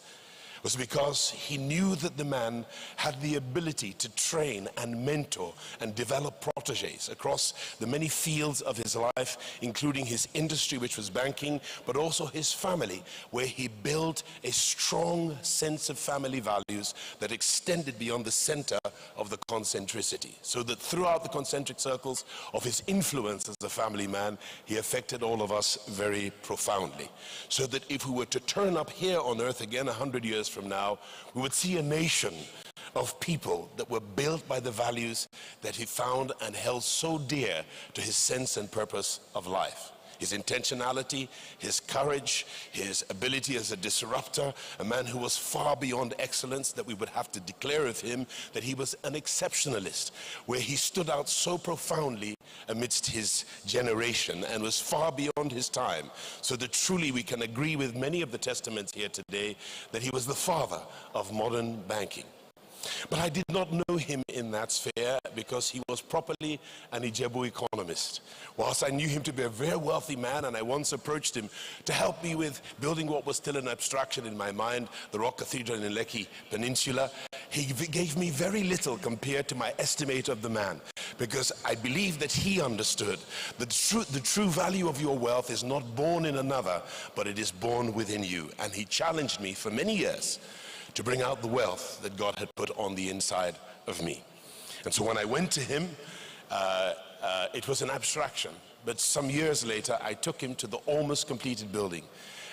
was because he knew that the man had the ability to train and mentor and develop proteges across the many fields of his life, including his industry, which was banking, but also his family, where he built a strong sense of family values that extended beyond the center of the concentricity, so that throughout the concentric circles of his influence as a family man, he affected all of us very profoundly. So that if we were to turn up here on earth again 100 years from now, we would see a nation of people that were built by the values that he found and held so dear to his sense and purpose of life. His intentionality, his courage, his ability as a disruptor, a man who was far beyond excellence, that we would have to declare of him that he was an exceptionalist, where he stood out so profoundly amidst his generation and was far beyond his time, so that truly we can agree with many of the testaments here today that he was the father of modern banking. But I did not know him in that sphere because he was properly an Ijebu economist. Whilst I knew him to be a very wealthy man, and I once approached him to help me with building what was still an abstraction in my mind, the Rock Cathedral in Lekki Peninsula, he gave me very little compared to my estimate of the man, because I believe that he understood that the true value of your wealth is not born in another, but it is born within you. And he challenged me for many years to bring out the wealth that God had put on the inside of me. And so when I went to him, it was an abstraction. But some years later, I took him to the almost completed building.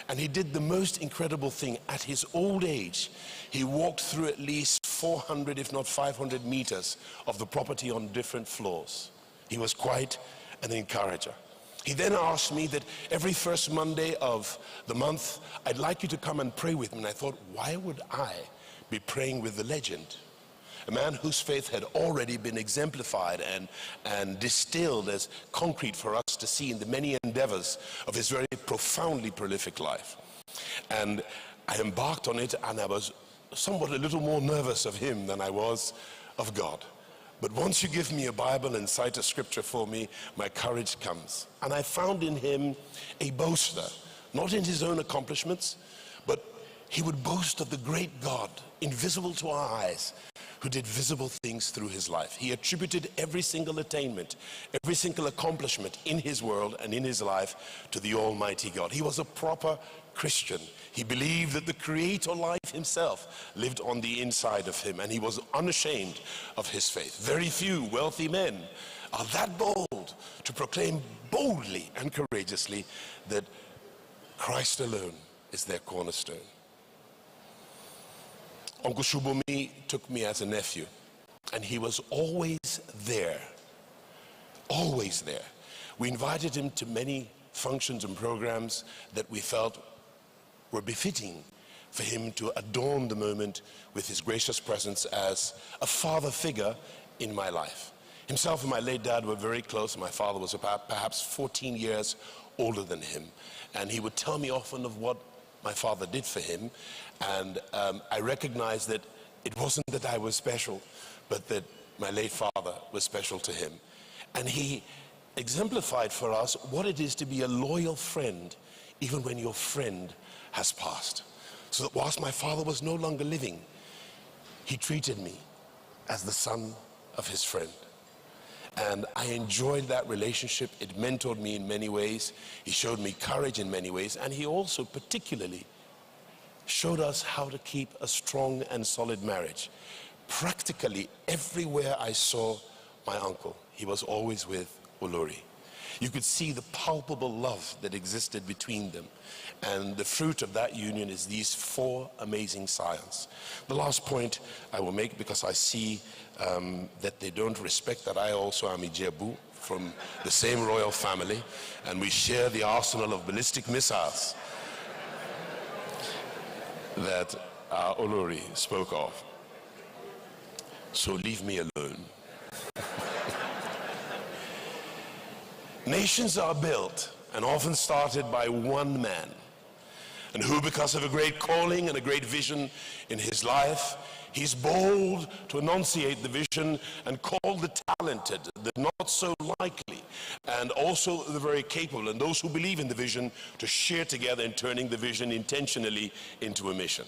And he did the most incredible thing. At his old age, he walked through at least 400, if not 500 meters of the property on different floors. He was quite an encourager. He then asked me that every first Monday of the month, I'd like you to come and pray with me. And I thought, why would I be praying with the legend? A man whose faith had already been exemplified and distilled as concrete for us to see in the many endeavors of his very profoundly prolific life. And I embarked on it, and I was somewhat a little more nervous of him than I was of God. But once you give me a Bible and cite a scripture for me, my courage comes. And I found in him a boaster, not in his own accomplishments, but he would boast of the great God, invisible to our eyes, who did visible things through his life. He attributed every single attainment, every single accomplishment in his world and in his life to the Almighty God. He was a proper Christian. He believed that the Creator life himself lived on the inside of him, and he was unashamed of his faith. Very few wealthy men are that bold to proclaim boldly and courageously that Christ alone is their cornerstone. Uncle Shubomi took me as a nephew, and he was always there. Always there. We invited him to many functions and programs that we felt were befitting for him to adorn the moment with his gracious presence as a father figure in my life. Himself and my late dad were very close. My father was about perhaps 14 years older than him, and he would tell me often of what my father did for him, and I recognized that it wasn't that I was special, but that my late father was special to him. And he exemplified for us what it is to be a loyal friend even when your friend has passed. So that whilst my father was no longer living, he treated me as the son of his friend. And I enjoyed that relationship. It mentored me in many ways. He showed me courage in many ways. And he also particularly showed us how to keep a strong and solid marriage. Practically everywhere I saw my uncle, he was always with Olori. You could see the palpable love that existed between them. And the fruit of that union is these 4 amazing scions. The last point I will make, because I see that they don't respect that I also am Ijebu from the same royal family, and we share the arsenal of ballistic missiles that Olori spoke of. So leave me alone. Nations are built and often started by one man, and who, because of a great calling and a great vision in his life, he's bold to enunciate the vision and call the talented, the not so likely, and also the very capable, and those who believe in the vision to share together in turning the vision intentionally into a mission.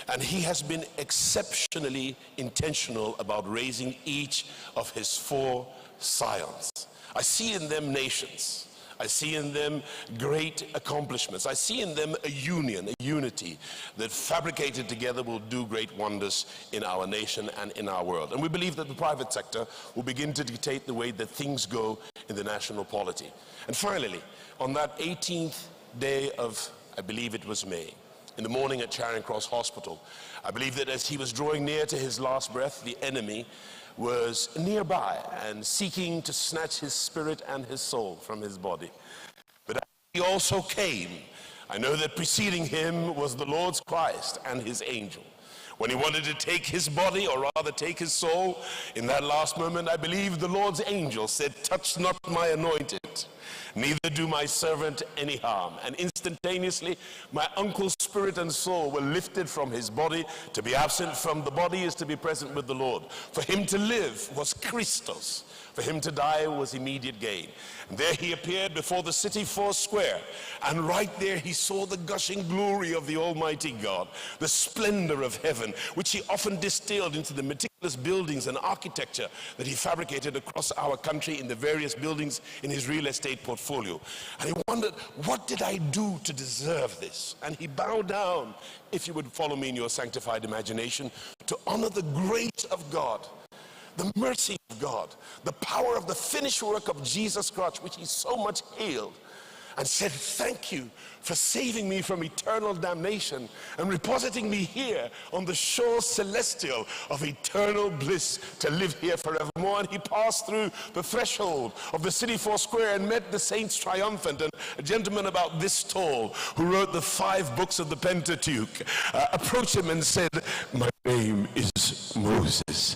And he has been exceptionally intentional about raising each of his 4 scions. I see in them nations. I see in them great accomplishments. I see in them a union, a unity that fabricated together will do great wonders in our nation and in our world. And we believe that the private sector will begin to dictate the way that things go in the national polity. And finally, on that 18th day of, I believe it was May, in the morning at Charing Cross Hospital, I believe that as he was drawing near to his last breath, the enemy was nearby and seeking to snatch his spirit and his soul from his body. But he also came. I know that preceding him was the Lord's Christ and his angel. When he wanted to take his body, or rather take his soul, in that last moment, I believe the Lord's angel said, "Touch not my anointed, neither do my servant any harm." And instantaneously, my uncle's spirit and soul were lifted from his body. To be absent from the body is to be present with the Lord. For him to live was Christos. For him to die was immediate gain. And there he appeared before the city foursquare. And right there he saw the gushing glory of the Almighty God, the splendor of heaven, which he often distilled into the meticulous buildings and architecture that he fabricated across our country in the various buildings in his real estate portfolio. And he wondered, what did I do to deserve this? And he bowed down, if you would follow me in your sanctified imagination, to honor the grace of God, the mercy of God, the power of the finished work of Jesus Christ, which he so much hailed, and said, "Thank you for saving me from eternal damnation and repositing me here on the shore celestial of eternal bliss to live here forevermore." And he passed through the threshold of the city foursquare and met the saints triumphant, and a gentleman about this tall who wrote the 5 books of the Pentateuch approached him and said, "My name is Moses."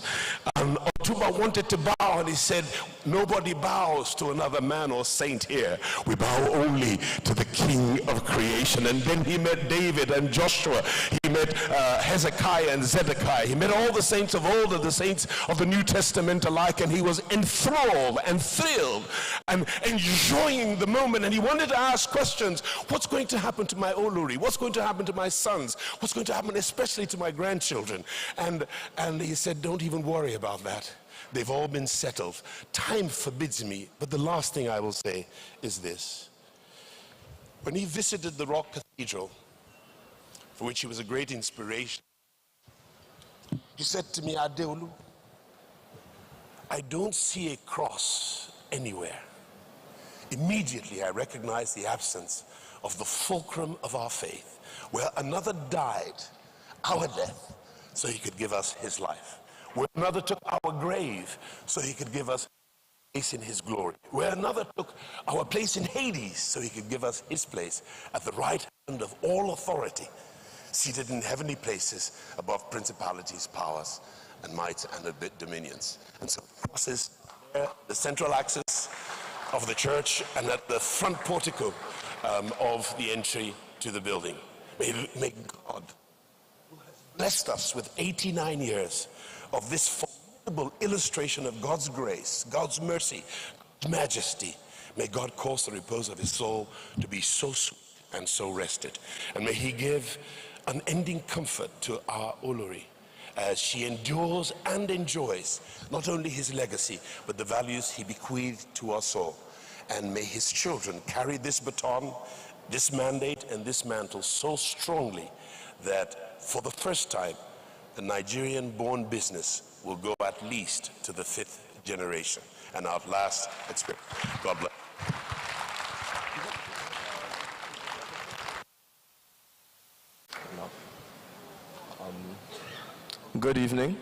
And Otuba wanted to bow, and he said, "Nobody bows to another man or saint here. We bow only to the King of creation." And then he met David and Joshua. He met Hezekiah and Zedekiah. He met all the saints of old and the saints of the New Testament alike, and he was enthralled and thrilled and enjoying the moment. And he wanted to ask questions. What's going to happen to my Olori? What's going to happen to my sons? What's going to happen especially to my grandchildren? And he said, "Don't even worry about that. They've all been settled. Time forbids me, but the last thing I will say is this. When he visited the Rock Cathedral, for which he was a great inspiration, he said to me, "Adeolu, I don't see a cross anywhere. immediately I recognized the absence of the fulcrum of our faith, where another died our death so he could give us his life, where another took our grave so he could give us place in his glory, where another took our place in Hades so he could give us his place at the right hand of all authority, seated in heavenly places above principalities, powers, and mights and dominions. And so the cross is there, the central axis of the church, and at the front portico of the entry to the building. May God, who has blessed us with 89 years of this formidable illustration of God's grace, God's mercy, God's majesty, may God cause the repose of his soul to be so sweet and so rested. And may he give unending comfort to our Olori as she endures and enjoys not only his legacy, but the values he bequeathed to us all. And may his children carry this baton, this mandate, and this mantle so strongly that for the first time, the Nigerian-born business will go at least to the 5th generation and outlast its grip. God bless. Good evening.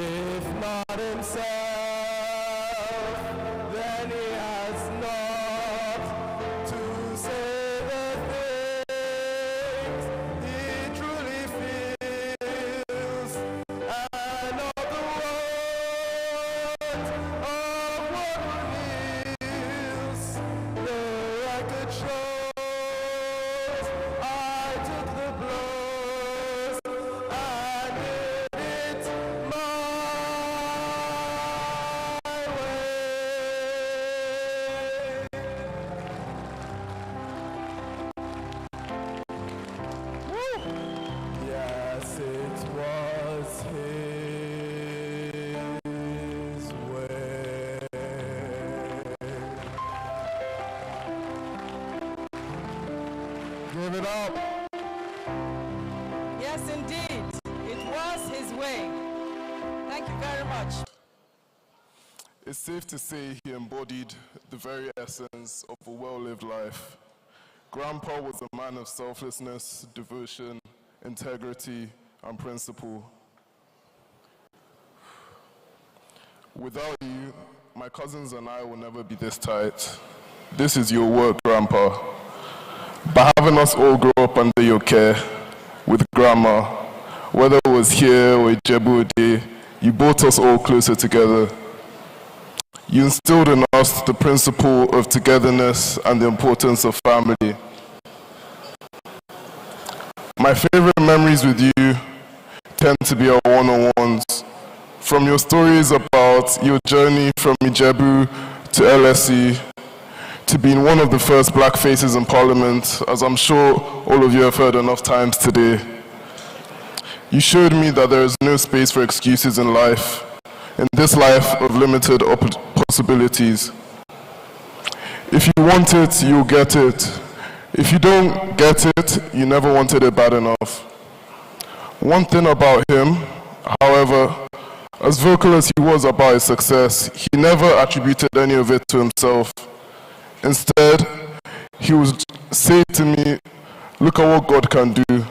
If not himself, then Give it up. Yes, indeed. It was his way. Thank you very much. It's safe to say he embodied the very essence of a well-lived life. Grandpa was a man of selflessness, devotion, integrity, and principle. Without you, my cousins and I will never be this tight. This is your work, Grandpa. By having us all grow up under your care, with Grandma, whether it was here or Ijebu-Ode, you brought us all closer together. You instilled in us the principle of togetherness and the importance of family. My favorite memories with you tend to be our one-on-ones. From your stories about your journey from Ijebu to LSE, to being one of the first black faces in Parliament, as I'm sure all of you have heard enough times today. You showed me that there is no space for excuses in life, in this life of limited possibilities. If you want it, you'll get it. If you don't get it, you never wanted it bad enough. One thing about him, however, as vocal as he was about his success, he never attributed any of it to himself. Instead, he would say to me, look at what God can do.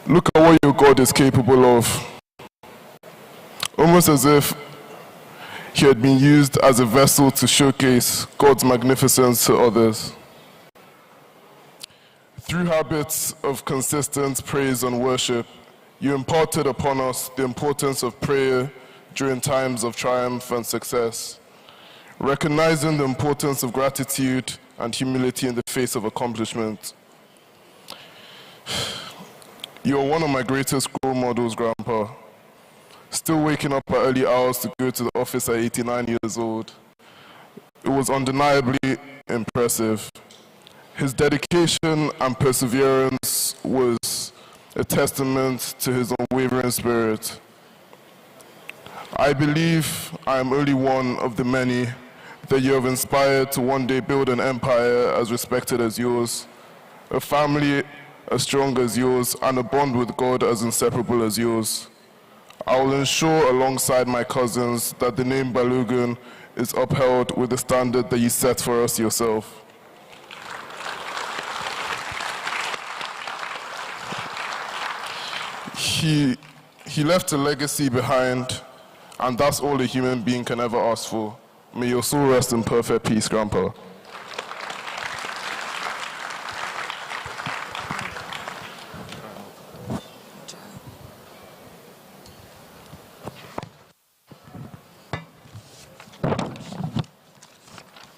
Look at what your God is capable of. Almost as if he had been used as a vessel to showcase God's magnificence to others. Through habits of consistent praise and worship, you imparted upon us the importance of prayer during times of triumph and success, recognizing the importance of gratitude and humility in the face of accomplishment. You are one of my greatest role models, Grandpa. Still waking up at early hours to go to the office at 89 years old. It was undeniably impressive. His dedication and perseverance was a testament to his unwavering spirit. I believe I am only one of the many that you have inspired to one day build an empire as respected as yours, a family as strong as yours, and a bond with God as inseparable as yours. I will ensure alongside my cousins that the name Balogun is upheld with the standard that you set for us yourself. He left a legacy behind, and that's all a human being can ever ask for. May your soul rest in perfect peace, Grandpa.